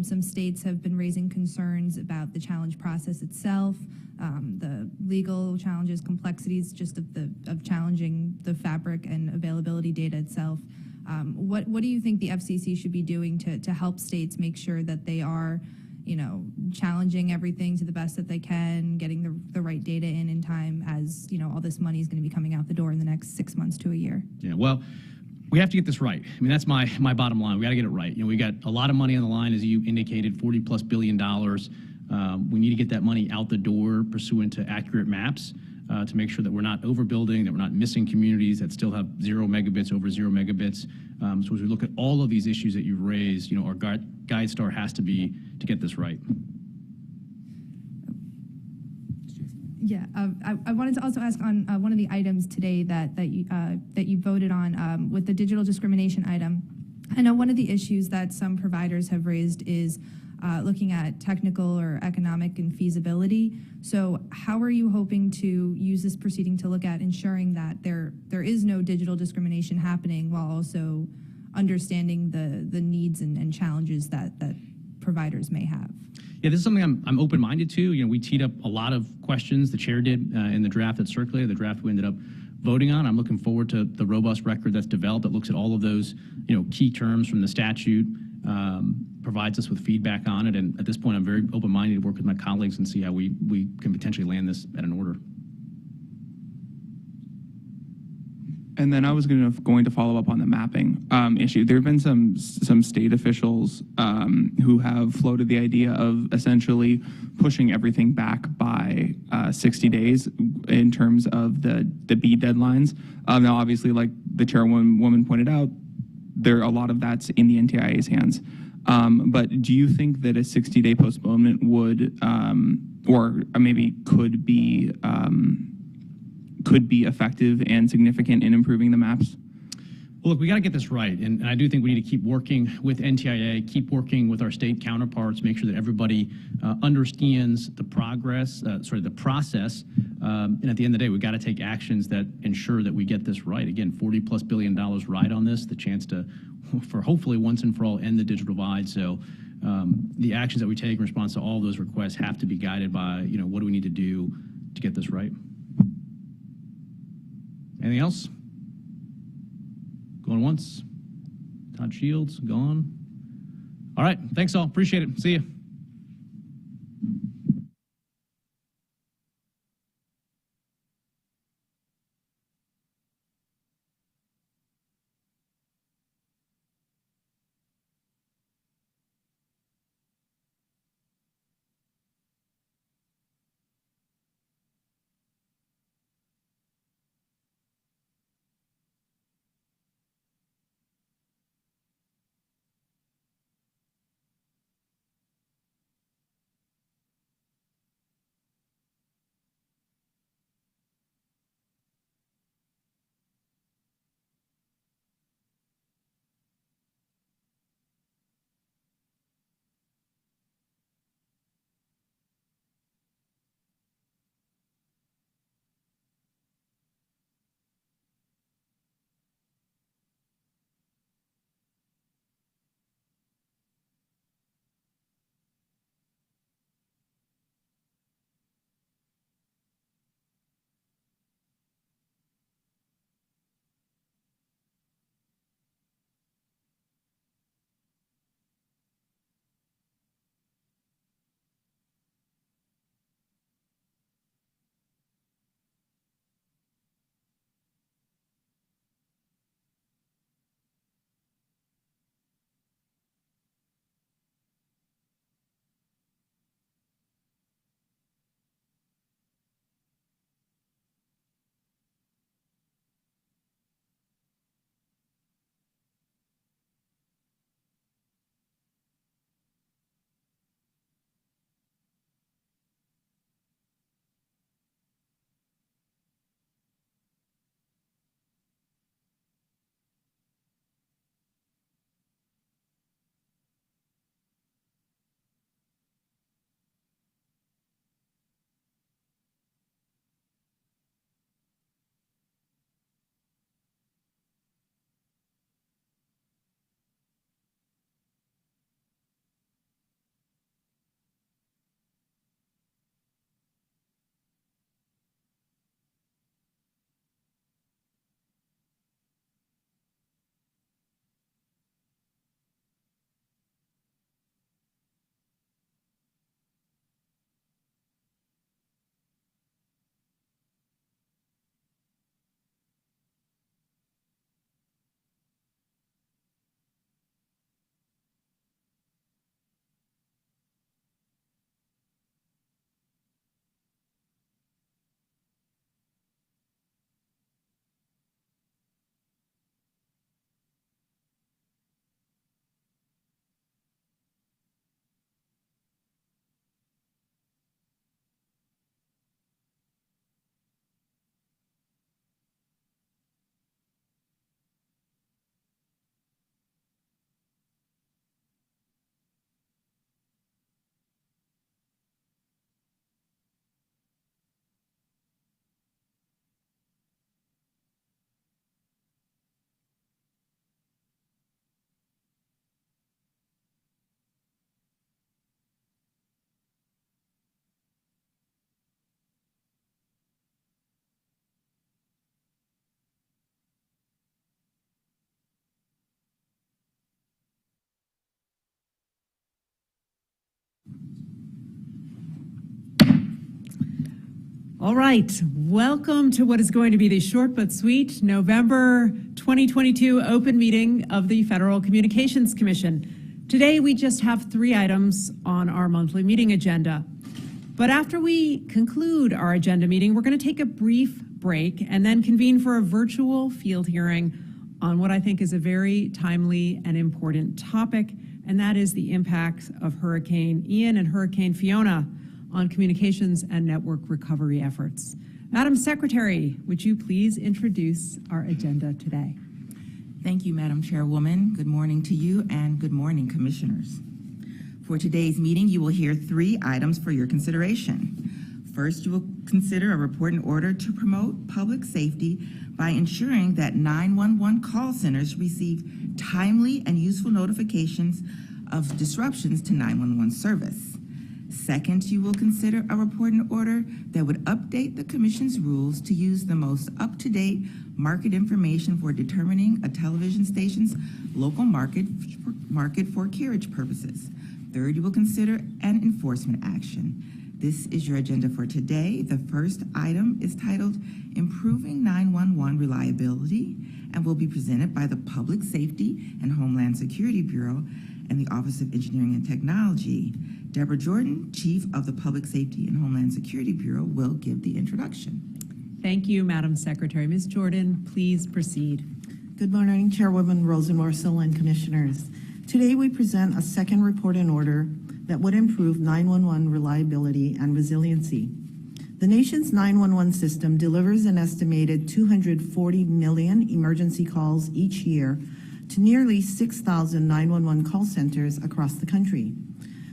R: Some states have been raising concerns about the challenge process itself, the legal challenges, complexities just of challenging the fabric and availability data itself. What do you think the FCC should be doing to help states make sure that they are, challenging everything to the best that they can, getting the right data in time as, all this money is going to be coming out the door in the next 6 months to a year?
E: Yeah, well, we have to get this right. I mean, that's my bottom line. We got to get it right. We got a lot of money on the line, as you indicated, $40+ billion. We need to get that money out the door pursuant to accurate maps to make sure that we're not overbuilding, that we're not missing communities that still have 0 megabits over 0 megabits. So as we look at all of these issues that you've raised, our guide star has to be to get this right.
R: Yeah, I wanted to also ask on one of the items today that you voted on with the digital discrimination item. I know one of the issues that some providers have raised is looking at technical or economic infeasibility. So how are you hoping to use this proceeding to look at ensuring that there is no digital discrimination happening while also understanding the needs and challenges that providers may have?
E: Yeah, this is something I'm open-minded to. We teed up a lot of questions. The chair did in the draft that circulated, the draft we ended up voting on. I'm looking forward to the robust record that's developed that looks at all of those, key terms from the statute, provides us with feedback on it. And at this point, I'm very open-minded to work with my colleagues and see how we can potentially land this at an order.
H: And then I was going to follow up on the mapping issue. There have been some state officials who have floated the idea of essentially pushing everything back by 60 days in terms of the BEAD deadlines. Now, obviously, like the chairwoman pointed out, a lot of that's in the NTIA's hands. But do you think that a 60-day postponement would, or maybe could be effective and significant in improving the maps?
E: Well, look, we got to get this right, and I do think we need to keep working with NTIA, keep working with our state counterparts, make sure that everybody understands the the process, and at the end of the day, we got to take actions that ensure that we get this right. Again, $40+ billion right on this, the chance for hopefully once and for all end the digital divide. So the actions that we take in response to all those requests have to be guided by, what do we need to do to get this right? Anything else? Going once? Todd Shields, gone. All right, thanks all, appreciate it, see you.
A: All right, welcome to what is going to be the short but sweet November 2022 open meeting of the Federal Communications Commission. Today, we just have 3 items on our monthly meeting agenda. But after we conclude our agenda meeting, we're going to take a brief break and then convene for a virtual field hearing on what I think is a very timely and important topic, and that is the impacts of Hurricane Ian and Hurricane Fiona on communications and network recovery efforts. Madam Secretary, would you please introduce our agenda today?
B: Thank you, Madam Chairwoman. Good morning to you and good morning, Commissioners. For today's meeting, you will hear 3 items for your consideration. First, you will consider a report and order to promote public safety by ensuring that 911 call centers receive timely and useful notifications of disruptions to 911 service. Second, you will consider a report and order that would update the Commission's rules to use the most up-to-date market information for determining a television station's local market for carriage purposes. Third, you will consider an enforcement action. This is your agenda for today. The first item is titled Improving 911 Reliability and will be presented by the Public Safety and Homeland Security Bureau and the Office of Engineering and Technology. Deborah Jordan, Chief of the Public Safety and Homeland Security Bureau, will give the introduction.
A: Thank you, Madam Secretary. Ms. Jordan, please proceed.
I: Good morning, Chairwoman Rosenworcel and Commissioners. Today we present a second report in order that would improve 911 reliability and resiliency. The nation's 911 system delivers an estimated 240 million emergency calls each year to nearly 6,000 911 call centers across the country.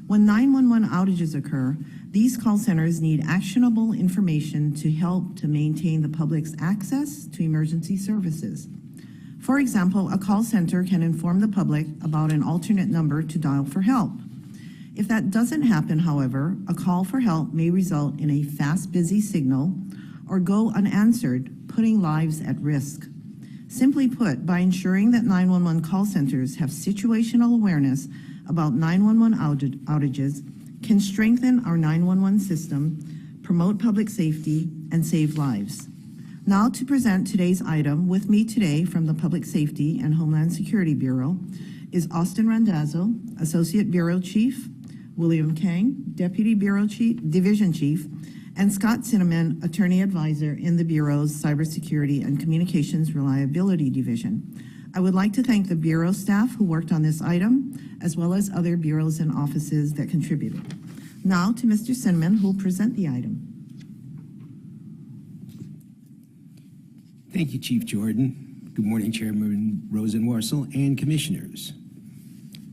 I: When 911 outages occur, these call centers need actionable information to help to maintain the public's access to emergency services. For example, a call center can inform the public about an alternate number to dial for help. If that doesn't happen, however, a call for help may result in a fast, busy signal or go unanswered, putting lives at risk. Simply put, by ensuring that 911 call centers have situational awareness about 911 outages, can strengthen our 911 system, promote public safety, and save lives. Now to present today's item, with me today from the Public Safety and Homeland Security Bureau is Austin Randazzo, Associate Bureau Chief, William Kang, Deputy Bureau Chief, Division Chief, and Scott Cinnamon, Attorney Advisor in the Bureau's Cybersecurity and Communications Reliability Division. I would like to thank the Bureau staff who worked on this item, as well as other bureaus and offices that contributed. Now to Mr. Cinnamon, who will present the item.
J: Thank you, Chief Jordan. Good morning, Chairman Rosenworcel and Commissioners.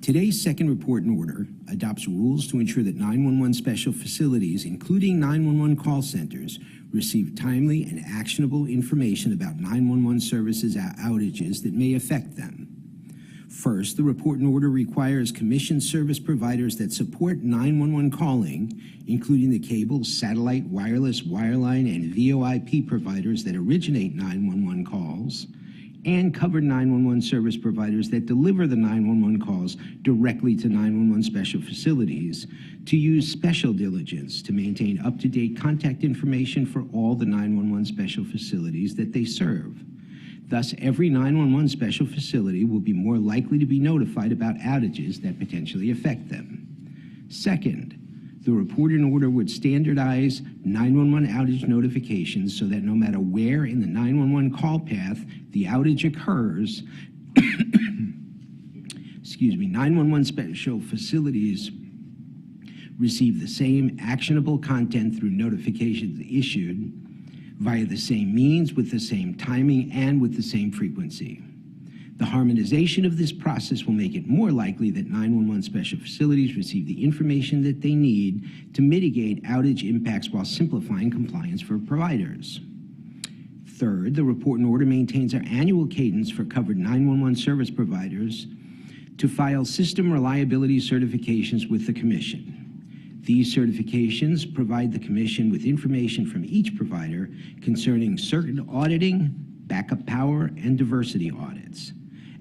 J: Today's second report and order adopts rules to ensure that 911 special facilities, including 911 call centers, receive timely and actionable information about 911 services outages that may affect them. First, the report and order requires commissioned service providers that support 911 calling, including the cable, satellite, wireless, wireline, and VoIP providers that originate 911 calls, and covered 911 service providers that deliver the 911 calls directly to 911 special facilities, to use special diligence to maintain up-to-date contact information for all the 911 special facilities that they serve. Thus, every 911 special facility will be more likely to be notified about outages that potentially affect them. Second, the report and order would standardize 911 outage notifications so that no matter where in the 911 call path the outage occurs, 911 special facilities receive the same actionable content through notifications issued via the same means, with the same timing, and with the same frequency. The harmonization of this process will make it more likely that 911 special facilities receive the information that they need to mitigate outage impacts while simplifying compliance for providers. Third, the report and order maintains our annual cadence for covered 911 service providers to file system reliability certifications with the Commission. These certifications provide the Commission with information from each provider concerning certain auditing, backup power, and diversity audits.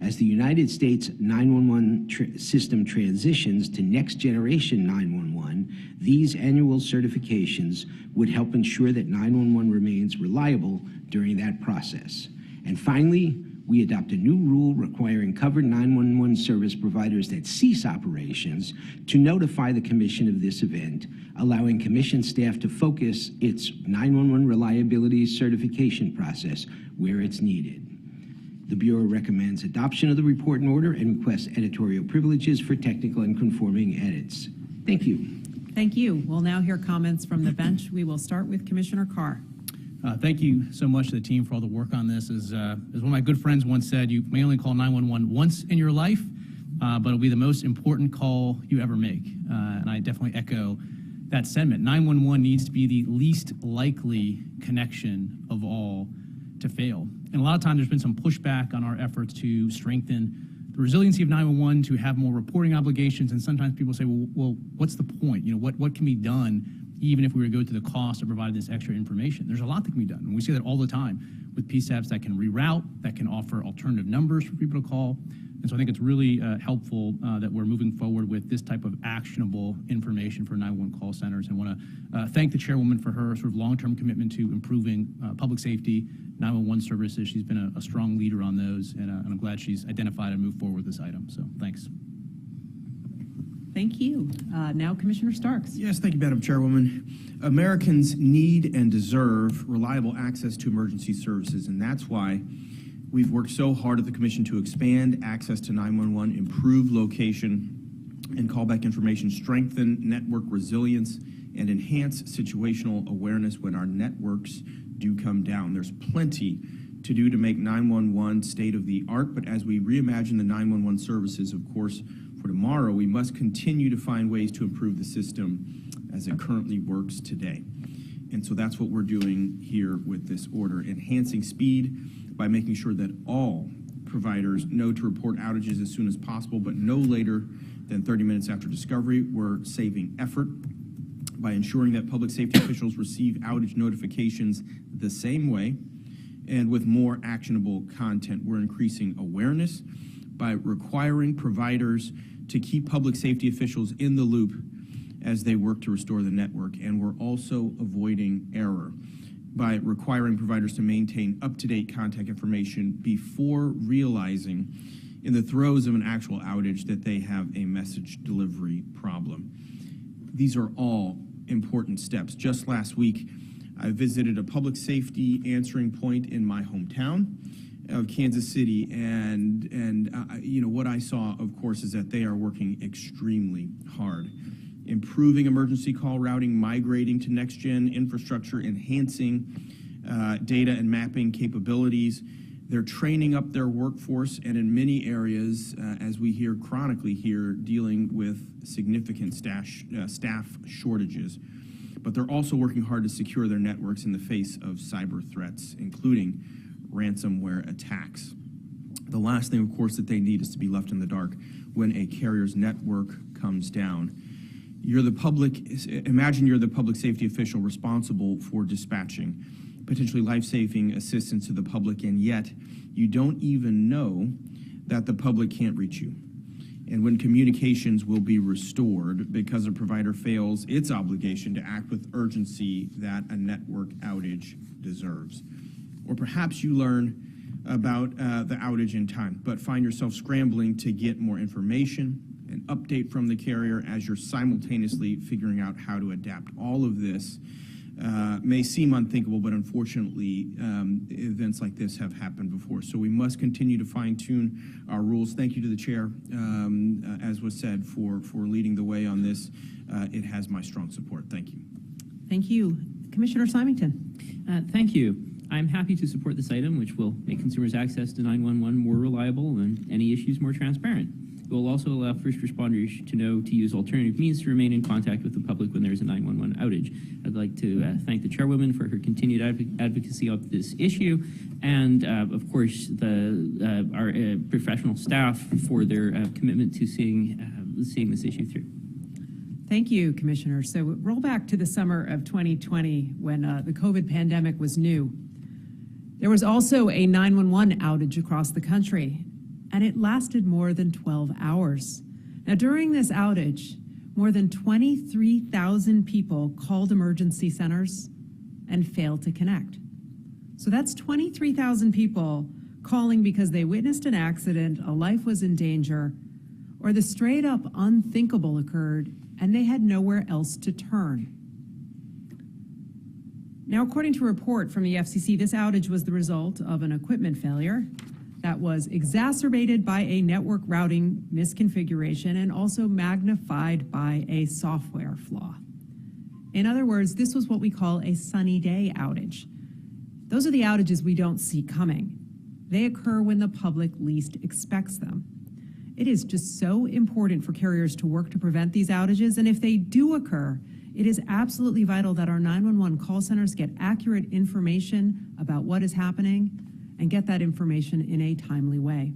J: As the United States 911 system transitions to next generation 911, these annual certifications would help ensure that 911 remains reliable during that process. And finally, we adopt a new rule requiring covered 911 service providers that cease operations to notify the Commission of this event, allowing Commission staff to focus its 911 reliability certification process where it's needed. The Bureau recommends adoption of the report and order and requests editorial privileges for technical and conforming edits. Thank you.
A: Thank you. We'll now hear comments from the bench. We will start with Commissioner Carr.
E: Thank you so much to the team for all the work on this. As one of my good friends once said, you may only call 911 once in your life, but it'll be the most important call you ever make. And I definitely echo that sentiment. 911 needs to be the least likely connection of all to fail. And a lot of times there's been some pushback on our efforts to strengthen the resiliency of 911, to have more reporting obligations. And sometimes people say, well, what's the point? What can be done even if we were to go to the cost of providing this extra information? There's a lot that can be done. And we see that all the time with PSAPs that can reroute, that can offer alternative numbers for people to call. And so I think it's really helpful that we're moving forward with this type of actionable information for 911 call centers. And want to thank the chairwoman for her sort of long-term commitment to improving public safety 911 services. She's been a strong leader on those, and I'm glad she's identified and moved forward with this item. So thanks.
A: Thank you. Now Commissioner Starks.
F: Yes, thank you, Madam Chairwoman. Americans need and deserve reliable access to emergency services, and that's why we've worked so hard at the Commission to expand access to 911, improve location and callback information, strengthen network resilience, and enhance situational awareness when our networks do come down. There's plenty to do to make 911 state of the art, but as we reimagine the 911 services, of course, for tomorrow, we must continue to find ways to improve the system as it currently works today. And so that's what we're doing here with this order, enhancing speed by making sure that all providers know to report outages as soon as possible, but no later than 30 minutes after discovery. We're saving effort by ensuring that public safety officials receive outage notifications the same way and with more actionable content. We're increasing awareness by requiring providers to keep public safety officials in the loop as they work to restore the network. And we're also avoiding error by requiring providers to maintain up-to-date contact information before realizing in the throes of an actual outage that they have a message delivery problem. These are all important steps. Just last week, I visited a public safety answering point in my hometown of Kansas City, and what I saw, of course, is that they are working extremely hard, improving emergency call routing, migrating to next-gen infrastructure, enhancing data and mapping capabilities. They're training up their workforce, and in many areas, as we hear chronically here, dealing with significant staff shortages. But they're also working hard to secure their networks in the face of cyber threats, including ransomware attacks. The last thing, of course, that they need is to be left in the dark when a carrier's network comes down. Imagine you're the public safety official responsible for dispatching potentially life-saving assistance to the public, and yet you don't even know that the public can't reach you. And when communications will be restored because a provider fails its obligation to act with urgency that a network outage deserves. Or perhaps you learn about the outage in time, but find yourself scrambling to get more information, an update from the carrier as you're simultaneously figuring out how to adapt. All of this may seem unthinkable, but unfortunately, events like this have happened before. So we must continue to fine-tune our rules. Thank you to the chair, as was said, for leading the way on this. It has my strong support. Thank you.
A: Thank you. Commissioner Symington.
L: Thank you. I'm happy to support this item, which will make consumers' access to 911 more reliable and any issues more transparent. It will also allow first responders to know to use alternative means to remain in contact with the public when there's a 911 outage. I'd like to thank the chairwoman for her continued advocacy of this issue, and of course our professional staff for their commitment to seeing this issue through.
A: Thank you, Commissioner. So roll back to the summer of 2020 when the COVID pandemic was new. There was also a 911 outage across the country. and it lasted more than 12 hours. Now, during this outage, more than 23,000 people called emergency centers and failed to connect. So that's 23,000 people calling because they witnessed an accident, a life was in danger, or the straight up unthinkable occurred and they had nowhere else to turn. Now, according to a report from the FCC, this outage was the result of an equipment failure that was exacerbated by a network routing misconfiguration and also magnified by a software flaw. In other words, this was what we call a sunny day outage. Those are the outages we don't see coming. They occur when the public least expects them. It is just so important for carriers to work to prevent these outages, and if they do occur, it is absolutely vital that our 911 call centers get accurate information about what is happening and get that information in a timely way.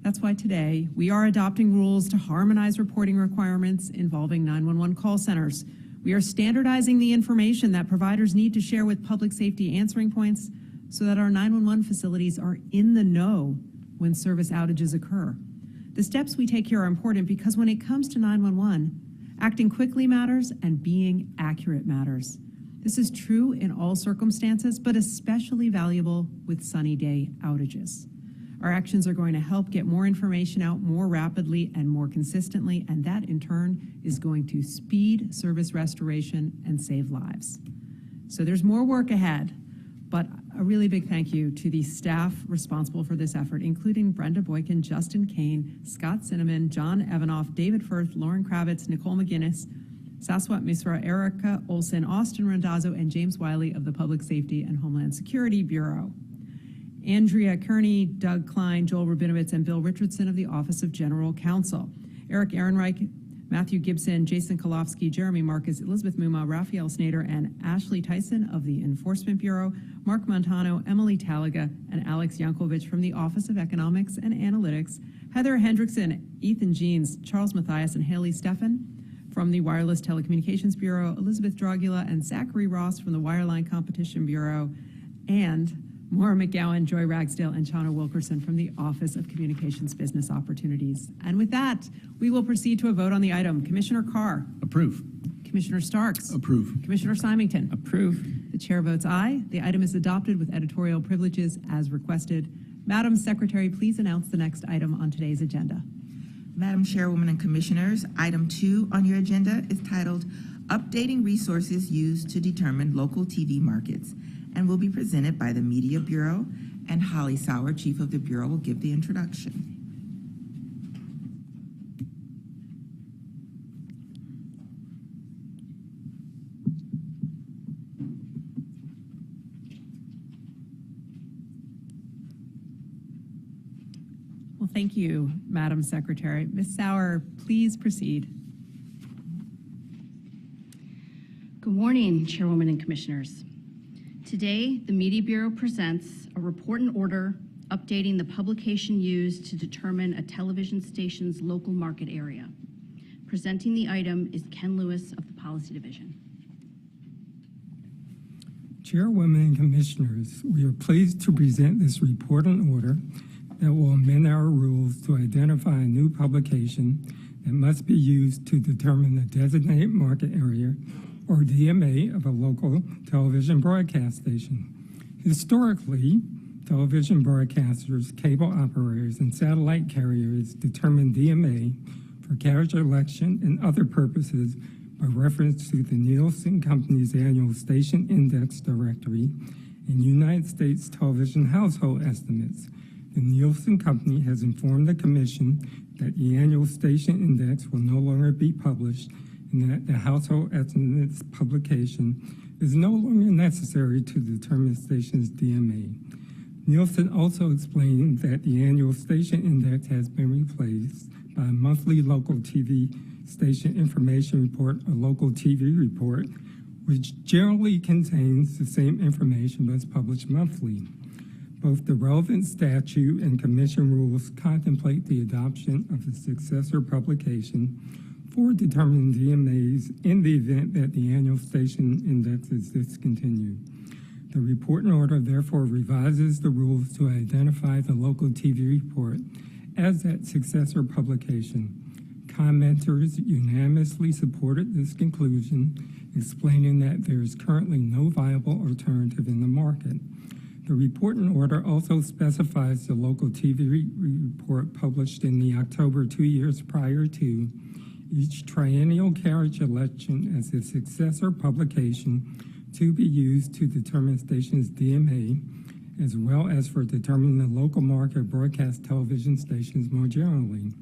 A: That's why today we are adopting rules to harmonize reporting requirements involving 911 call centers. We are standardizing the information that providers need to share with public safety answering points so that our 911 facilities are in the know when service outages occur. The steps we take here are important because when it comes to 911, acting quickly matters and being accurate matters. This is true in all circumstances, but especially valuable with sunny day outages. Our actions are going to help get more information out more rapidly and more consistently, and that in turn is going to speed service restoration and save lives. So there's more work ahead, but a really big thank you to the staff responsible for this effort, including Brenda Boykin, Justin Kane, Scott Cinnamon, John Evanoff, David Firth, Lauren Kravitz, Nicole McGinnis, Saswat Misra, Erica Olson, Austin Randazzo, and James Wiley of the Public Safety and Homeland Security Bureau. Andrea Kearney, Doug Klein, Joel Rabinowitz, and Bill Richardson of the Office of General Counsel. Eric Ehrenreich, Matthew Gibson, Jason Kolofsky, Jeremy Marcus, Elizabeth Muma, Raphael Snader, and Ashley Tyson of the Enforcement Bureau, Mark Montano, Emily Talaga, and Alex Yankovic from the Office of Economics and Analytics, Heather Hendrickson, Ethan Jeans, Charles Mathias, and Haley Steffen from the Wireless Telecommunications Bureau, Elizabeth Dragula and Zachary Ross from the Wireline Competition Bureau, and Maura McGowan, Joy Ragsdale, and Chana Wilkerson from the Office of Communications Business Opportunities. And with that, we will proceed to a vote on the item. Commissioner Carr?
E: Approve.
A: Commissioner Starks?
U: Approve.
A: Commissioner Symington?
L: Approve.
A: The chair votes aye. The item is adopted with editorial privileges as requested. Madam Secretary, please announce the next item on today's agenda.
B: Madam Chairwoman and Commissioners, item 2 on your agenda is titled Updating Resources Used to Determine Local TV Markets and will be presented by the Media Bureau, and Holly Sauer, Chief of the Bureau, will give the introduction.
A: Well, thank you, Madam Secretary. Ms. Sauer, please proceed.
G: Good morning, Chairwoman and Commissioners. Today, the Media Bureau presents a report and order updating the publication used to determine a television station's local market area. Presenting the item is Ken Lewis of the Policy Division.
M: Chairwoman and Commissioners, we are pleased to present this report and order that will amend our rules to identify a new publication that must be used to determine the designated market area or DMA of a local television broadcast station. Historically, television broadcasters, cable operators, and satellite carriers determine DMA for carriage election and other purposes by reference to the Nielsen Company's annual Station Index Directory and United States Television Household Estimates. The Nielsen Company has informed the Commission that the annual Station Index will no longer be published and that the Household Estimates publication is no longer necessary to determine the station's DMA. Nielsen also explained that the annual Station Index has been replaced by a monthly local TV station information report, a local TV report, which generally contains the same information but is published monthly. Both the relevant statute and Commission rules contemplate the adoption of a successor publication for determining DMAs in the event that the annual station index is discontinued. The report and order therefore revises the rules to identify the local TV report As that successor publication, commenters unanimously supported this conclusion, explaining that there is currently no viable alternative in the market. The report and order also specifies the local TV report published in the October 2 years prior to each triennial carriage election as a successor publication to be used to determine stations' DMA, as well as for determining the local market of broadcast television stations more generally.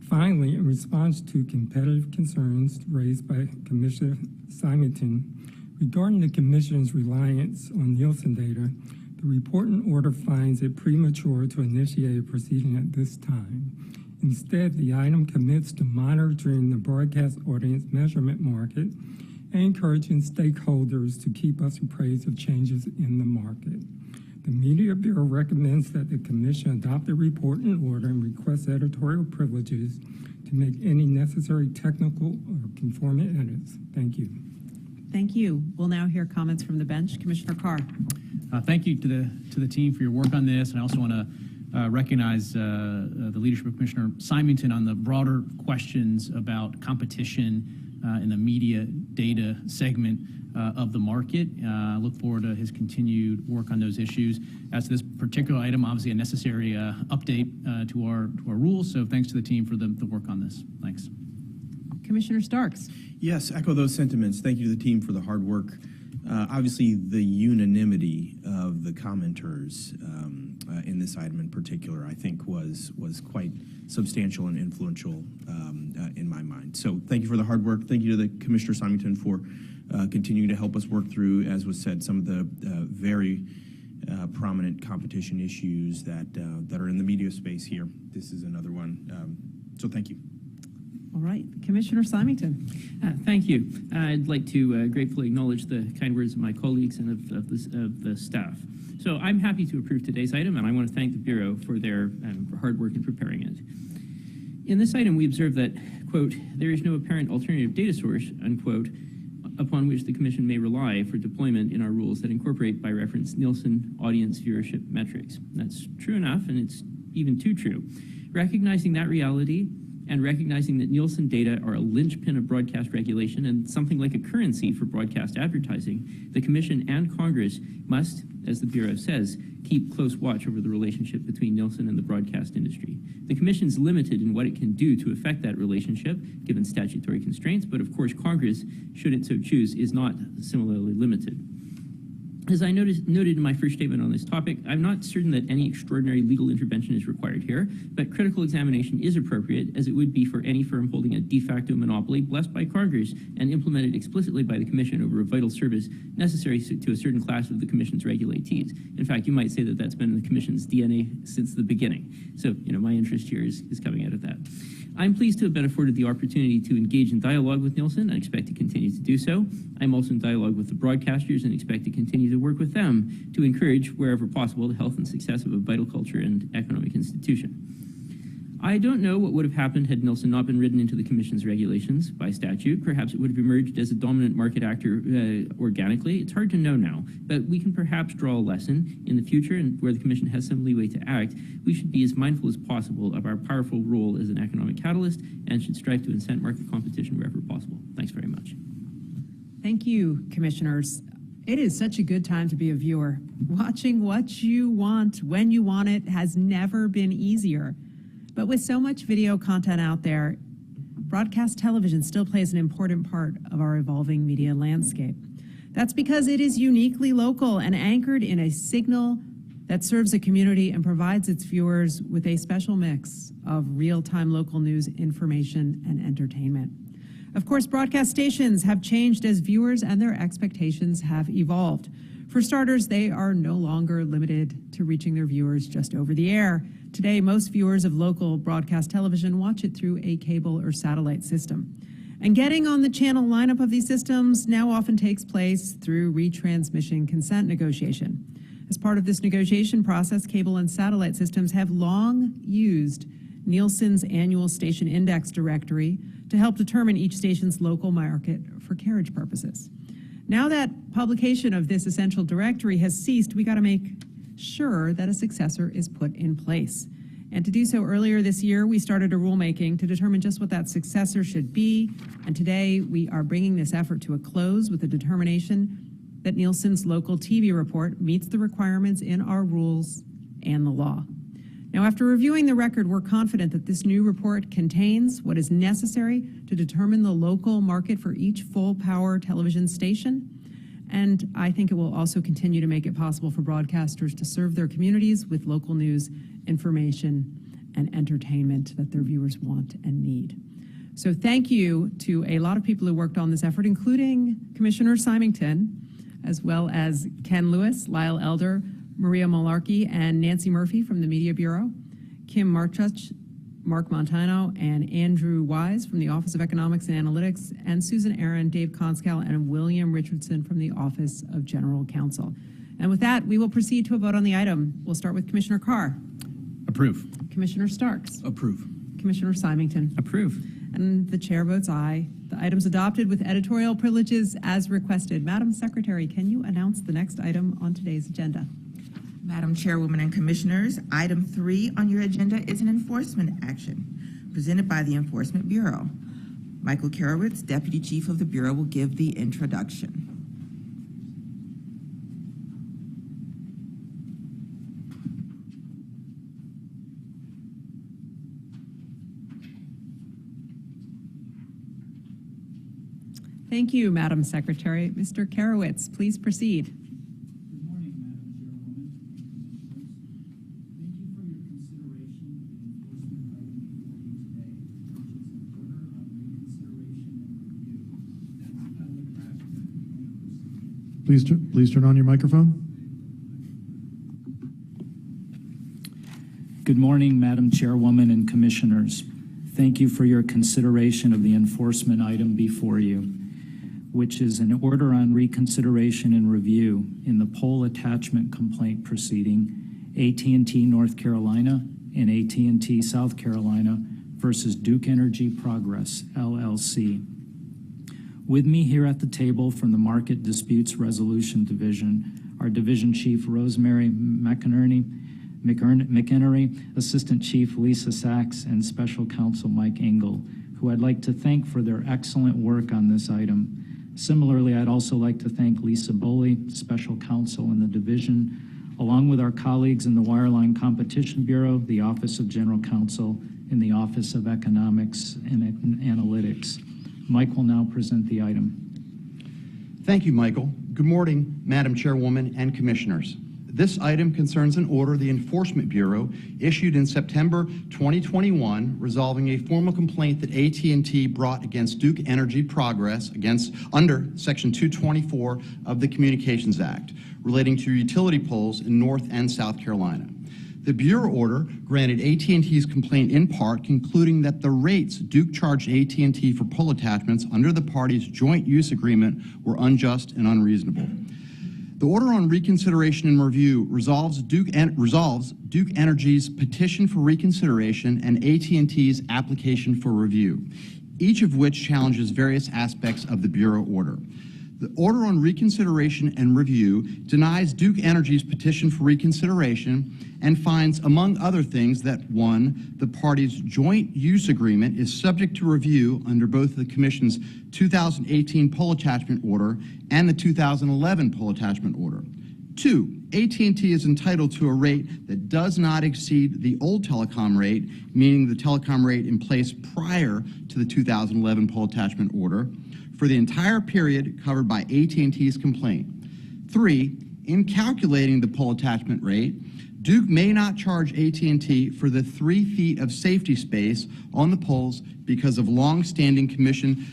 M: Finally, in response to competitive concerns raised by Commissioner Simonton regarding the Commission's reliance on Nielsen data, the report and order finds it premature to initiate a proceeding at this time. Instead, the item commits to monitoring the broadcast audience measurement market and encouraging stakeholders to keep us appraised of changes in the market. The Media Bureau recommends that the Commission adopt the report and order and request editorial privileges to make any necessary technical or conforming edits. Thank you.
A: Thank you. We'll now hear comments from the bench. Commissioner Carr.
E: Thank you to the team for your work on this, and I also want to recognize the leadership of Commissioner Simonton on the broader questions about competition in the media data segment of the market. I look forward to his continued work on those issues. As to this particular item, obviously a necessary update to our rules, so thanks to the team for the work on this. Thanks.
A: Commissioner Starks.
F: Yes, echo those sentiments. Thank you to the team for the hard work. Obviously, the unanimity of the commenters in this item in particular, I think, was quite substantial and influential in my mind. So thank you for the hard work. Thank you to the Commissioner Simonton for continuing to help us work through, as was said, some of the very prominent competition issues that are in the media space here. This is another one. So thank you.
A: All right, Commissioner Simonton.
L: Thank you. I'd like to gratefully acknowledge the kind words of my colleagues and of the staff. So I'm happy to approve today's item, and I want to thank the Bureau for their hard work in preparing it. In this item, we observe that, quote, there is no apparent alternative data source, unquote, upon which the Commission may rely for deployment in our rules that incorporate, by reference, Nielsen audience viewership metrics. That's true enough, and it's even too true. Recognizing that reality, and recognizing that Nielsen data are a linchpin of broadcast regulation and something like a currency for broadcast advertising, the Commission and Congress must, as the Bureau says, keep close watch over the relationship between Nielsen and the broadcast industry. The Commission's limited in what it can do to affect that relationship, given statutory constraints, but of course Congress, should it so choose, is not similarly limited. As I noted in my first statement on this topic, I'm not certain that any extraordinary legal intervention is required here, but critical examination is appropriate, as it would be for any firm holding a de facto monopoly blessed by Congress and implemented explicitly by the Commission over a vital service necessary to a certain class of the Commission's regulatees. In fact, you might say that that's been in the Commission's DNA since the beginning. So, my interest here is coming out of that. I'm pleased to have been afforded the opportunity to engage in dialogue with Nielsen and expect to continue to do so. I'm also in dialogue with the broadcasters and expect to continue to work with them to encourage, wherever possible, the health and success of a vital culture and economic institution. I don't know what would have happened had Nielsen not been written into the Commission's regulations by statute. Perhaps it would have emerged as a dominant market actor organically. It's hard to know now, but we can perhaps draw a lesson in the future, and where the Commission has some leeway to act, we should be as mindful as possible of our powerful role as an economic catalyst and should strive to incent market competition wherever possible. Thanks very much.
A: Thank you, Commissioners. It is such a good time to be a viewer. Watching what you want, when you want it, has never been easier. But with so much video content out there, broadcast television still plays an important part of our evolving media landscape. That's because it is uniquely local and anchored in a signal that serves a community and provides its viewers with a special mix of real-time local news, information, and entertainment. Of course, broadcast stations have changed as viewers and their expectations have evolved. For starters, they are no longer limited to reaching their viewers just over the air. Today, most viewers of local broadcast television watch it through a cable or satellite system. And getting on the channel lineup of these systems now often takes place through retransmission consent negotiation. As part of this negotiation process, cable and satellite systems have long used Nielsen's annual station index directory to help determine each station's local market for carriage purposes. Now that publication of this essential directory has ceased, we got to make sure that a successor is put in place. And to do so earlier this year, we started a rulemaking to determine just what that successor should be. And today we are bringing this effort to a close with a determination that Nielsen's local TV report meets the requirements in our rules and the law. Now, after reviewing the record, we're confident that this new report contains what is necessary to determine the local market for each full-power television station. And I think it will also continue to make it possible for broadcasters to serve their communities with local news, information, and entertainment that their viewers want and need. So thank you to a lot of people who worked on this effort, including Commissioner Symington, as well as Ken Lewis, Lyle Elder, Maria Malarkey, and Nancy Murphy from the Media Bureau, Kim Marchuch, Mark Montano, and Andrew Wise from the Office of Economics and Analytics, and Susan Aaron, Dave Konskow, and William Richardson from the Office of General Counsel. And with that, we will proceed to a vote on the item. We'll start with Commissioner Carr.
E: Approve.
A: Commissioner Starks.
F: Approve.
A: Commissioner Symington.
L: Approve.
A: And the chair votes aye. The item's adopted with editorial privileges as requested. Madam Secretary, can you announce the next item on today's agenda?
B: Madam Chairwoman and Commissioners, item 3 on your agenda is an enforcement action presented by the Enforcement Bureau. Michael Karowitz, Deputy Chief of the Bureau, will give the introduction.
A: Thank you, Madam Secretary. Mr. Karowitz, please proceed.
N: Please turn on your microphone.
O: Good morning, Madam Chairwoman and Commissioners. Thank you for your consideration of the enforcement item before you, which is an order on reconsideration and review in the poll attachment complaint proceeding, AT&T North Carolina and AT&T South Carolina versus Duke Energy Progress, LLC. With me here at the table from the Market Disputes Resolution Division are Division Chief Rosemary McInerney, Assistant Chief Lisa Sachs, and Special Counsel Mike Engel, who I'd like to thank for their excellent work on this item. Similarly, I'd also like to thank Lisa Boley, Special Counsel in the division, along with our colleagues in the Wireline Competition Bureau, the Office of General Counsel, and the Office of Economics and Analytics. Mike will now present the item.
P: Thank you, Michael. Good morning, Madam Chairwoman and Commissioners. This item concerns an order the Enforcement Bureau issued in September 2021 resolving a formal complaint that AT&T brought against Duke Energy Progress under Section 224 of the Communications Act relating to utility poles in North and South Carolina. The Bureau order granted AT&T's complaint in part, concluding that the rates Duke charged AT&T for pole attachments under the parties' joint use agreement were unjust and unreasonable. The order on reconsideration and review resolves Duke Energy's petition for reconsideration and AT&T's application for review, each of which challenges various aspects of the Bureau order. The order on reconsideration and review denies Duke Energy's petition for reconsideration and finds, among other things, that 1, the parties' joint use agreement is subject to review under both the Commission's 2018 pole attachment order and the 2011 pole attachment order. 2, AT&T is entitled to a rate that does not exceed the old telecom rate, meaning the telecom rate in place prior to the 2011 pole attachment order, for the entire period covered by AT&T's complaint. 3, in calculating the pole attachment rate, Duke may not charge AT&T for the 3 feet of safety space on the poles because of long-standing Commission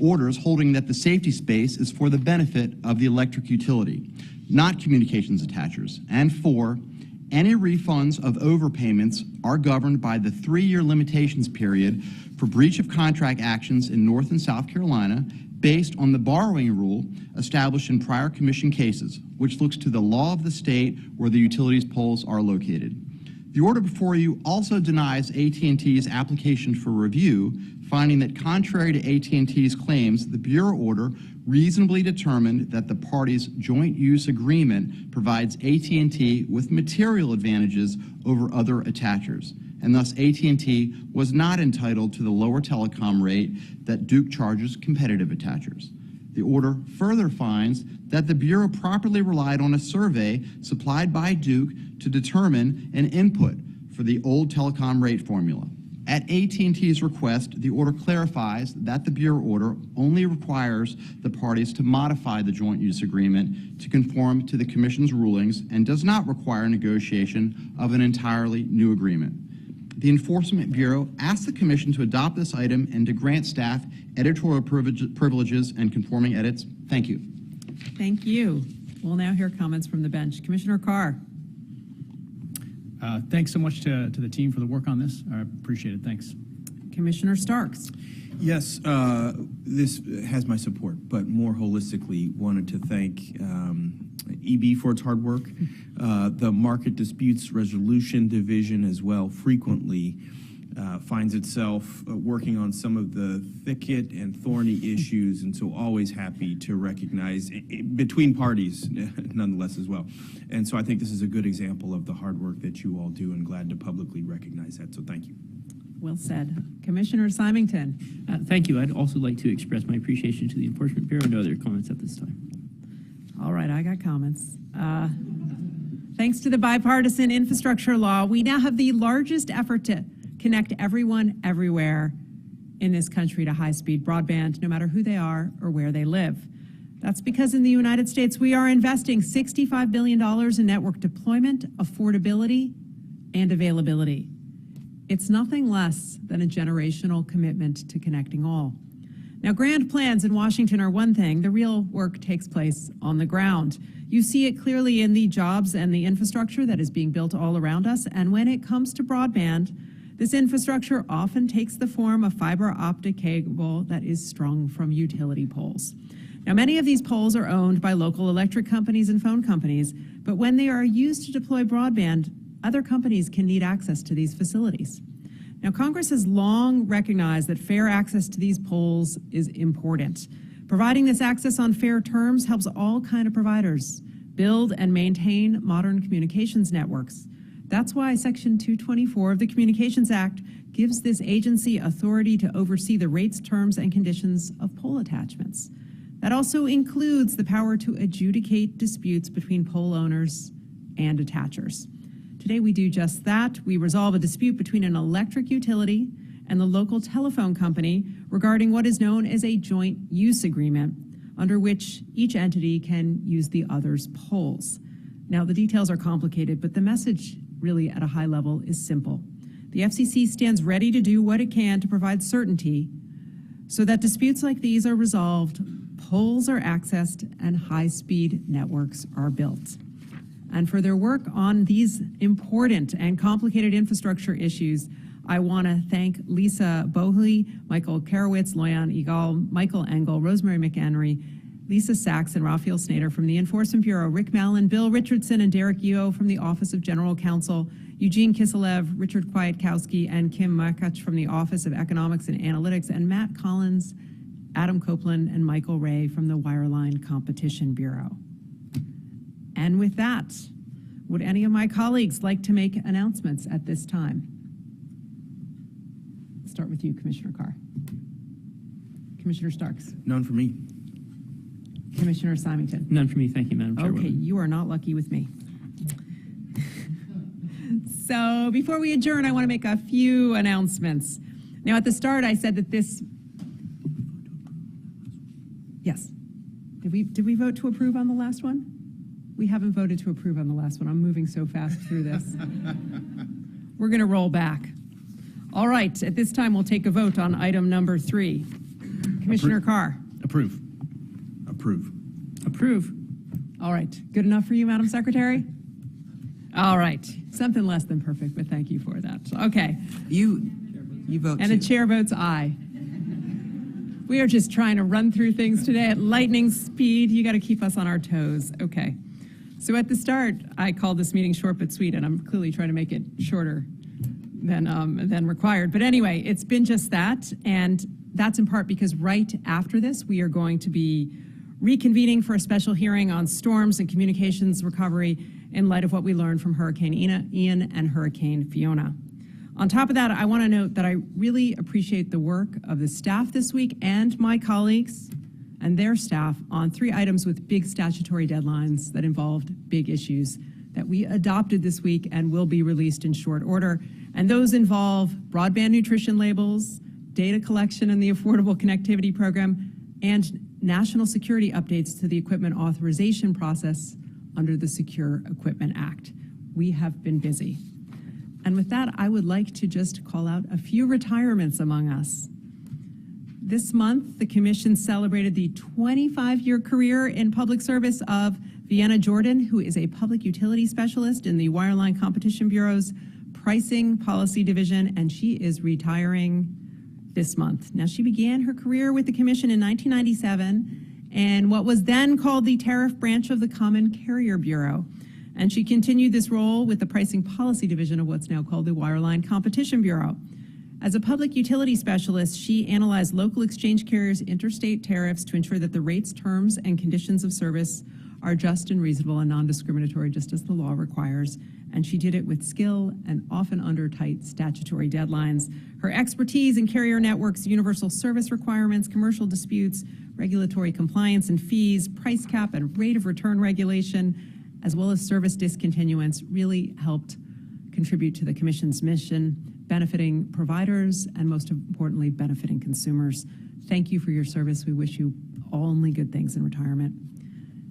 P: orders holding that the safety space is for the benefit of the electric utility, not communications attachers. And 4, any refunds of overpayments are governed by the 3-year limitations period for breach of contract actions in North and South Carolina based on the borrowing rule established in prior Commission cases, which looks to the law of the state where the utilities poles are located. The order before you also denies AT&T's application for review, finding that contrary to AT&T's claims, the Bureau order reasonably determined that the parties' joint use agreement provides AT&T with material advantages over other attachers, and thus AT&T was not entitled to the lower telecom rate that Duke charges competitive attachers. The order further finds that the Bureau properly relied on a survey supplied by Duke to determine an input for the old telecom rate formula. At AT&T's request, the order clarifies that the Bureau order only requires the parties to modify the joint use agreement to conform to the Commission's rulings and does not require negotiation of an entirely new agreement. The Enforcement Bureau asked the Commission to adopt this item and to grant staff editorial privileges and conforming edits. Thank you.
A: Thank you. We'll now hear comments from the bench. Commissioner Carr.
E: Thanks so much to the team for the work on this. I appreciate it. Thanks.
A: Commissioner Starks.
F: Yes, this has my support, but more holistically, wanted to thank EB for its hard work. The Market Disputes Resolution Division as well frequently finds itself working on some of the thicket and thorny issues, and so always happy to recognize between parties nonetheless as well. And so I think this is a good example of the hard work that you all do, and glad to publicly recognize that, so thank you.
A: Well said. Commissioner Symington.
L: Thank you. I'd also like to express my appreciation to the Enforcement Bureau. No other comments at this time.
A: All right, I got comments. Thanks to the bipartisan infrastructure law, we now have the largest effort to connect everyone everywhere in this country to high-speed broadband, no matter who they are or where they live. That's because in the United States, we are investing $65 billion in network deployment, affordability, and availability. It's nothing less than a generational commitment to connecting all. Now, grand plans in Washington are one thing. The real work takes place on the ground. You see it clearly in the jobs and the infrastructure that is being built all around us. And when it comes to broadband, this infrastructure often takes the form of fiber optic cable that is strung from utility poles. Now, many of these poles are owned by local electric companies and phone companies, but when they are used to deploy broadband, other companies can need access to these facilities. Now, Congress has long recognized that fair access to these poles is important. Providing this access on fair terms helps all kinds of providers build and maintain modern communications networks. That's why Section 224 of the Communications Act gives this agency authority to oversee the rates, terms, and conditions of pole attachments. That also includes the power to adjudicate disputes between pole owners and attachers. Today we do just that. We resolve a dispute between an electric utility and the local telephone company regarding what is known as a joint use agreement, under which each entity can use the other's poles. Now, the details are complicated, but the message really at a high level is simple. The FCC stands ready to do what it can to provide certainty so that disputes like these are resolved, poles are accessed, and high-speed networks are built. And for their work on these important and complicated infrastructure issues, I want to thank Lisa Bohley, Michael Karowitz, Loyan Egal, Michael Engel, Rosemary McHenry, Lisa Sachs, and Raphael Snyder from the Enforcement Bureau, Rick Mallon, Bill Richardson, and Derek Yeo from the Office of General Counsel, Eugene Kiselev, Richard Kwiatkowski, and Kim Makach from the Office of Economics and Analytics, and Matt Collins, Adam Copeland, and Michael Ray from the Wireline Competition Bureau. And with that, would any of my colleagues like to make announcements at this time? Let's start with you, Commissioner Carr. Commissioner Starks.
F: None for me.
A: Commissioner Symington.
L: None for me. Thank you, Madam Chairwoman.
A: Okay, you are not lucky with me. So before we adjourn, I want to make a few announcements. Now, at the start, I said that this... Yes. Did we vote to approve on the last one? We haven't voted to approve on the last one. I'm moving so fast through this. We're going to roll back. All right, at this time, we'll take a vote on item number 3. Commissioner Carr.
F: Approve. Approve.
A: Approve. All right, good enough for you, Madam Secretary? All right, something less than perfect, but thank you for that. Okay.
B: You vote
A: And the chair votes aye. We are just trying to run through things today at lightning speed. You got to keep us on our toes. Okay. So at the start, I called this meeting short but sweet, and I'm clearly trying to make it shorter than required. But anyway, it's been just that, and that's in part because right after this, we are going to be reconvening for a special hearing on storms and communications recovery in light of what we learned from Hurricane Ian and Hurricane Fiona. On top of that, I want to note that I really appreciate the work of the staff this week and my colleagues and their staff on 3 items with big statutory deadlines that involved big issues that we adopted this week and will be released in short order. And those involve broadband nutrition labels, data collection in the Affordable Connectivity Program, and national security updates to the equipment authorization process under the Secure Equipment Act. We have been busy. And with that, I would like to just call out a few retirements among us. This month, the Commission celebrated the 25-year career in public service of Vienna Jordan, who is a public utility specialist in the Wireline Competition Bureau's Pricing Policy Division, and she is retiring this month. Now, she began her career with the Commission in 1997 in what was then called the Tariff Branch of the Common Carrier Bureau. And she continued this role with the Pricing Policy Division of what's now called the Wireline Competition Bureau. As a public utility specialist, she analyzed local exchange carriers' interstate tariffs to ensure that the rates, terms, and conditions of service are just and reasonable and non-discriminatory, just as the law requires. And she did it with skill and often under tight statutory deadlines. Her expertise in carrier networks, universal service requirements, commercial disputes, regulatory compliance and fees, price cap and rate of return regulation, as well as service discontinuance, really helped contribute to the Commission's mission, benefiting providers and, most importantly, benefiting consumers. Thank you for your service. We wish you only good things in retirement.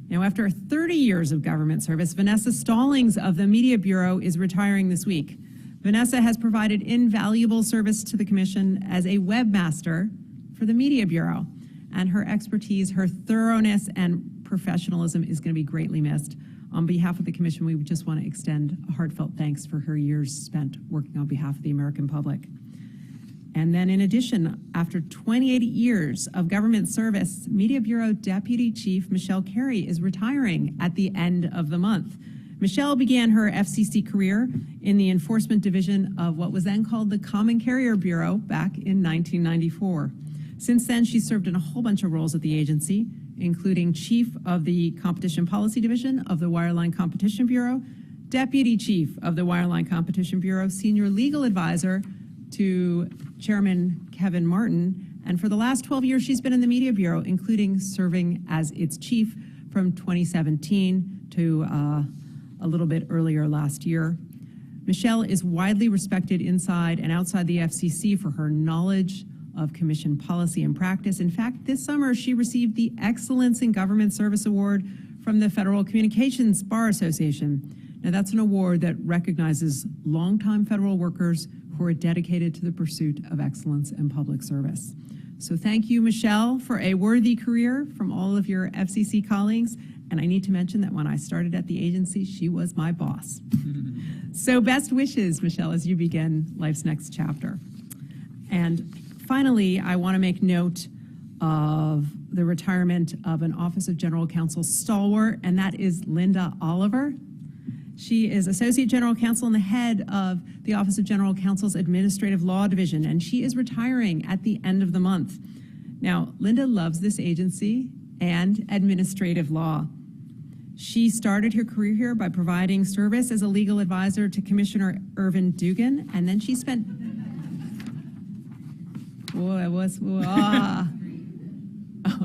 A: Now, after 30 years of government service, Vanessa Stallings of the Media Bureau is retiring this week. Vanessa has provided invaluable service to the Commission as a webmaster for the Media Bureau, and her expertise, her thoroughness, and professionalism is going to be greatly missed. On behalf of the Commission, we just want to extend a heartfelt thanks for her years spent working on behalf of the American public. And then in addition, after 28 years of government service, Media Bureau Deputy Chief Michelle Carey is retiring at the end of the month. Michelle began her FCC career in the enforcement division of what was then called the Common Carrier Bureau back in 1994. Since then, she served in a whole bunch of roles at the agency, including Chief of the Competition Policy Division of the Wireline Competition Bureau, Deputy Chief of the Wireline Competition Bureau, Senior Legal Advisor to Chairman Kevin Martin, and for the last 12 years, she's been in the Media Bureau, including serving as its chief from 2017 to a little bit earlier last year. Michelle is widely respected inside and outside the FCC for her knowledge of Commission policy and practice. In fact, this summer, she received the Excellence in Government Service Award from the Federal Communications Bar Association. Now, that's an award that recognizes longtime federal workers who are dedicated to the pursuit of excellence in public service. So thank you, Michelle, for a worthy career from all of your FCC colleagues. And I need to mention that when I started at the agency, she was my boss. So best wishes, Michelle, as you begin life's next chapter. And finally, I want to make note of the retirement of an Office of General Counsel stalwart, and that is Linda Oliver. She is Associate General Counsel and the head of the Office of General Counsel's Administrative Law Division, and she is retiring at the end of the month. Now, Linda loves this agency and administrative law. She started her career here by providing service as a legal advisor to Commissioner Irvin Dugan, and then she spent... All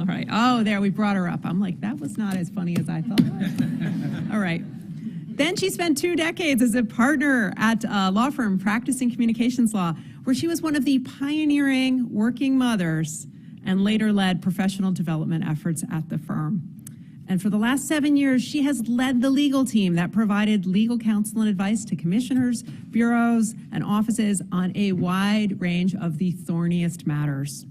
A: right. Oh, there, we brought her up. I'm like, that was not as funny as I thought. All right. Then she spent 2 decades as a partner at a law firm practicing communications law, where she was one of the pioneering working mothers and later led professional development efforts at the firm. And for the last 7 years, she has led the legal team that provided legal counsel and advice to commissioners, bureaus, and offices on a wide range of the thorniest matters.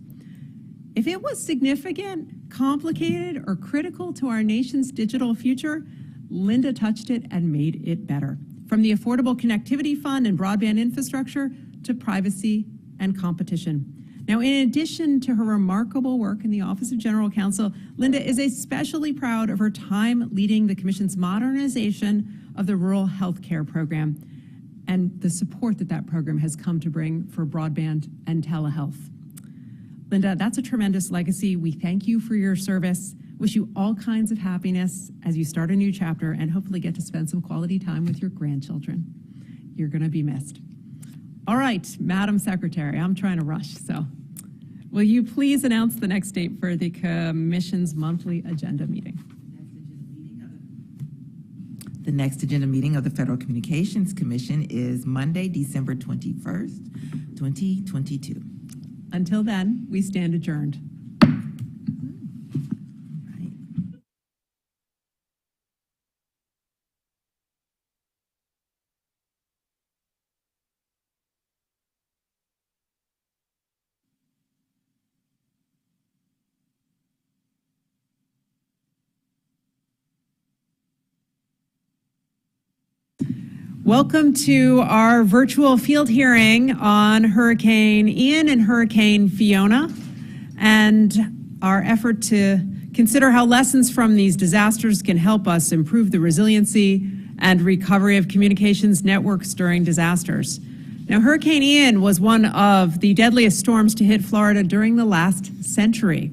A: If it was significant, complicated, or critical to our nation's digital future, Linda touched it and made it better. From the Affordable Connectivity Fund and broadband infrastructure to privacy and competition. Now, in addition to her remarkable work in the Office of General Counsel, Linda is especially proud of her time leading the Commission's modernization of the Rural Health Care Program and the support that that program has come to bring for broadband and telehealth. Linda, that's a tremendous legacy. We thank you for your service. Wish you all kinds of happiness as you start a new chapter and hopefully get to spend some quality time with your grandchildren. You're going to be missed. All right, Madam Secretary, I'm trying to rush, so will you please announce the next date for the Commission's monthly agenda meeting?
B: The next agenda meeting of the Federal Communications Commission is Monday, December 21st, 2022.
A: Until then, we stand adjourned. Welcome to our virtual field hearing on Hurricane Ian and Hurricane Fiona, and our effort to consider how lessons from these disasters can help us improve the resiliency and recovery of communications networks during disasters. Now, Hurricane Ian was one of the deadliest storms to hit Florida during the last century.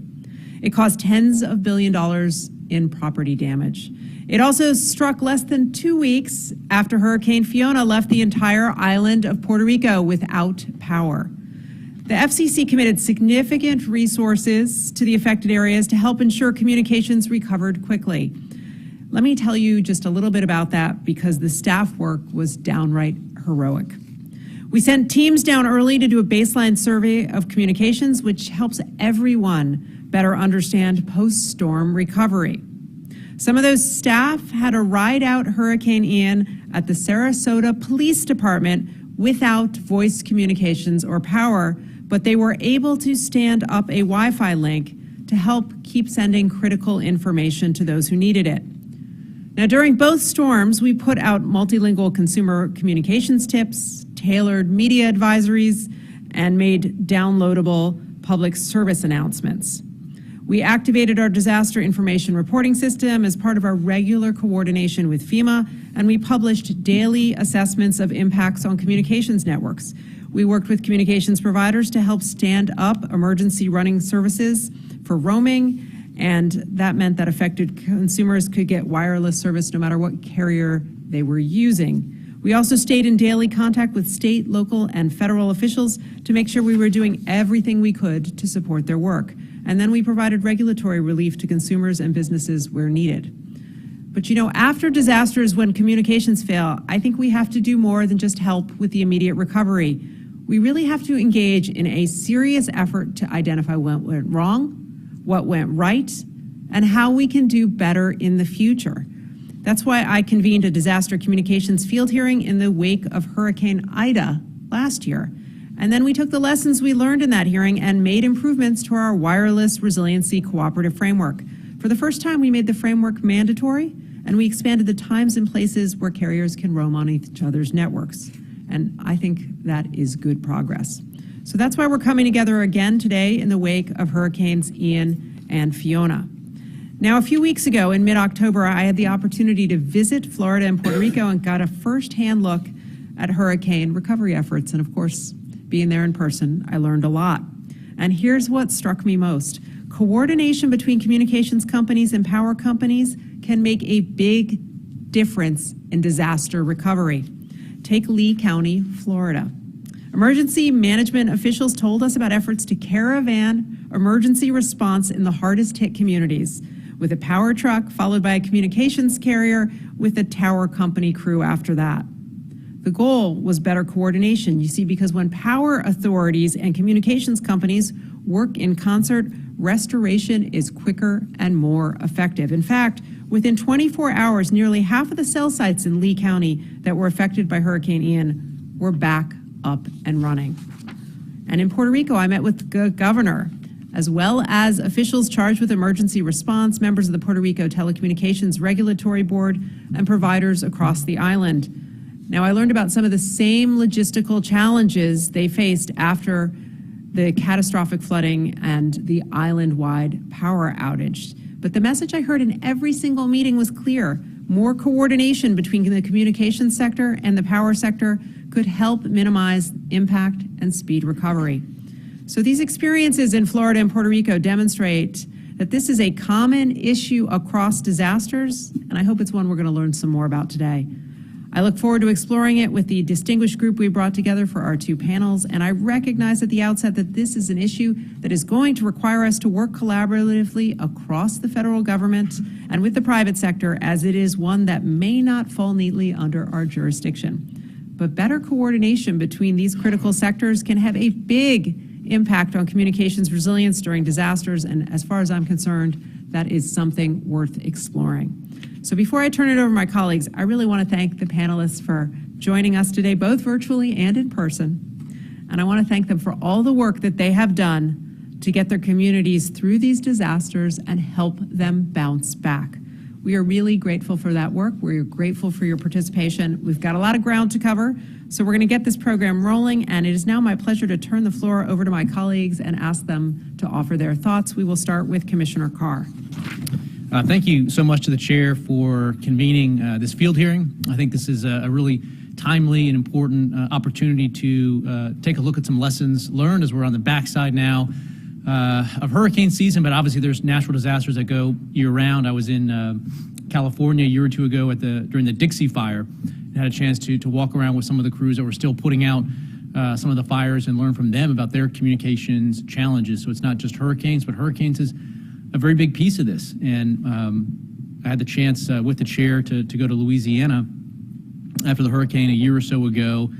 A: It caused tens of billions of dollars in property damage. It also struck less than 2 weeks after Hurricane Fiona left the entire island of Puerto Rico without power. The FCC committed significant resources to the affected areas to help ensure communications recovered quickly. Let me tell you just a little bit about that because the staff work was downright heroic. We sent teams down early to do a baseline survey of communications, which helps everyone better understand post-storm recovery. Some of those staff had to ride out Hurricane Ian at the Sarasota Police Department without voice communications or power, but they were able to stand up a Wi-Fi link to help keep sending critical information to those who needed it. Now, during both storms, we put out multilingual consumer communications tips, tailored media advisories, and made downloadable public service announcements. We activated our disaster information reporting system as part of our regular coordination with FEMA, and we published daily assessments of impacts on communications networks. We worked with communications providers to help stand up emergency running services for roaming, and that meant that affected consumers could get wireless service no matter what carrier they were using. We also stayed in daily contact with state, local, and federal officials to make sure we were doing everything we could to support their work. And then we provided regulatory relief to consumers and businesses where needed. But you know, after disasters, when communications fail, I think we have to do more than just help with the immediate recovery. We really have to engage in a serious effort to identify what went wrong, what went right, and how we can do better in the future. That's why I convened a disaster communications field hearing in the wake of Hurricane Ida last year. And then we took the lessons we learned in that hearing and made improvements to our wireless resiliency cooperative framework. For the first time, we made the framework mandatory, and we expanded the times and places where carriers can roam on each other's networks. And I think that is good progress. So that's why we're coming together again today in the wake of Hurricanes Ian and Fiona. Now, a few weeks ago in mid-October, I had the opportunity to visit Florida and Puerto Rico and got a first-hand look at hurricane recovery efforts. And of course, being there in person, I learned a lot. And here's what struck me most. Coordination between communications companies and power companies can make a big difference in disaster recovery. Take Lee County, Florida. Emergency management officials told us about efforts to caravan emergency response in the hardest hit communities, with a power truck followed by a communications carrier with a tower company crew after that. The goal was better coordination, you see, because when power authorities and communications companies work in concert, restoration is quicker and more effective. In fact, within 24 hours, nearly half of the cell sites in Lee County that were affected by Hurricane Ian were back up and running. And in Puerto Rico, I met with the governor, as well as officials charged with emergency response, members of the Puerto Rico Telecommunications Regulatory Board, and providers across the island. Now, I learned about some of the same logistical challenges they faced after the catastrophic flooding and the island-wide power outage. But the message I heard in every single meeting was clear. More coordination between the communications sector and the power sector could help minimize impact and speed recovery. So these experiences in Florida and Puerto Rico demonstrate that this is a common issue across disasters, and I hope it's one we're going to learn some more about today. I look forward to exploring it with the distinguished group we brought together for our two panels, and I recognize at the outset that this is an issue that is going to require us to work collaboratively across the federal government and with the private sector, as it is one that may not fall neatly under our jurisdiction. But better coordination between these critical sectors can have a big impact on communications resilience during disasters, and as far as I'm concerned, that is something worth exploring. So before I turn it over to my colleagues, I really want to thank the panelists for joining us today, both virtually and in person. And I want to thank them for all the work that they have done to get their communities through these disasters and help them bounce back. We are really grateful for that work. We're grateful for your participation. We've got a lot of ground to cover, so we're going to get this program rolling, and it is now my pleasure to turn the floor over to my colleagues and ask them to offer their thoughts. We will start with Commissioner Carr.
E: Thank you so much to the chair for convening this field hearing. I think this is a really timely and important opportunity to take a look at some lessons learned as we're on the backside now of hurricane season, but obviously there's natural disasters that go year-round. I was in California a year or two ago during the Dixie Fire and had a chance to walk around with some of the crews that were still putting out some of the fires and learn from them about their communications challenges. So it's not just hurricanes, but hurricanes is a very big piece of this. And I had the chance with the chair to go to Louisiana after the hurricane a year or so ago.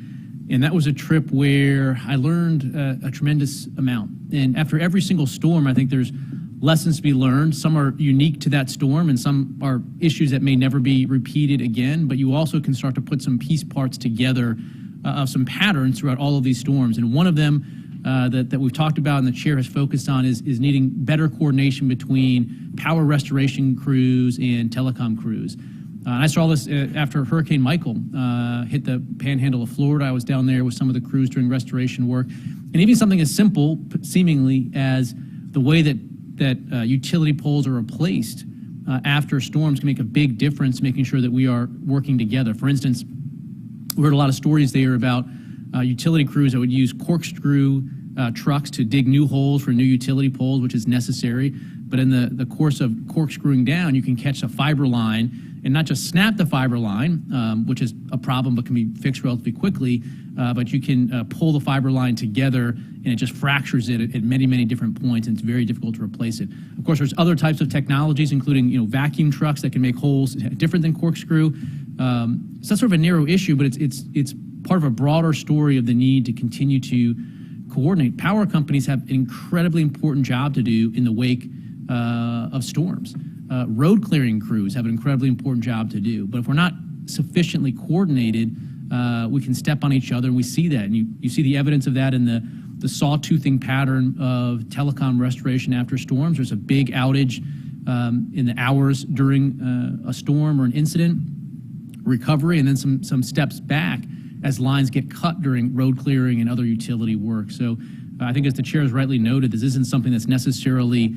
E: And that was a trip where I learned a tremendous amount. And after every single storm, I think there's lessons to be learned. Some are unique to that storm, and some are issues that may never be repeated again. But you also can start to put some piece parts together of some patterns throughout all of these storms. And one of them that we've talked about and the chair has focused on is needing better coordination between power restoration crews and telecom crews. And I saw this after Hurricane Michael hit the panhandle of Florida. I was down there with some of the crews doing restoration work. And even something as simple, seemingly, as the way that utility poles are replaced after storms can make a big difference, making sure that we are working together. For instance, we heard a lot of stories there about utility crews that would use corkscrew trucks to dig new holes for new utility poles, which is necessary. But in the course of corkscrewing down, you can catch a fiber line and not just snap the fiber line, which is a problem but can be fixed relatively quickly, but you can pull the fiber line together and it just fractures it at many, many different points, and it's very difficult to replace it. Of course, there's other types of technologies, including vacuum trucks that can make holes different than corkscrew. So that's sort of a narrow issue, but it's part of a broader story of the need to continue to coordinate. Power companies have an incredibly important job to do in the wake of storms. Road clearing crews have an incredibly important job to do. But if we're not sufficiently coordinated, we can step on each other, and we see that. And you see the evidence of that in the sawtoothing pattern of telecom restoration after storms. There's a big outage in the hours during a storm or an incident, recovery, and then some steps back as lines get cut during road clearing and other utility work. So I think, as the chair has rightly noted, this isn't something that's necessarily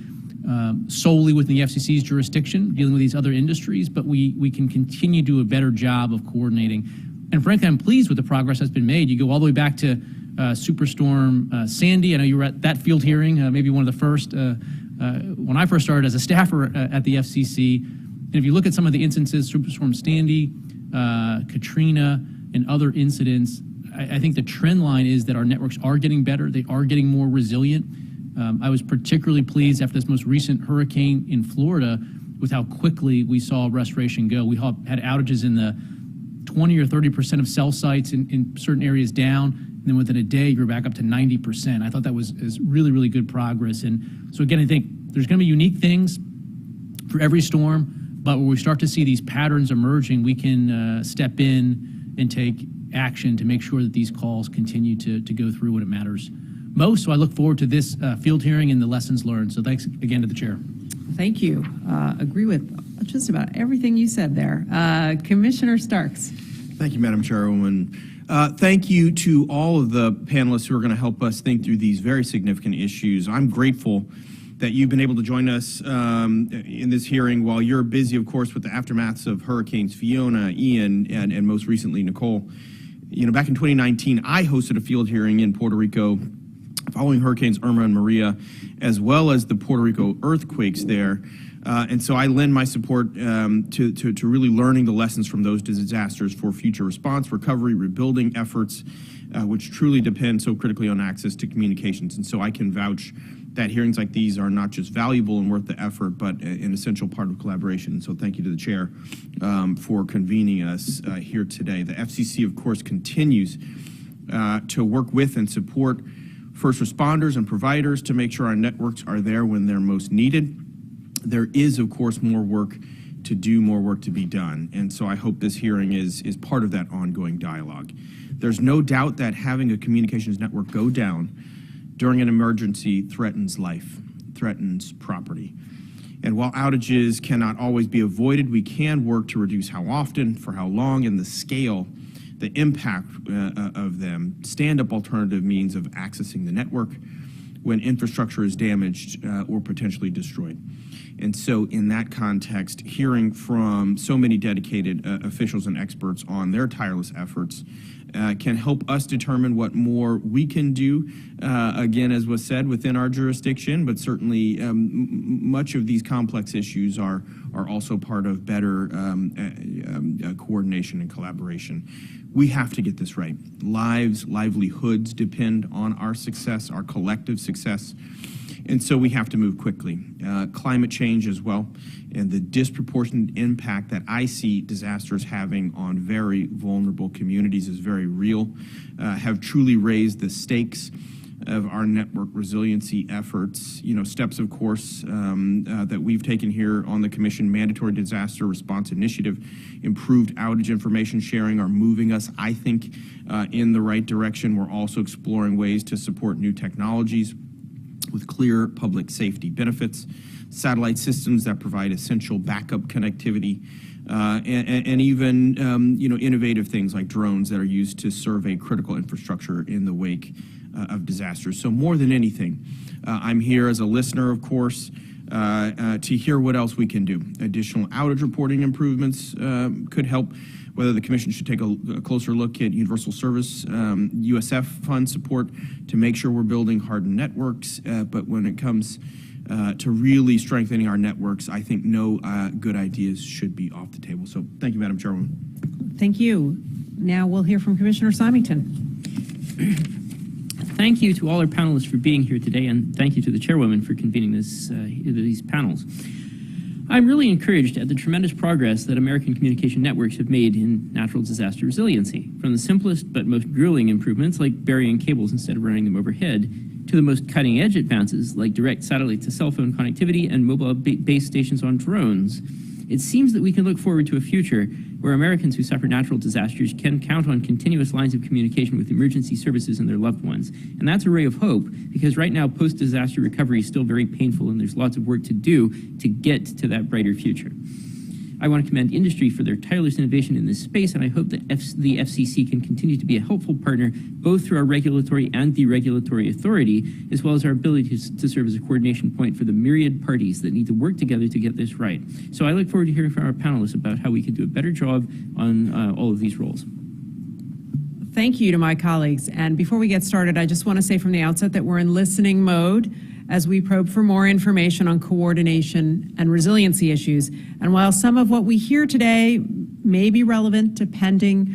E: solely within the FCC's jurisdiction, dealing with these other industries, but we can continue to do a better job of coordinating. And frankly, I'm pleased with the progress that's been made. You go all the way back to Superstorm Sandy. I know you were at that field hearing, maybe one of the first, when I first started as a staffer at the FCC. And if you look at some of the instances, Superstorm Sandy, Katrina, and other incidents, I think the trend line is that our networks are getting better. They are getting more resilient. I was particularly pleased after this most recent hurricane in Florida with how quickly we saw restoration go. We had outages in the 20 or 30% of cell sites in certain areas down, and then within a day, you're back up to 90%. I thought that was really, really good progress. And so again, I think there's going to be unique things for every storm, but when we start to see these patterns emerging, we can step in and take action to make sure that these calls continue to go through when it matters most. So I look forward to this field hearing and the lessons learned. So thanks again to the chair.
A: Thank you. Agree with just about everything you said there. Commissioner Starks.
F: Thank you, Madam Chairwoman. Thank you to all of the panelists who are going to help us think through these very significant issues. I'm grateful that you've been able to join us in this hearing while you're busy, of course, with the aftermaths of Hurricanes Fiona, Ian, and most recently Nicole. You know, back in 2019, I hosted a field hearing in Puerto Rico following Hurricanes Irma and Maria, as well as the Puerto Rico earthquakes there. And so I lend my support to really learning the lessons from those disasters for future response, recovery, rebuilding efforts, which truly depend so critically on access to communications. And so I can vouch that hearings like these are not just valuable and worth the effort, but an essential part of collaboration. So thank you to the chair for convening us here today. The FCC, of course, continues to work with and support first responders and providers to make sure our networks are there when they're most needed. There is, of course, more work to do, more work to be done. And so I hope this hearing is part of that ongoing dialogue. There's no doubt that having a communications network go down during an emergency threatens life, threatens property. And while outages cannot always be avoided, we can work to reduce how often, for how long, and the scale, the impact of them. Stand-up alternative means of accessing the network when infrastructure is damaged or potentially destroyed. And so in that context, hearing from so many dedicated officials and experts on their tireless efforts can help us determine what more we can do, again, as was said, within our jurisdiction, but certainly much of these complex issues are also part of better coordination and collaboration. We have to get this right. Lives, livelihoods depend on our success, our collective success. And so we have to move quickly. Climate change as well, and the disproportionate impact that I see disasters having on very vulnerable communities is very real, have truly raised the stakes of our network resiliency efforts. You know, steps, of course, that we've taken here on the Commission, mandatory disaster response initiative, improved outage information sharing are moving us, I think, in the right direction. We're also exploring ways to support new technologies with clear public safety benefits, satellite systems that provide essential backup connectivity, and even you know, innovative things like drones that are used to survey critical infrastructure in the wake of disasters. So more than anything, I'm here as a listener, of course, to hear what else we can do. Additional outage reporting improvements could help, whether the Commission should take a closer look at universal service, USF fund support to make sure we're building hardened networks. But when it comes to really strengthening our networks, I think no good ideas should be off the table. So thank you, Madam Chairwoman.
A: Thank you. Now we'll hear from Commissioner Symington.
L: Thank you to all our panelists for being here today, and thank you to the chairwoman for convening these panels. I'm really encouraged at the tremendous progress that American communication networks have made in natural disaster resiliency, from the simplest but most grueling improvements like burying cables instead of running them overhead, to the most cutting-edge advances like direct satellite to cell phone connectivity and mobile base stations on drones. It seems that we can look forward to a future where Americans who suffer natural disasters can count on continuous lines of communication with emergency services and their loved ones. And that's a ray of hope, because right now post-disaster recovery is still very painful and there's lots of work to do to get to that brighter future. I want to commend industry for their tireless innovation in this space, and I hope that the FCC can continue to be a helpful partner both through our regulatory and deregulatory authority, as well as our ability to serve as a coordination point for the myriad parties that need to work together to get this right. So I look forward to hearing from our panelists about how we can do a better job on all of these roles.
A: Thank you to my colleagues. And before we get started, I just want to say from the outset that we're in listening mode as we probe for more information on coordination and resiliency issues. And while some of what we hear today may be relevant to pending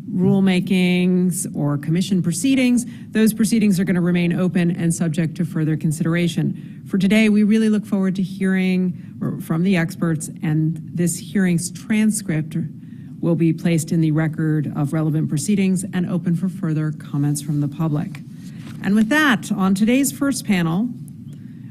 A: rulemakings or commission proceedings, those proceedings are going to remain open and subject to further consideration. For today, we really look forward to hearing from the experts, and this hearing's transcript will be placed in the record of relevant proceedings and open for further comments from the public. And with that, on today's first panel,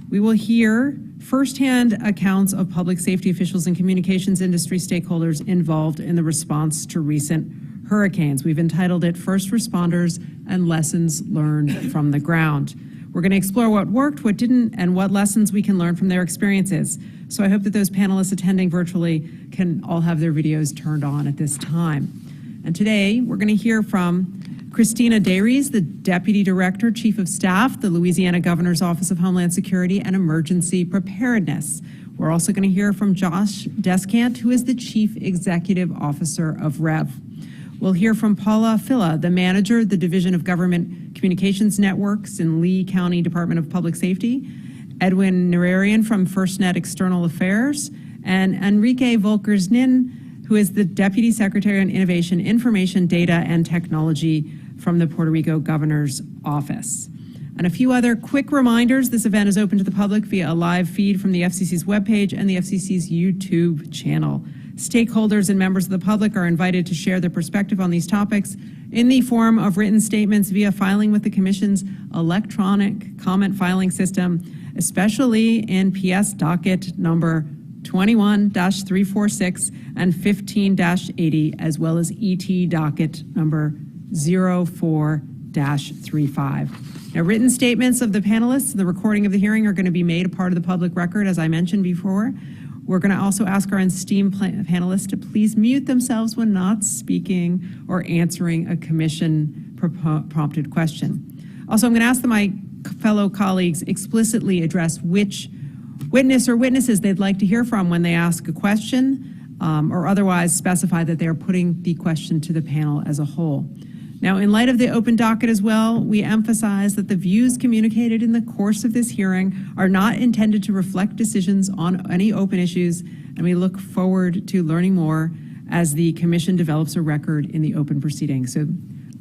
A: we will hear firsthand accounts of public safety officials and communications industry stakeholders involved in the response to recent hurricanes. We've entitled it First Responders and Lessons Learned from the Ground. We're going to explore what worked, what didn't, and what lessons we can learn from their experiences. So I hope that those panelists attending virtually can all have their videos turned on at this time. And today, we're going to hear from Christina Dayries, the Deputy Director, Chief of Staff, the Louisiana Governor's Office of Homeland Security and Emergency Preparedness. We're also going to hear from Josh Descant, who is the Chief Executive Officer of REV. We'll hear from Paula Filla, the Manager, the Division of Government Communications Networks in Lee County Department of Public Safety, Edwin Nerarian from FirstNet External Affairs, and Enrique Volkersnin, who is the Deputy Secretary on Innovation, Information, Data, and Technology from the Puerto Rico Governor's Office. And a few other quick reminders. This event is open to the public via a live feed from the FCC's webpage and the FCC's YouTube channel. Stakeholders and members of the public are invited to share their perspective on these topics in the form of written statements via filing with the Commission's electronic comment filing system, especially in PS docket number 21-346 and 15-80, as well as ET docket number 04-35. Now, written statements of the panelists and the recording of the hearing are going to be made a part of the public record, as I mentioned before. We're going to also ask our esteemed panelists to please mute themselves when not speaking or answering a commission prompted question. Also, I'm going to ask that my fellow colleagues explicitly address which witness or witnesses they'd like to hear from when they ask a question, or otherwise specify that they are putting the question to the panel as a whole. Now, in light of the open docket as well, we emphasize that the views communicated in the course of this hearing are not intended to reflect decisions on any open issues, and we look forward to learning more as the Commission develops a record in the open proceeding. So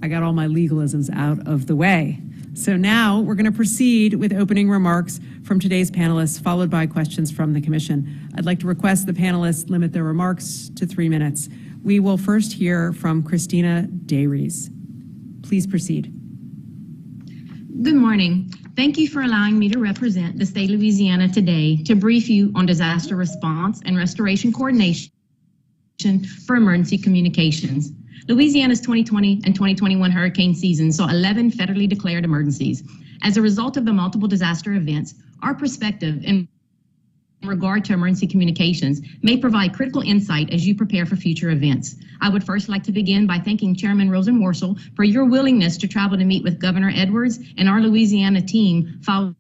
A: I got all my legalisms out of the way. So now we're going to proceed with opening remarks from today's panelists, followed by questions from the Commission. I'd like to request the panelists limit their remarks to 3 minutes. We will first hear from Christina Dayries. Please proceed.
Q: Good morning. Thank you for allowing me to represent the state of Louisiana today to brief you on disaster response and restoration coordination for emergency communications. Louisiana's 2020 and 2021 hurricane season saw 11 federally declared emergencies. As a result of the multiple disaster events, our perspective in regard to emergency communications may provide critical insight as you prepare for future events. I would first like to begin by thanking Chairman Rosenworcel for your willingness to travel to meet with Governor Edwards and our Louisiana team following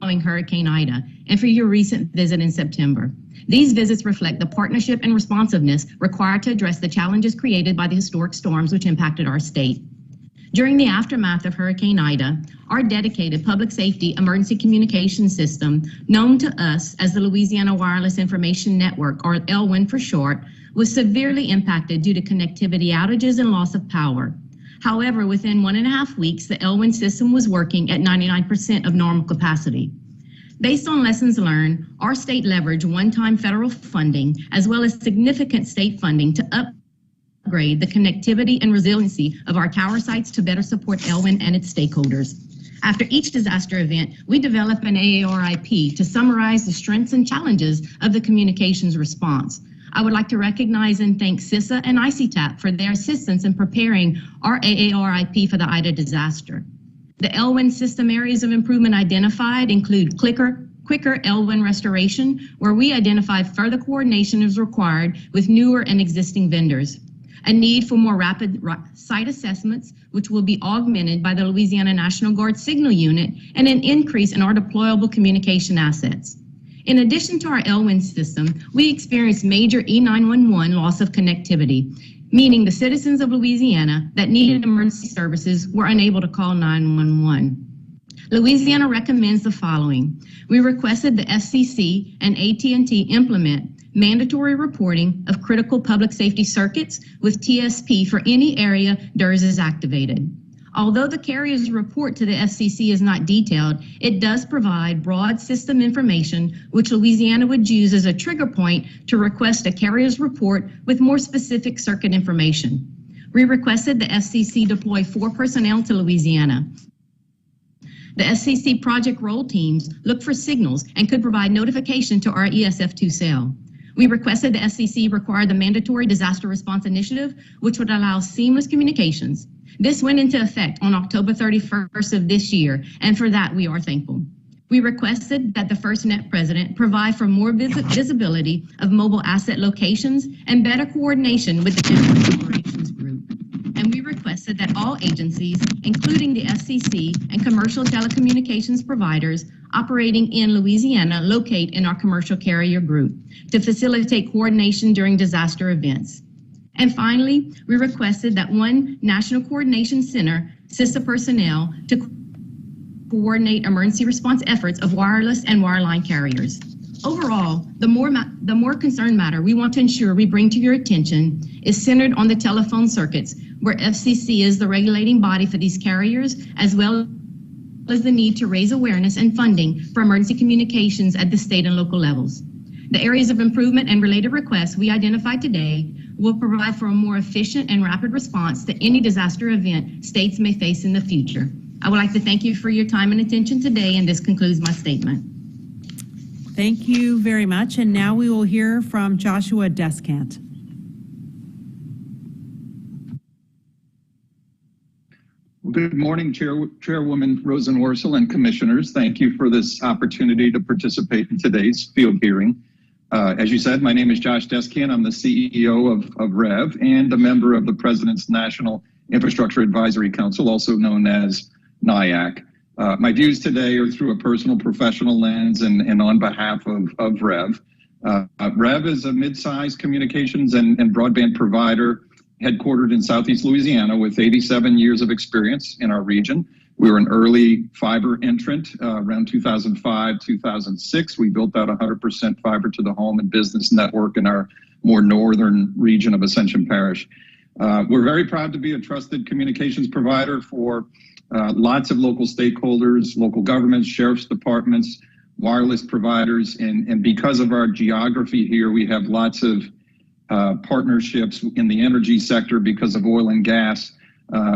Q: Hurricane Ida, and for your recent visit in September. These visits reflect the partnership and responsiveness required to address the challenges created by the historic storms which impacted our state. During the aftermath of Hurricane Ida, our dedicated public safety emergency communication system, known to us as the Louisiana Wireless Information Network, or ELWIN for short, was severely impacted due to connectivity outages and loss of power. However, within 1.5 weeks, the ELWIN system was working at 99% of normal capacity. Based on lessons learned, our state leveraged one-time federal funding as well as significant state funding to upgrade the connectivity and resiliency of our tower sites to better support ELWIN and its stakeholders. After each disaster event, we develop an AARIP to summarize the strengths and challenges of the communications response. I would like to recognize and thank CISA and ICTAP for their assistance in preparing our AARIP for the Ida disaster. The ELWIN system areas of improvement identified include quicker ELWIN restoration, where we identified further coordination is required with newer and existing vendors. A need for more rapid site assessments, which will be augmented by the Louisiana National Guard Signal Unit, and an increase in our deployable communication assets. In addition to our ELWIN system, we experienced major E911 loss of connectivity, meaning the citizens of Louisiana that needed emergency services were unable to call 911. Louisiana recommends the following. We requested the FCC and AT&T implement mandatory reporting of critical public safety circuits with TSP for any area DERS is activated. Although the carrier's report to the FCC is not detailed, it does provide broad system information which Louisiana would use as a trigger point to request a carrier's report with more specific circuit information. We requested the FCC deploy 4 personnel to Louisiana. The FCC project role teams look for signals and could provide notification to our ESF2 cell. We requested the FCC require the mandatory disaster response initiative, which would allow seamless communications. This went into effect on October 31st of this year, and for that we are thankful. We requested that the FirstNet president provide for more visibility of mobile asset locations and better coordination with the Network Operations Group. And we requested requested that all agencies, including the FCC and commercial telecommunications providers operating in Louisiana, locate in our commercial carrier group to facilitate coordination during disaster events. And finally, we requested that one National Coordination Center, CISA personnel, to coordinate emergency response efforts of wireless and wireline carriers. Overall, the more concerned matter we want to ensure we bring to your attention is centered on the telephone circuits, where FCC is the regulating body for these carriers, as well as the need to raise awareness and funding for emergency communications at the state and local levels. The areas of improvement and related requests we identified today will provide for a more efficient and rapid response to any disaster event states may face in the future. I would like to thank you for your time and attention today, and this concludes my statement.
A: Thank you very much. And now we will hear from Joshua Descant.
S: Good morning, Chairwoman Rosenworcel and Commissioners. Thank you for this opportunity to participate in today's field hearing. As you said, my name is Josh Descant. I'm the CEO of REV and a member of the President's National Infrastructure Advisory Council, also known as NIAC. My views today are through a personal professional lens and on behalf of REV. REV is a mid-sized communications and broadband provider headquartered in Southeast Louisiana with 87 years of experience in our region. We were an early fiber entrant around 2005, 2006. We built out 100% fiber to the home and business network in our more northern region of Ascension Parish. We're very proud to be a trusted communications provider for lots of local stakeholders, local governments, sheriff's departments, wireless providers, and because of our geography here, we have lots of partnerships in the energy sector because of oil and gas,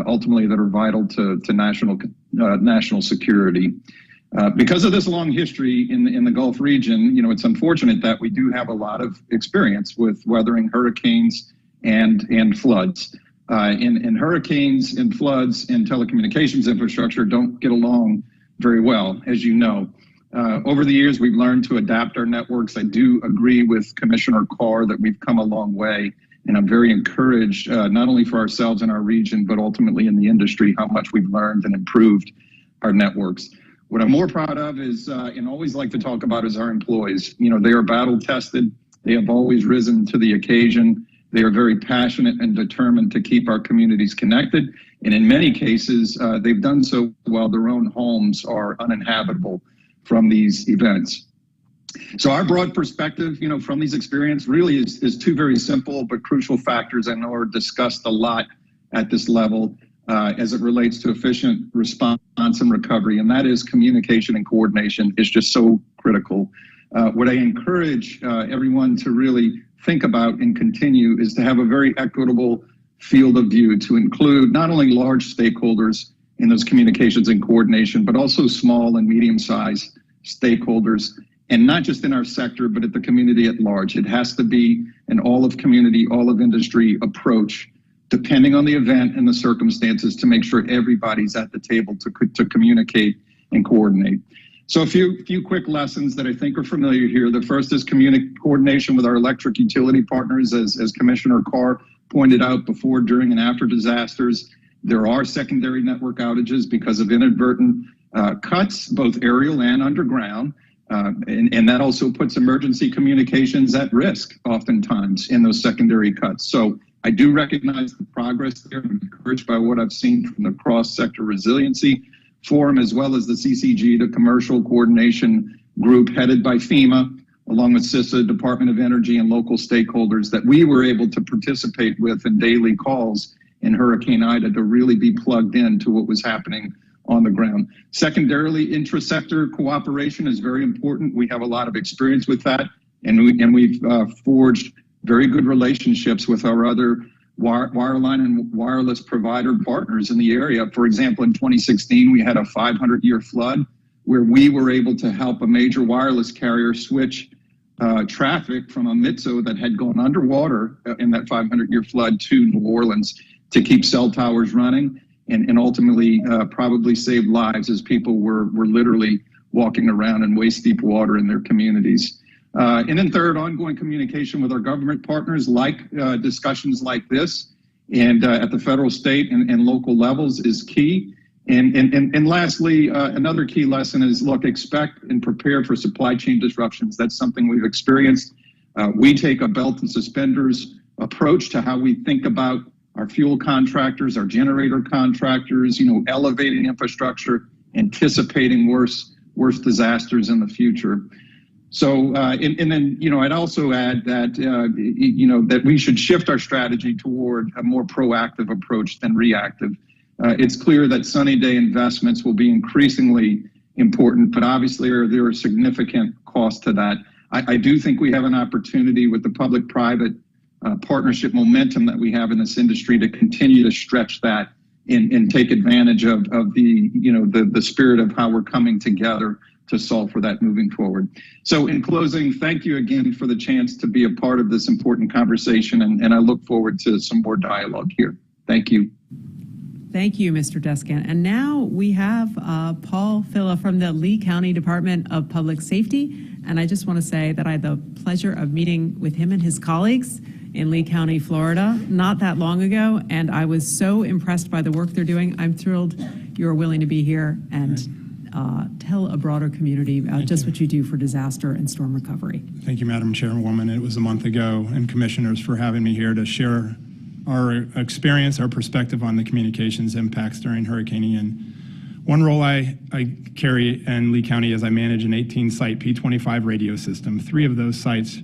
S: ultimately that are vital to national security. Because of this long history in the Gulf region, it's unfortunate that we do have a lot of experience with weathering hurricanes and floods. And hurricanes and floods and telecommunications infrastructure don't get along very well, as you know. Over the years, we've learned to adapt our networks. I do agree with Commissioner Carr that we've come a long way, and I'm very encouraged, not only for ourselves and our region, but ultimately in the industry, how much we've learned and improved our networks. What I'm more proud of is, and always like to talk about, is our employees. They are battle tested. They have always risen to the occasion. They are very passionate and determined to keep our communities connected. And in many cases, they've done so while their own homes are uninhabitable from these events. So our broad perspective, from these experiences really is two very simple but crucial factors I know are discussed a lot at this level as it relates to efficient response and recovery, and that is communication and coordination is just so critical. What I encourage everyone to really think about and continue is to have a very equitable field of view to include not only large stakeholders in those communications and coordination, but also small and medium-sized stakeholders, and not just in our sector, but at the community at large. It has to be an all-of-community, all-of-industry approach, depending on the event and the circumstances, to make sure everybody's at the table to communicate and coordinate. So a few quick lessons that I think are familiar here. The first is coordination with our electric utility partners, as Commissioner Carr pointed out before, during, and after disasters. There are secondary network outages because of inadvertent cuts, both aerial and underground, and that also puts emergency communications at risk oftentimes in those secondary cuts. So I do recognize the progress there. I'm encouraged by what I've seen from the cross-sector resiliency forum, as well as the CCG, the commercial coordination group headed by FEMA, along with CISA, Department of Energy, and local stakeholders that we were able to participate with in daily calls in Hurricane Ida to really be plugged in to what was happening on the ground. Secondarily, intra-sector cooperation is very important. We have a lot of experience with that, and we've forged very good relationships with our other wireline and wireless provider partners in the area. For example, in 2016, we had a 500-year flood where we were able to help a major wireless carrier switch traffic from a MITSO that had gone underwater in that 500-year flood to New Orleans to keep cell towers running, and ultimately probably saved lives as people were literally walking around in waist-deep water in their communities. And then third, ongoing communication with our government partners, like discussions like this, and at the federal, state, and local levels is key. And lastly, another key lesson is, look, expect and prepare for supply chain disruptions. That's something we've experienced. We take a belt and suspenders approach to how we think about our fuel contractors, our generator contractors, elevating infrastructure, anticipating worse disasters in the future. So, and then, I'd also add that, that we should shift our strategy toward a more proactive approach than reactive. It's clear that sunny day investments will be increasingly important, but obviously there are significant costs to that. I do think we have an opportunity with the public-private partnership momentum that we have in this industry to continue to stretch that and take advantage of the spirit of how we're coming together to solve for that moving forward. So in closing, thank you again for the chance to be a part of this important conversation, and I look forward to some more dialogue here. Thank you.
A: Thank you, Mr. Descant. And now we have Paul Filla from the Lee County Department of Public Safety. And I just want to say that I had the pleasure of meeting with him and his colleagues in Lee County, Florida, not that long ago. And I was so impressed by the work they're doing. I'm thrilled you're willing to be here and tell a broader community just what you do for disaster and storm recovery.
K: Thank you, Madam Chairwoman. It was a month ago, and commissioners for having me here to share our experience, our perspective on the communications impacts during Hurricane Ian. One role I carry in Lee County is I manage an 18-site P25 radio system. 3 of those sites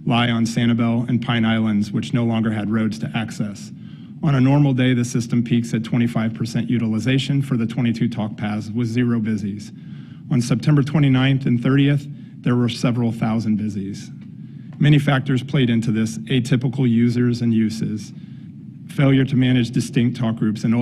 K: lie on Sanibel and Pine Islands, which no longer had roads to access. On a normal day, the system peaks at 25% utilization for the 22 talk paths with 0 busies. On September 29th and 30th, there were several thousand busies. Many factors played into this: atypical users and uses, failure to manage distinct talk groups, and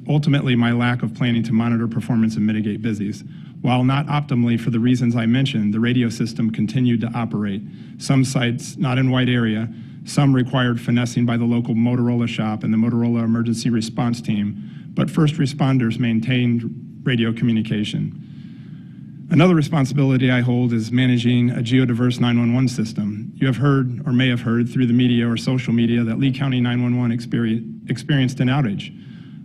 K: ultimately my lack of planning to monitor performance and mitigate busies. While not optimally for the reasons I mentioned, the radio system continued to operate. Some sites not in wide area, some required finessing by the local Motorola shop and the Motorola emergency response team, but first responders maintained radio communication. Another responsibility I hold is managing a geodiverse 911 system. You have heard, or may have heard through the media or social media, that Lee County 911 experienced an outage.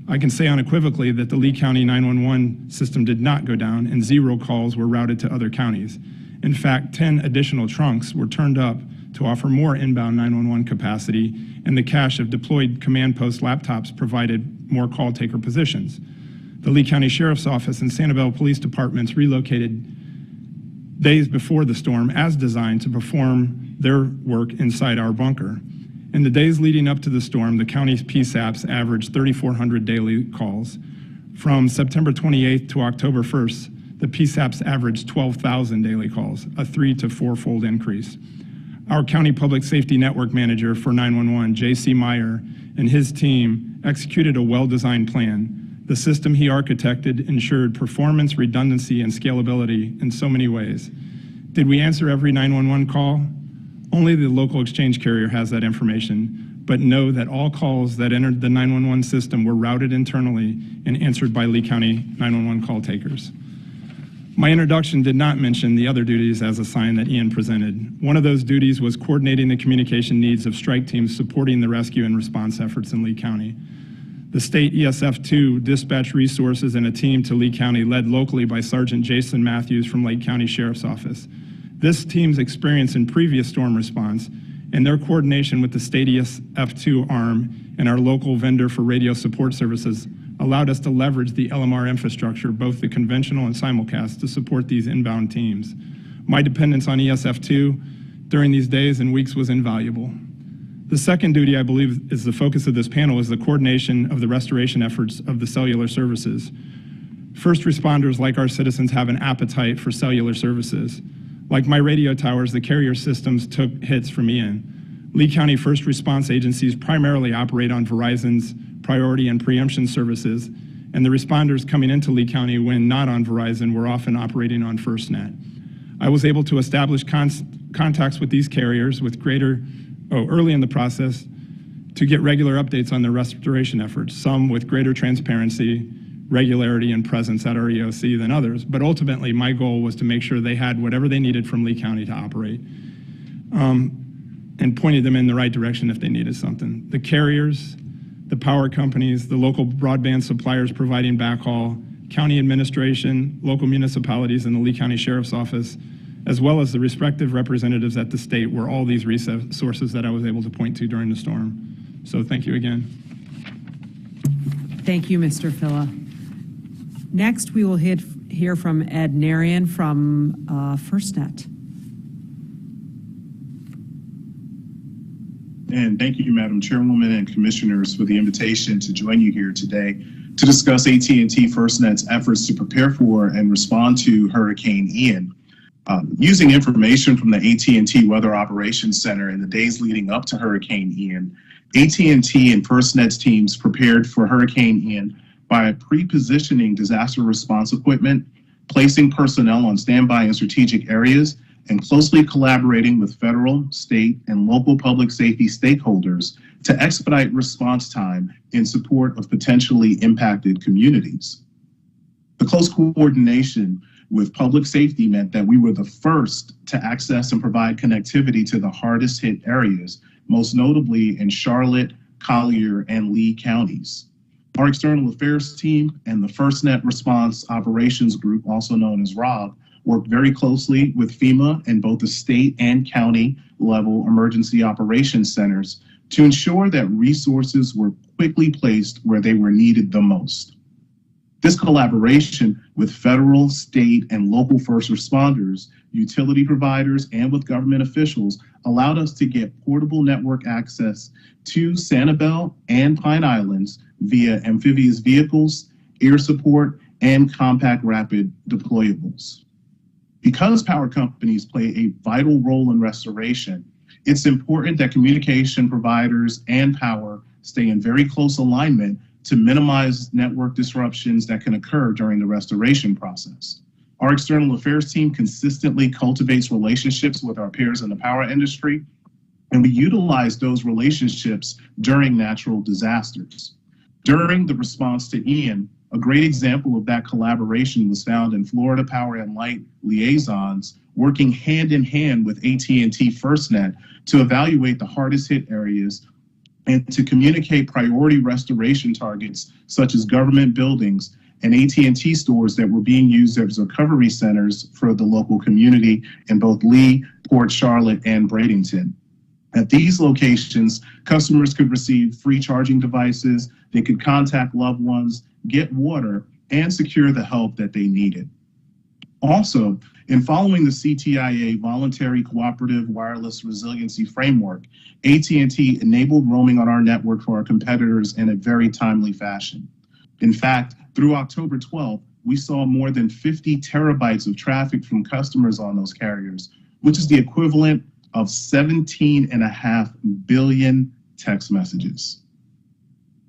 K: I can say unequivocally that the Lee County 911 system did not go down, and 0 calls were routed to other counties. In fact, 10 additional trunks were turned up to offer more inbound 911 capacity, and the cache of deployed command post laptops provided more call taker positions. The Lee County Sheriff's Office and Sanibel Police Departments relocated days before the storm as designed to perform their work inside our bunker. In the days leading up to the storm, the county's PSAPs averaged 3,400 daily calls. From September 28th to October 1st, the PSAPs averaged 12,000 daily calls, a 3- to 4-fold increase. Our County Public Safety Network Manager for 911, J.C. Meyer, and his team executed a well-designed plan. The system he architected ensured performance, redundancy, and scalability in so many ways. Did we answer every 911 call? Only the local exchange carrier has that information, but know that all calls that entered the 911 system were routed internally and answered by Lee County 911 call takers. My introduction did not mention the other duties as assigned that Ian presented. One of those duties was coordinating the communication needs of strike teams supporting the rescue and response efforts in Lee County. The state ESF2 dispatched resources and a team to Lee County led locally by Sergeant Jason Matthews from Lake County Sheriff's Office. This team's experience in previous storm response and their coordination with the state ESF2 arm and our local vendor for radio support services allowed us to leverage the LMR infrastructure, both the conventional and simulcast, to support these inbound teams. My dependence on ESF2 during these days and weeks was invaluable. The second duty, I believe, is the focus of this panel, is the coordination of the restoration efforts of the cellular services. First responders, like our citizens, have an appetite for cellular services. Like my radio towers, the carrier systems took hits from Ian. Lee County first response agencies primarily operate on Verizon's priority and preemption services, and the responders coming into Lee County when not on Verizon were often operating on FirstNet. I was able to establish contacts with these carriers with early in the process to get regular updates on their restoration efforts, some with greater transparency, regularity, and presence at our EOC than others. But ultimately, my goal was to make sure they had whatever they needed from Lee County to operate, and pointed them in the right direction if they needed something. The carriers, the power companies, the local broadband suppliers providing backhaul, county administration, local municipalities, and the Lee County Sheriff's Office, as well as the respective representatives at the state, were all these resources that I was able to point to during the storm. So thank you again.
A: Thank you, Mr. Filla. Next, we will hear from Ed Narian from FirstNet.
D: And thank you, Madam Chairwoman and Commissioners, for the invitation to join you here today to discuss AT&T FirstNet's efforts to prepare for and respond to Hurricane Ian. Using information from the AT&T Weather Operations Center in the days leading up to Hurricane Ian, AT&T and FirstNet's teams prepared for Hurricane Ian by pre-positioning disaster response equipment, placing personnel on standby in strategic areas, and closely collaborating with federal, state, and local public safety stakeholders to expedite response time in support of potentially impacted communities. The close coordination with public safety meant that we were the first to access and provide connectivity to the hardest hit areas, most notably in Charlotte, Collier, and Lee counties. Our external affairs team and the FirstNet Response Operations Group, also known as ROB, worked very closely with FEMA and both the state and county level emergency operations centers to ensure that resources were quickly placed where they were needed the most. This collaboration with federal, state, and local first responders, utility providers, and with government officials allowed us to get portable network access to Sanibel and Pine Islands via amphibious vehicles, air support, and compact rapid deployables. Because power companies play a vital role in restoration, it's important that communication providers and power stay in very close alignment to minimize network disruptions that can occur during the restoration process. Our external affairs team consistently cultivates relationships with our peers in the power industry, and we utilize those relationships during natural disasters. During the response to Ian, a great example of that collaboration was found in Florida Power and Light liaisons working hand in hand with AT&T FirstNet to evaluate the hardest hit areas and to communicate priority restoration targets such as government buildings and AT&T stores that were being used as recovery centers for the local community in both Lee, Port Charlotte, and Bradenton. At these locations, customers could receive free charging devices, they could contact loved ones, get water, and secure the help that they needed. Also, in following the CTIA Voluntary Cooperative Wireless Resiliency Framework, AT&T enabled roaming on our network for our competitors in a very timely fashion. In fact, through October 12th, we saw more than 50 terabytes of traffic from customers on those carriers, which is the equivalent of 17.5 billion text messages.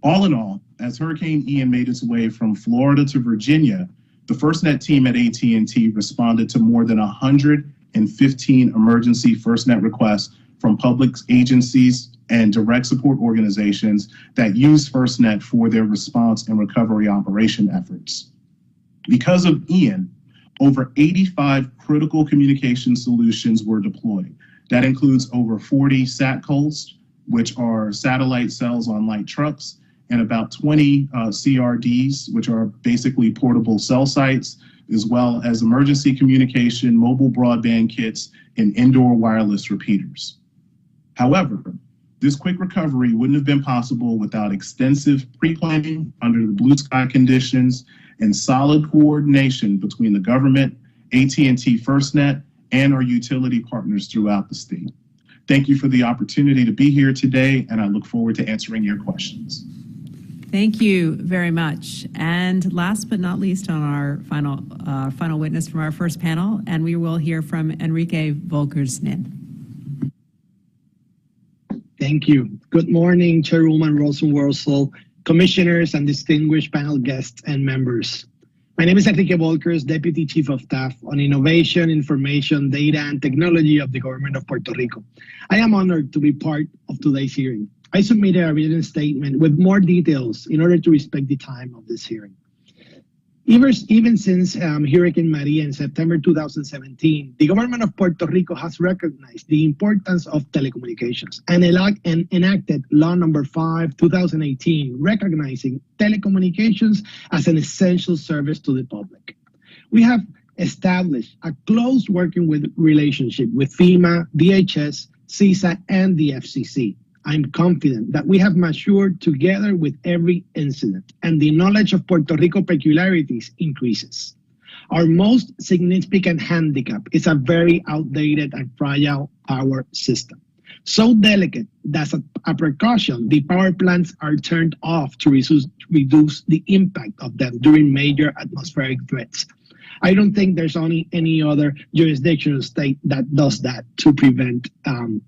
D: All in all, as Hurricane Ian made its way from Florida to Virginia, the FirstNet team at AT&T responded to more than 115 emergency FirstNet requests from public agencies and direct support organizations that use FirstNet for their response and recovery operation efforts. Because of Ian, over 85 critical communication solutions were deployed. That includes over 40 SATCOs, which are satellite cells on light trucks, and about 20 CRDs, which are basically portable cell sites, as well as emergency communication, mobile broadband kits, and indoor wireless repeaters. However, this quick recovery wouldn't have been possible without extensive pre-planning under the blue sky conditions and solid coordination between the government, AT&T FirstNet, and our utility partners throughout the state. Thank you for the opportunity to be here today, and I look forward to answering your questions.
A: Thank you very much. And last but not least on our final witness from our first panel, and we will hear from Enrique Volkersnid.
V: Thank you. Good morning, Chairwoman Rosenworcel, commissioners, and distinguished panel guests and members. My name is Enrique Volkers, Deputy Chief of Staff on Innovation, Information, Data, and Technology of the Government of Puerto Rico. I am honored to be part of today's hearing. I submitted a written statement with more details in order to respect the time of this hearing. Even since Hurricane Maria in September 2017, the government of Puerto Rico has recognized the importance of telecommunications and enacted Law Number 5, 2018, recognizing telecommunications as an essential service to the public. We have established a close working relationship with FEMA, DHS, CISA, and the FCC. I'm confident that we have matured together with every incident, and the knowledge of Puerto Rico peculiarities increases. Our most significant handicap is a very outdated and fragile power system. So delicate that as a precaution, the power plants are turned off to reduce the impact of them during major atmospheric threats. I don't think there's any other jurisdiction or state that does that to prevent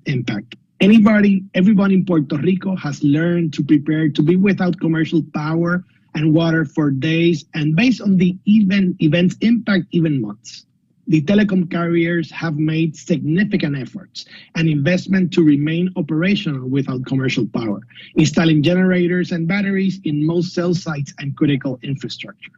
V: impact. Everybody in Puerto Rico has learned to prepare to be without commercial power and water for days, and based on the event's impact, even months. The telecom carriers have made significant efforts and investment to remain operational without commercial power, installing generators and batteries in most cell sites and critical infrastructure.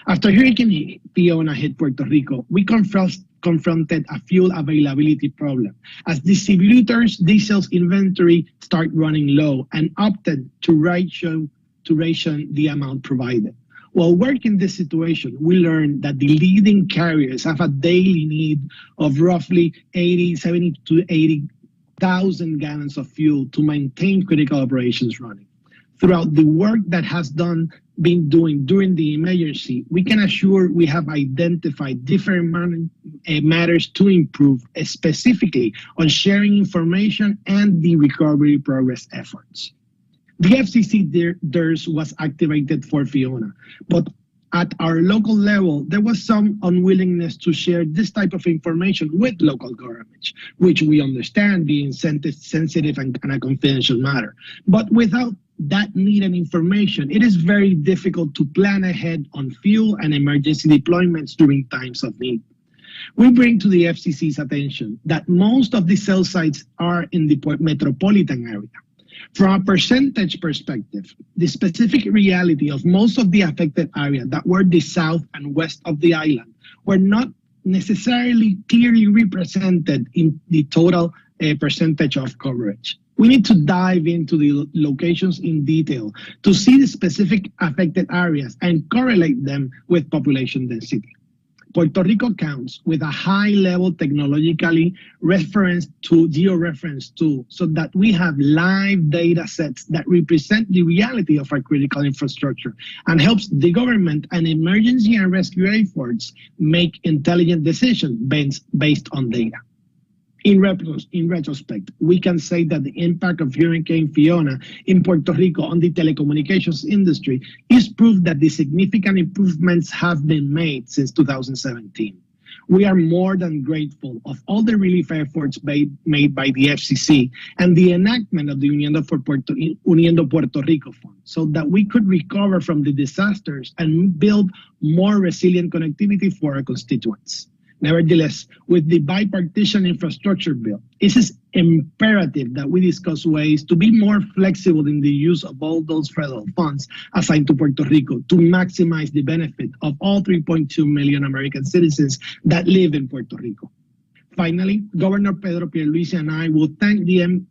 V: After Hurricane Fiona hit Puerto Rico, we confronted a fuel availability problem as distributors' diesel inventory started running low and opted to ration the amount provided. While working this situation, we learned that the leading carriers have a daily need of roughly 70 to 80,000 gallons of fuel to maintain critical operations running. Throughout the work that has been doing during the emergency, we can assure we have identified different matters to improve, specifically on sharing information and the recovery progress efforts. The FCC DERS was activated for Fiona, but at our local level, there was some unwillingness to share this type of information with local governments, which we understand being sensitive and a confidential matter. But without that needed information, it is very difficult to plan ahead on fuel and emergency deployments during times of need. We bring to the FCC's attention that most of the cell sites are in the metropolitan area. From a percentage perspective, the specific reality of most of the affected area that were the south and west of the island were not necessarily clearly represented in the total percentage of coverage. We need to dive into the locations in detail to see the specific affected areas and correlate them with population density. Puerto Rico counts with a high-level technologically georeferenced tool so that we have live data sets that represent the reality of our critical infrastructure and helps the government and emergency and rescue efforts make intelligent decisions based on data. In retrospect, we can say that the impact of Hurricane Fiona in Puerto Rico on the telecommunications industry is proof that the significant improvements have been made since 2017. We are more than grateful of all the relief efforts made by the FCC and the enactment of the Uniendo Puerto Rico Fund so that we could recover from the disasters and build more resilient connectivity for our constituents. Nevertheless, with the bipartisan infrastructure bill, it is imperative that we discuss ways to be more flexible in the use of all those federal funds assigned to Puerto Rico to maximize the benefit of all 3.2 million American citizens that live in Puerto Rico. Finally, Governor Pedro Pierluisi and I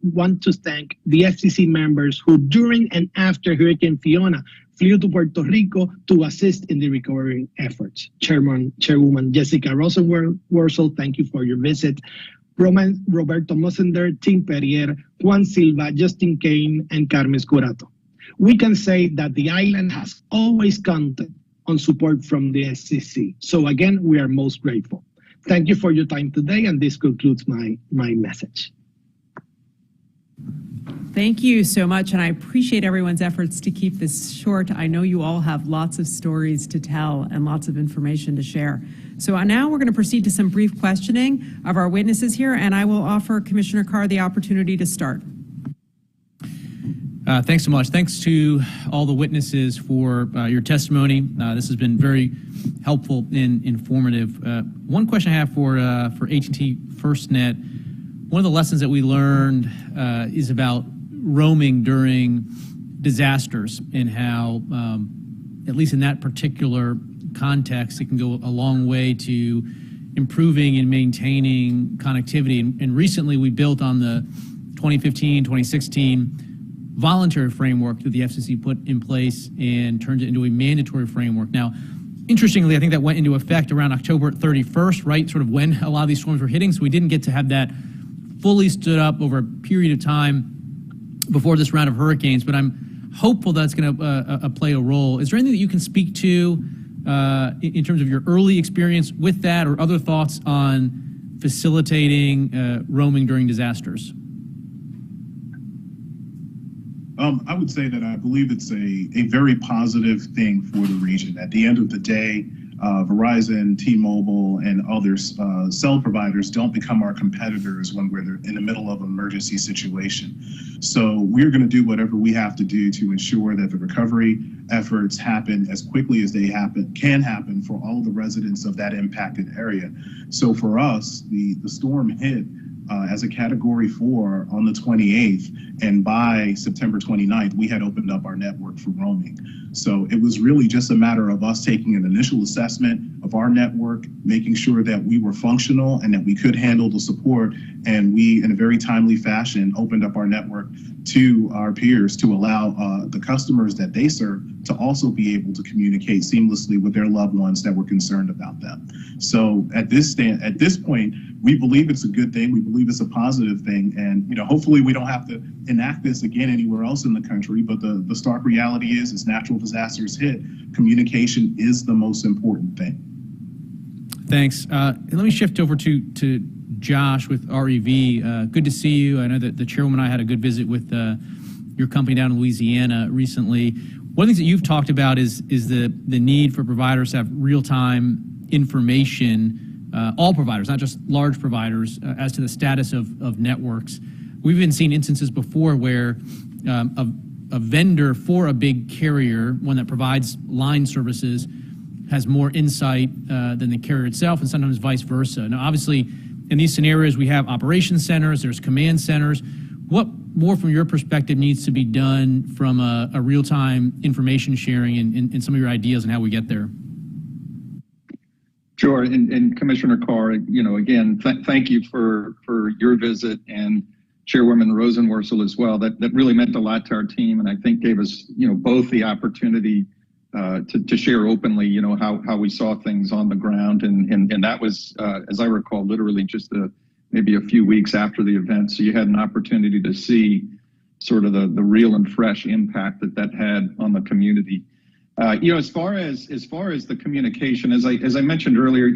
V: want to thank the FCC members who, during and after Hurricane Fiona, flew to Puerto Rico to assist in the recovery efforts. Chairwoman Jessica Rosenworcel, thank you for your visit. Roberto Mosender, Tim Perrier, Juan Silva, Justin Kane, and Carmen Scurato. We can say that the island has always counted on support from the FCC. So again, we are most grateful. Thank you for your time today, and this concludes my message.
A: Thank you so much, and I appreciate everyone's efforts to keep this short. I know you all have lots of stories to tell and lots of information to share. So now we're going to proceed to some brief questioning of our witnesses here, and I will offer Commissioner Carr the opportunity to start.
E: Thanks so much. Thanks to all the witnesses for your testimony. This has been very helpful and informative. One question I have for AT&T FirstNet, one of the lessons that we learned is about roaming during disasters and how, at least in that particular context, it can go a long way to improving and maintaining connectivity. And recently we built on the 2015, 2016 voluntary framework that the FCC put in place and turned it into a mandatory framework. Now, interestingly, I think that went into effect around October 31st, right? Sort of when a lot of these storms were hitting. So we didn't get to have that fully stood up over a period of time before this round of hurricanes, but I'm hopeful that's going to play a role. Is there anything that you can speak to in terms of your early experience with that, or other thoughts on facilitating roaming during disasters?
D: I would say that I believe it's a very positive thing for the region. At the end of the day, Verizon, T-Mobile, and others, cell providers don't become our competitors when we're in the middle of an emergency situation. So we're going to do whatever we have to do to ensure that the recovery efforts happen as quickly as they can happen for all the residents of that impacted area. So for us, the storm hit as a Category 4 on the 28th, and by September 29th, we had opened up our network for roaming. So it was really just a matter of us taking an initial assessment of our network, making sure that we were functional and that we could handle the support, and we, in a very timely fashion, opened up our network to our peers to allow the customers that they serve to also be able to communicate seamlessly with their loved ones that were concerned about them. So at this point, we believe it's a good thing. We believe it's a positive thing. And, hopefully we don't have to enact this again anywhere else in the country. But the stark reality is, as natural disasters hit, communication is the most important thing.
E: Thanks. And let me shift over to Josh with REV. Good to see you. I know that the chairwoman and I had a good visit with your company down in Louisiana recently. One of the things that you've talked about is the need for providers to have real-time information, all providers, not just large providers, as to the status of networks. We've even seen instances before where a vendor for a big carrier, one that provides line services, has more insight than the carrier itself, and sometimes vice versa. Now, obviously, in these scenarios, we have operations centers, there's command centers. What more, from your perspective, needs to be done from a real-time information sharing and some of your ideas on how we get there?
S: Sure, and Commissioner Carr, again, thank you for your visit, and Chairwoman Rosenworcel as well. That really meant a lot to our team, and I think gave us, both the opportunity to share openly, how we saw things on the ground, and that was, as I recall, literally just maybe a few weeks after the event. So you had an opportunity to see sort of the real and fresh impact that had on the community. As far as the communication, as I mentioned earlier,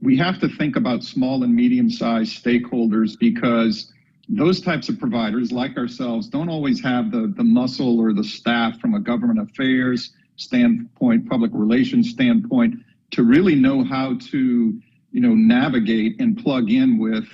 S: we have to think about small and medium-sized stakeholders, because those types of providers, like ourselves, don't always have the muscle or the staff from a government affairs standpoint, public relations standpoint, to really know how to navigate and plug in with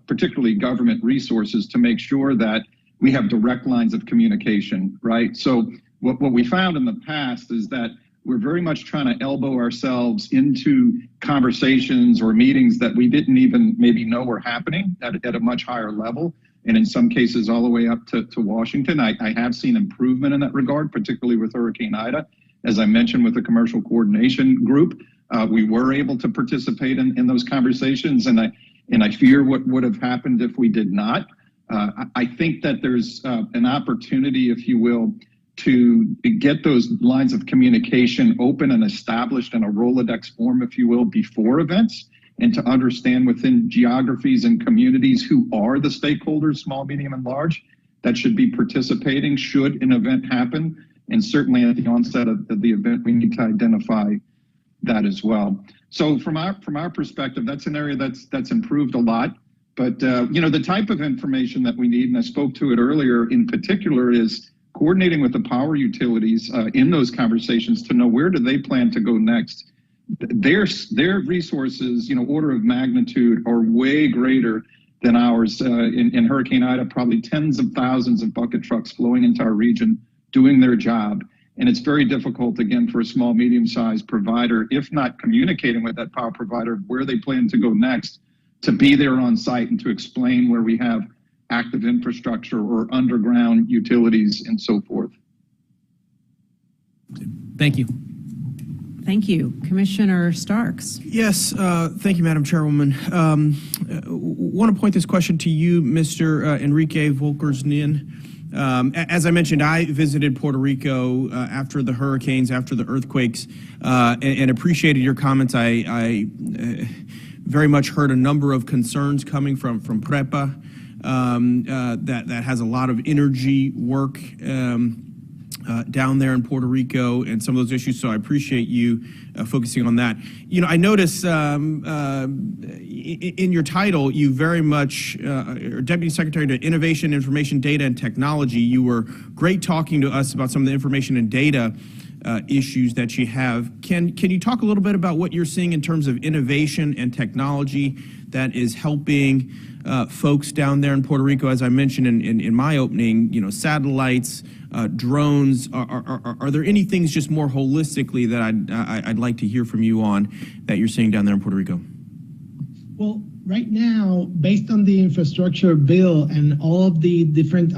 S: particularly government resources to make sure that we have direct lines of communication, right? So what we found in the past is that we're very much trying to elbow ourselves into conversations or meetings that we didn't even maybe know were happening at a much higher level, and in some cases all the way up to Washington. I have seen improvement in that regard, particularly with Hurricane Ida. As I mentioned, with the commercial coordination group, we were able to participate in those conversations, and I fear what would have happened if we did not. I think that there's an opportunity, if you will, to get those lines of communication open and established in a Rolodex form, if you will, before events, and to understand within geographies and communities who are the stakeholders, small, medium, and large, that should be participating should an event happen. And certainly at the onset of the event, we need to identify that as well. So from our perspective, that's an area that's improved a lot. But the type of information that we need, and I spoke to it earlier in particular, is coordinating with the power utilities in those conversations to know where do they plan to go next. Their resources, order of magnitude, are way greater than ours. In Hurricane Ida, probably tens of thousands of bucket trucks flowing into our region doing their job. And it's very difficult, again, for a small, medium-sized provider, if not communicating with that power provider where they plan to go next, to be there on site and to explain where we have active infrastructure or underground utilities and so forth.
E: Thank you.
A: Thank you. Commissioner Starks.
F: Yes, thank you, Madam Chairwoman. Want to point this question to you, Mr. Enrique Volkers-Nin. As I mentioned, I visited Puerto Rico after the hurricanes, after the earthquakes, and appreciated your comments. I very much heard a number of concerns coming from PREPA that has a lot of energy work down there in Puerto Rico and some of those issues. So I appreciate you focusing on that. You know, I notice in your title, you very much, Deputy Secretary to Innovation, Information, Data, and Technology, you were great talking to us about some of the information and data issues that you have. Can you talk a little bit about what you're seeing in terms of innovation and technology that is helping folks down there in Puerto Rico? As I mentioned in my opening, you know, satellites, drones. Are there any things just more holistically that I'd like to hear from you on that you're seeing down there in Puerto Rico?
V: Well, right now, based on the infrastructure bill and all of the different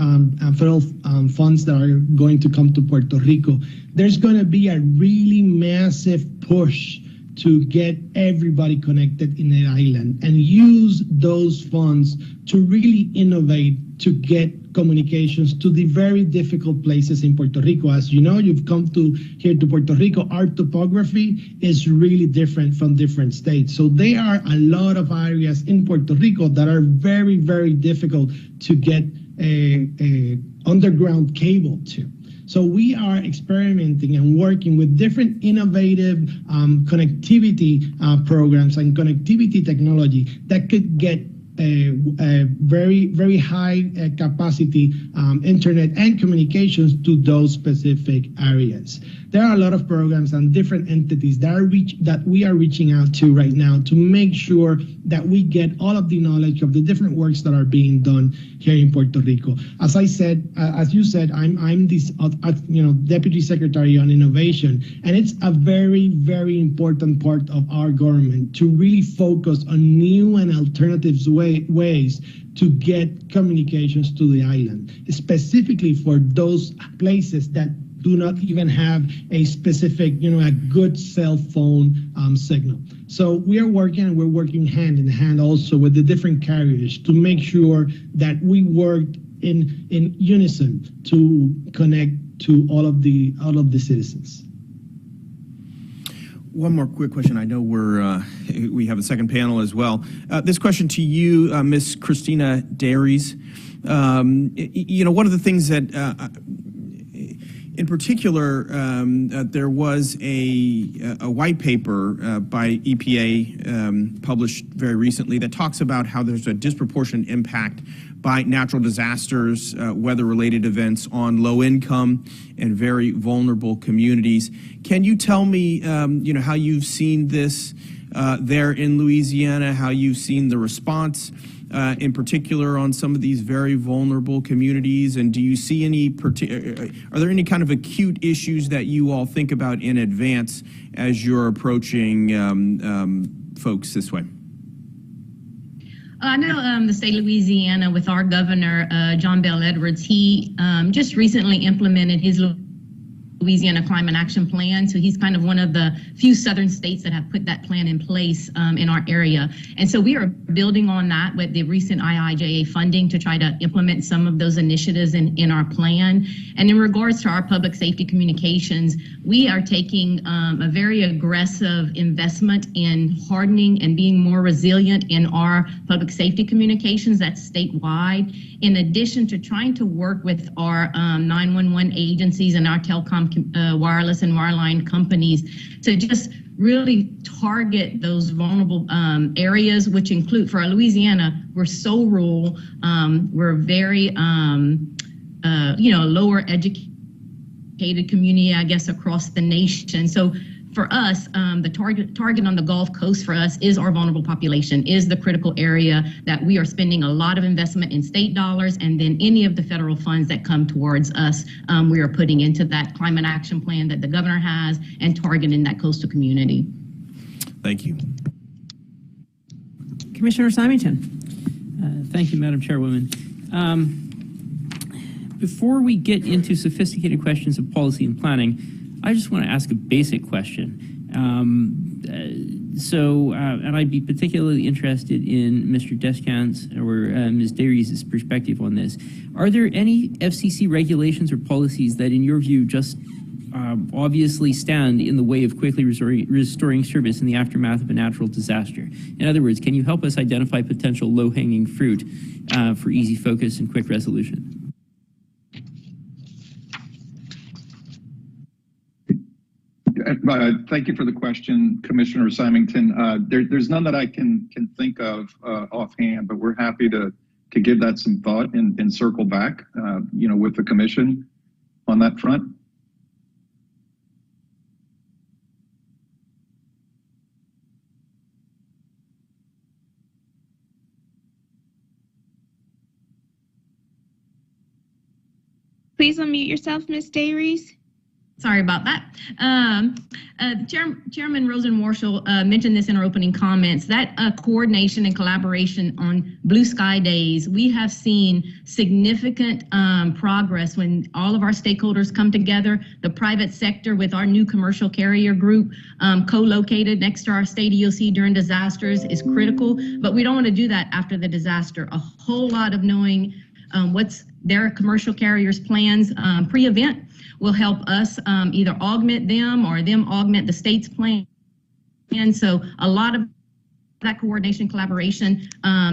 V: federal funds that are going to come to Puerto Rico, there's going to be a really massive push to get everybody connected in the island and use those funds to really innovate, to get communications to the very difficult places in Puerto Rico. As you know, you've come here to Puerto Rico. Our topography is really different from different states. So there are a lot of areas in Puerto Rico that are very, very difficult to get a underground cable to. So we are experimenting and working with different innovative connectivity programs and connectivity technology that could get a very, very high capacity internet and communications to those specific areas. There are a lot of programs and different entities that we are reaching out to right now to make sure that we get all of the knowledge of the different works that are being done here in Puerto Rico. As I said, as you said, I'm this Deputy Secretary on Innovation, and it's a very, very important part of our government to really focus on new and alternative ways to get communications to the island, specifically for those places that do not even have a specific, a good cell phone signal. So we're working hand in hand also with the different carriers to make sure that we work in unison to connect to all of the citizens.
F: One more quick question. I know we have a second panel as well. This question to you, Ms. Christina Dairies. One of the things that in particular, there was a white paper by EPA published very recently that talks about how there's a disproportionate impact by natural disasters, weather-related events on low-income and very vulnerable communities. Can you tell me, how you've seen this there in Louisiana, how you've seen the response in particular on some of these very vulnerable communities? And do you see are there any kind of acute issues that you all think about in advance as you're approaching folks this way?
Q: I know the state of Louisiana, with our governor, John Bell Edwards, he just recently implemented his Louisiana Climate Action Plan. So he's kind of one of the few southern states that have put that plan in place in our area. And so we are building on that with the recent IIJA funding to try to implement some of those initiatives in our plan. And in regards to our public safety communications, we are taking a very aggressive investment in hardening and being more resilient in our public safety communications. That's statewide, in addition to trying to work with our 911 agencies and our telecom wireless and wireline companies to just really target those vulnerable areas, which include, for Louisiana, we're so rural, we're very, lower educated community, I guess, across the nation. So for us, the target on the Gulf Coast for us is our vulnerable population, is the critical area that we are spending a lot of investment in state dollars, and then any of the federal funds that come towards us, we are putting into that climate action plan that the governor has and targeting that coastal community.
F: Thank you.
A: Commissioner Symington.
L: Thank you, Madam Chairwoman. Before we get into sophisticated questions of policy and planning, I just want to ask a basic question. And I'd be particularly interested in Mr. Descant's or Ms. Dairies' perspective on this. Are there any FCC regulations or policies that, in your view, just obviously stand in the way of quickly restoring service in the aftermath of a natural disaster? In other words, can you help us identify potential low-hanging fruit for easy focus and quick resolution?
S: Thank you for the question, Commissioner Symington. There's none that I can think of offhand, but we're happy to give that some thought and circle back, with the commission on that front.
C: Please unmute yourself, Ms. Dairies.
Q: Sorry about that. Chairman Rosen-Marshall mentioned this in our opening comments, that coordination and collaboration on Blue Sky Days. We have seen significant progress when all of our stakeholders come together, the private sector with our new commercial carrier group co-located next to our state EOC during disasters is critical, but we don't want to do that after the disaster. A whole lot of knowing what's their commercial carriers' plans pre-event will help us either augment them or them augment the state's plan. And so a lot of that coordination, collaboration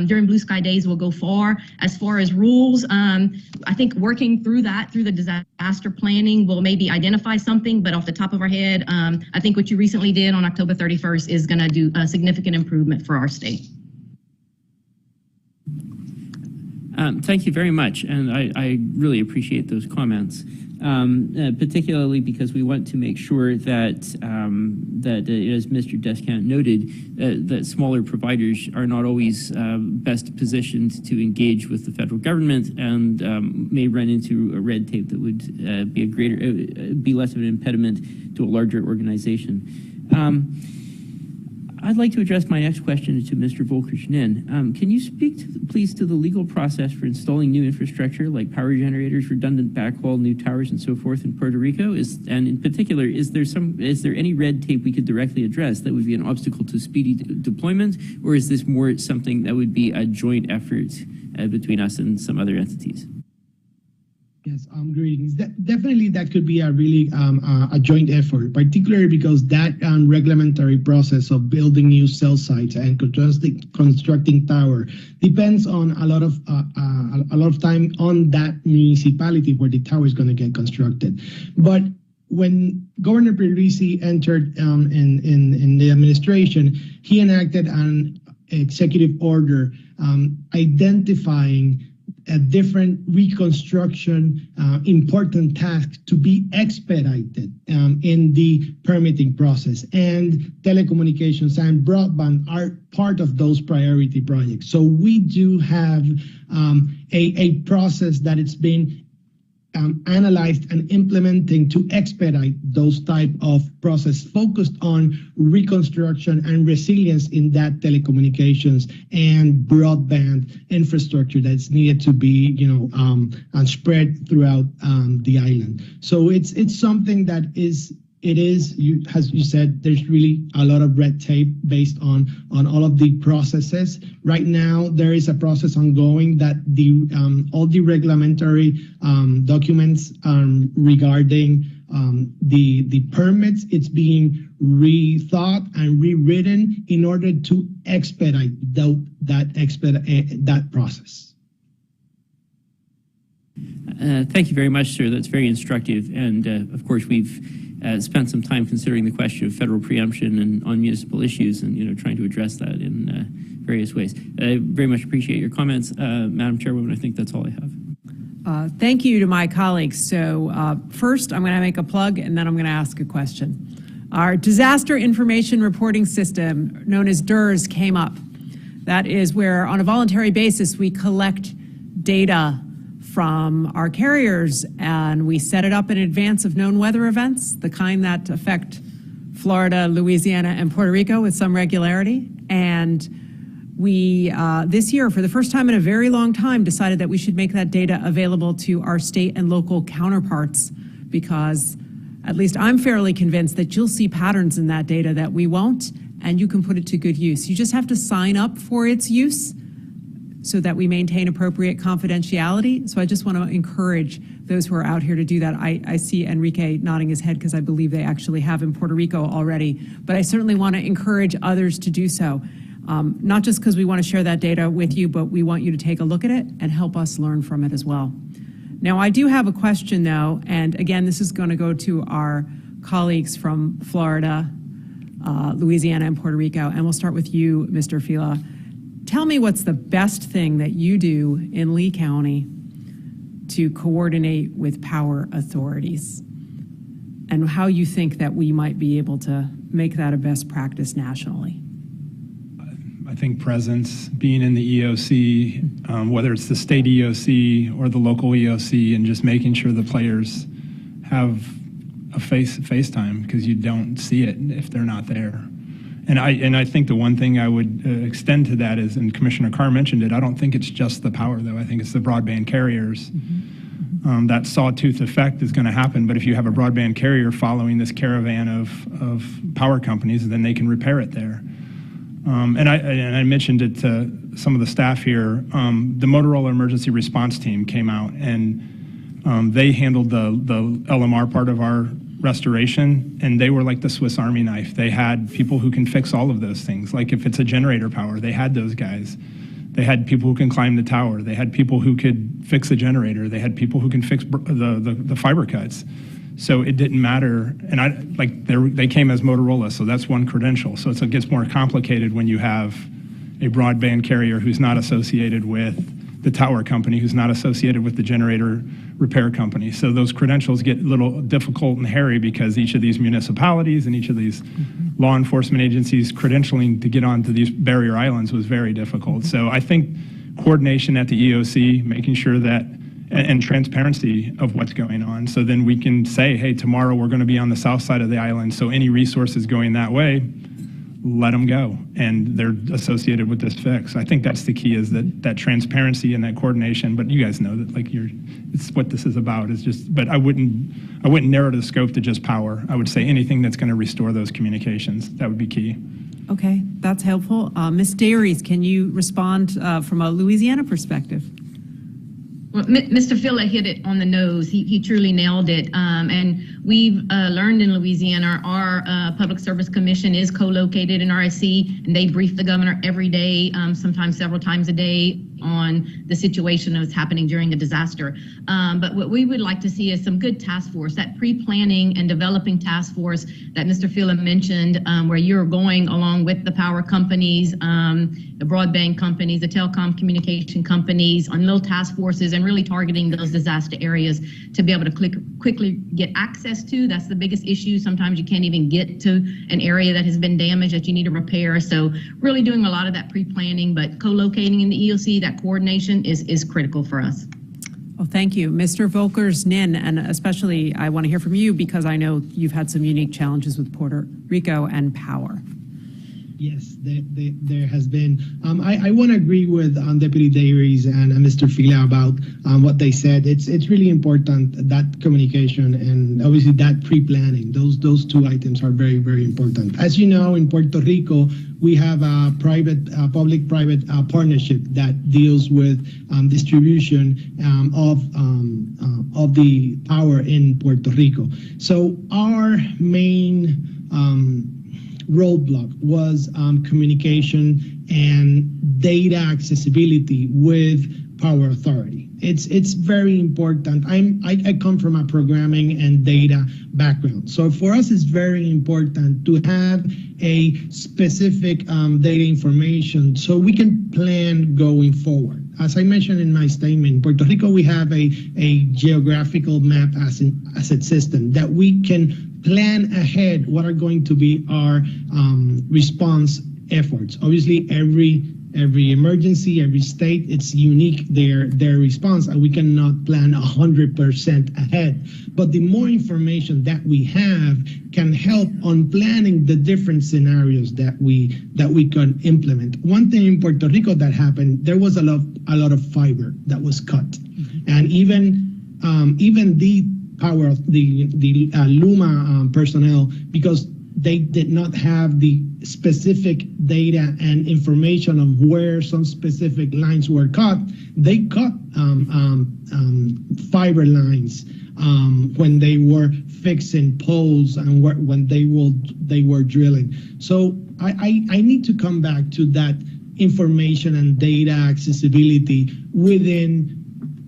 Q: during Blue Sky Days will go far. As far as rules, I think working through that, through the disaster planning, will maybe identify something, but off the top of our head, I think what you recently did on October 31st is gonna do a significant improvement for our state.
L: Thank you very much, and I really appreciate those comments, particularly because we want to make sure that, as Mr. Descant noted, that smaller providers are not always best positioned to engage with the federal government and may run into a red tape that would be less of an impediment to a larger organization. I'd like to address my next question to Mr. Volker-Schnin. Can you speak, please, to the legal process for installing new infrastructure like power generators, redundant backhaul, new towers, and so forth in Puerto Rico? And in particular, is there any red tape we could directly address that would be an obstacle to speedy deployment, or is this more something that would be a joint effort between us and some other entities?
V: Yes, greetings. Definitely that could be a really a joint effort, particularly because that regulatory process of building new cell sites and constructing tower depends on a lot of time on that municipality where the tower is going to get constructed. But when Governor Pierluisi entered in the administration, he enacted an executive order identifying a different reconstruction important tasks to be expedited in the permitting process, and telecommunications and broadband are part of those priority projects. So we do have a process that it's been analyzed and implementing to expedite those type of process focused on reconstruction and resilience in that telecommunications and broadband infrastructure that's needed to be, spread throughout the island. So it's something that as you said, there's really a lot of red tape based on all of the processes. Right now, there is a process ongoing that all the regulatory documents regarding the permits, it's being rethought and rewritten in order to expedite that process.
L: Thank you very much, sir. That's very instructive. And of course, we've spent some time considering the question of federal preemption and on municipal issues, and trying to address that in various ways. I very much appreciate your comments, Madam Chairwoman. I think that's all I have.
A: Thank you to my colleagues. So first, I'm going to make a plug, and then I'm going to ask a question. Our Disaster Information Reporting System, known as DIRS, came up. That is where, on a voluntary basis, we collect data from our carriers, and we set it up in advance of known weather events, the kind that affect Florida, Louisiana, and Puerto Rico with some regularity. And we, this year, for the first time in a very long time, decided that we should make that data available to our state and local counterparts, because at least I'm fairly convinced that you'll see patterns in that data that we won't, and you can put it to good use. You just have to sign up for its use so that we maintain appropriate confidentiality. So I just want to encourage those who are out here to do that. I see Enrique nodding his head because I believe they actually have in Puerto Rico already, but I certainly want to encourage others to do so. Not just because we want to share that data with you, but we want you to take a look at it and help us learn from it as well. Now, I do have a question, though, and again, this is going to go to our colleagues from Florida, Louisiana, and Puerto Rico, and we'll start with you, Mr. Fila. Tell me what's the best thing that you do in Lee County to coordinate with power authorities, and how you think that we might be able to make that a best practice nationally.
K: I think presence, being in the EOC, whether it's the state EOC or the local EOC, and just making sure the players have a FaceTime, because you don't see it if they're not there. And I think the one thing I would extend to that is, and Commissioner Carr mentioned it, I don't think it's just the power, though. I think it's the broadband carriers. That sawtooth effect is going to happen, but if you have a broadband carrier following this caravan of power companies, then they can repair it there. And I mentioned it to some of the staff here. The Motorola Emergency Response Team came out, and they handled the LMR part of our restoration, and they were like the Swiss Army knife. They had people who can fix all of those things. Like if it's a generator power, they had those guys. They had people who can climb the tower. They had people who could fix a generator. They had people who can fix the fiber cuts. So it didn't matter, and they came as Motorola, so that's one credential. So it gets more complicated when you have a broadband carrier who's not associated with the tower company, who's not associated with the generator repair company. So those credentials get a little difficult and hairy, because each of these municipalities and each of these law enforcement agencies credentialing to get onto these barrier islands was very difficult. So I think coordination at the EOC, making sure that, and transparency of what's going on. So then we can say, hey, tomorrow we're going to be on the south side of the island, so any resources going that way, let them go, and they're associated with this fix. I think that's the key, is that transparency and that coordination. But you guys know that, it's what this is about. Is just, but I wouldn't narrow the scope to just power. I would say anything that's going to restore those communications. That would be key.
A: Okay, that's helpful. Ms. Dairies, can you respond from a Louisiana perspective?
Q: Well, Mr. Fila hit it on the nose. He truly nailed it. And we've learned in Louisiana, our Public Service Commission is co-located in RSC, and they brief the governor every day, sometimes several times a day, on the situation that's happening during a disaster. But what we would like to see is some good task force, that pre-planning and developing task force that Mr. Fila mentioned, where you're going along with the power companies, the broadband companies, the telecom communication companies, on little task forces, and really targeting those disaster areas to be able to quickly get access to. That's the biggest issue. Sometimes you can't even get to an area that has been damaged that you need to repair. So really doing a lot of that pre-planning, but co-locating in the EOC, that coordination is critical for us.
A: Well, thank you. Mr. Volkers-Nin, and especially I want to hear from you, because I know you've had some unique challenges with Puerto Rico and power.
V: Yes, there has been. I want to agree with Deputy Dairies and Mr. Fila about what they said. It's really important, that communication and obviously that pre-planning. Those two items are very, very important. As you know, in Puerto Rico, we have a public-private partnership that deals with distribution of the power in Puerto Rico. So our main roadblock was communication and data accessibility with Power Authority. It's very important. I come from a programming and data background. So for us, it's very important to have a specific data information so we can plan going forward. As I mentioned in my statement, in Puerto Rico, we have a geographical map asset system that we can plan ahead what are going to be our response efforts. Obviously, every emergency, every state, it's unique, their response, and we cannot plan 100% ahead. But the more information that we have can help on planning the different scenarios that we can implement. One thing in Puerto Rico that happened, there was a lot of fiber that was cut, and even the power of the Luma personnel, because they did not have the specific data and information of where some specific lines were cut. They cut fiber lines when they were fixing poles and when they were drilling. So I need to come back to that information and data accessibility within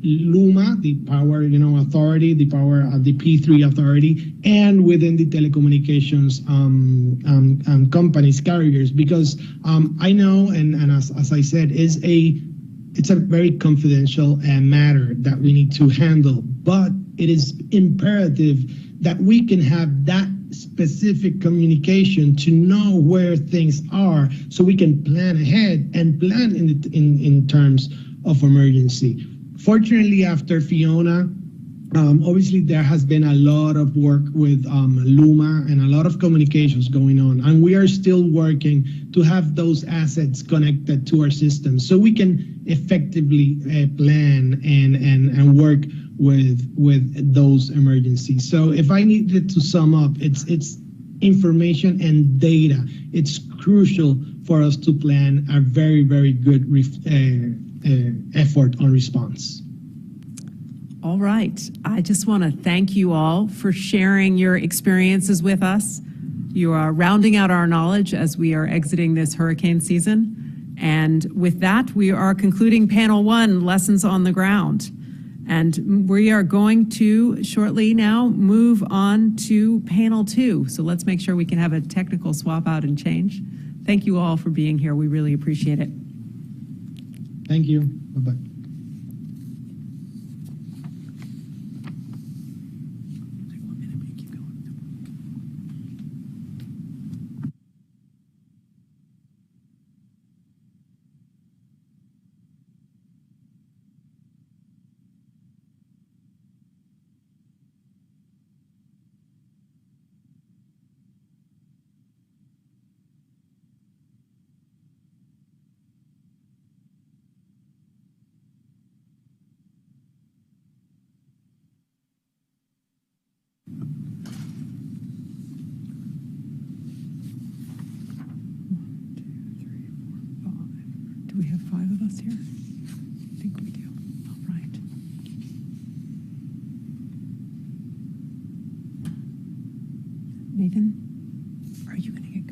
V: Luma, the power authority, the power of the P3 authority, and within the telecommunications companies, carriers, because I know, and as I said, it's a very confidential matter that we need to handle, but it is imperative that we can have that specific communication to know where things are, so we can plan ahead and plan in terms of emergency. Fortunately, after Fiona, obviously there has been a lot of work with Luma and a lot of communications going on, and we are still working to have those assets connected to our system so we can effectively plan and work with those emergencies. So if I needed to sum up, it's information and data. It's crucial for us to plan a very, very good effort on response.
A: All right. I just want to thank you all for sharing your experiences with us. You are rounding out our knowledge as we are exiting this hurricane season. And with that, we are concluding panel 1, Lessons on the Ground. And we are going to shortly now move on to panel 2. So let's make sure we can have a technical swap out and change. Thank you all for being here. We really appreciate it.
V: Thank you. Bye-bye.
A: Do we have 5 of us here? I think we do. All right. Nathan, are you going to get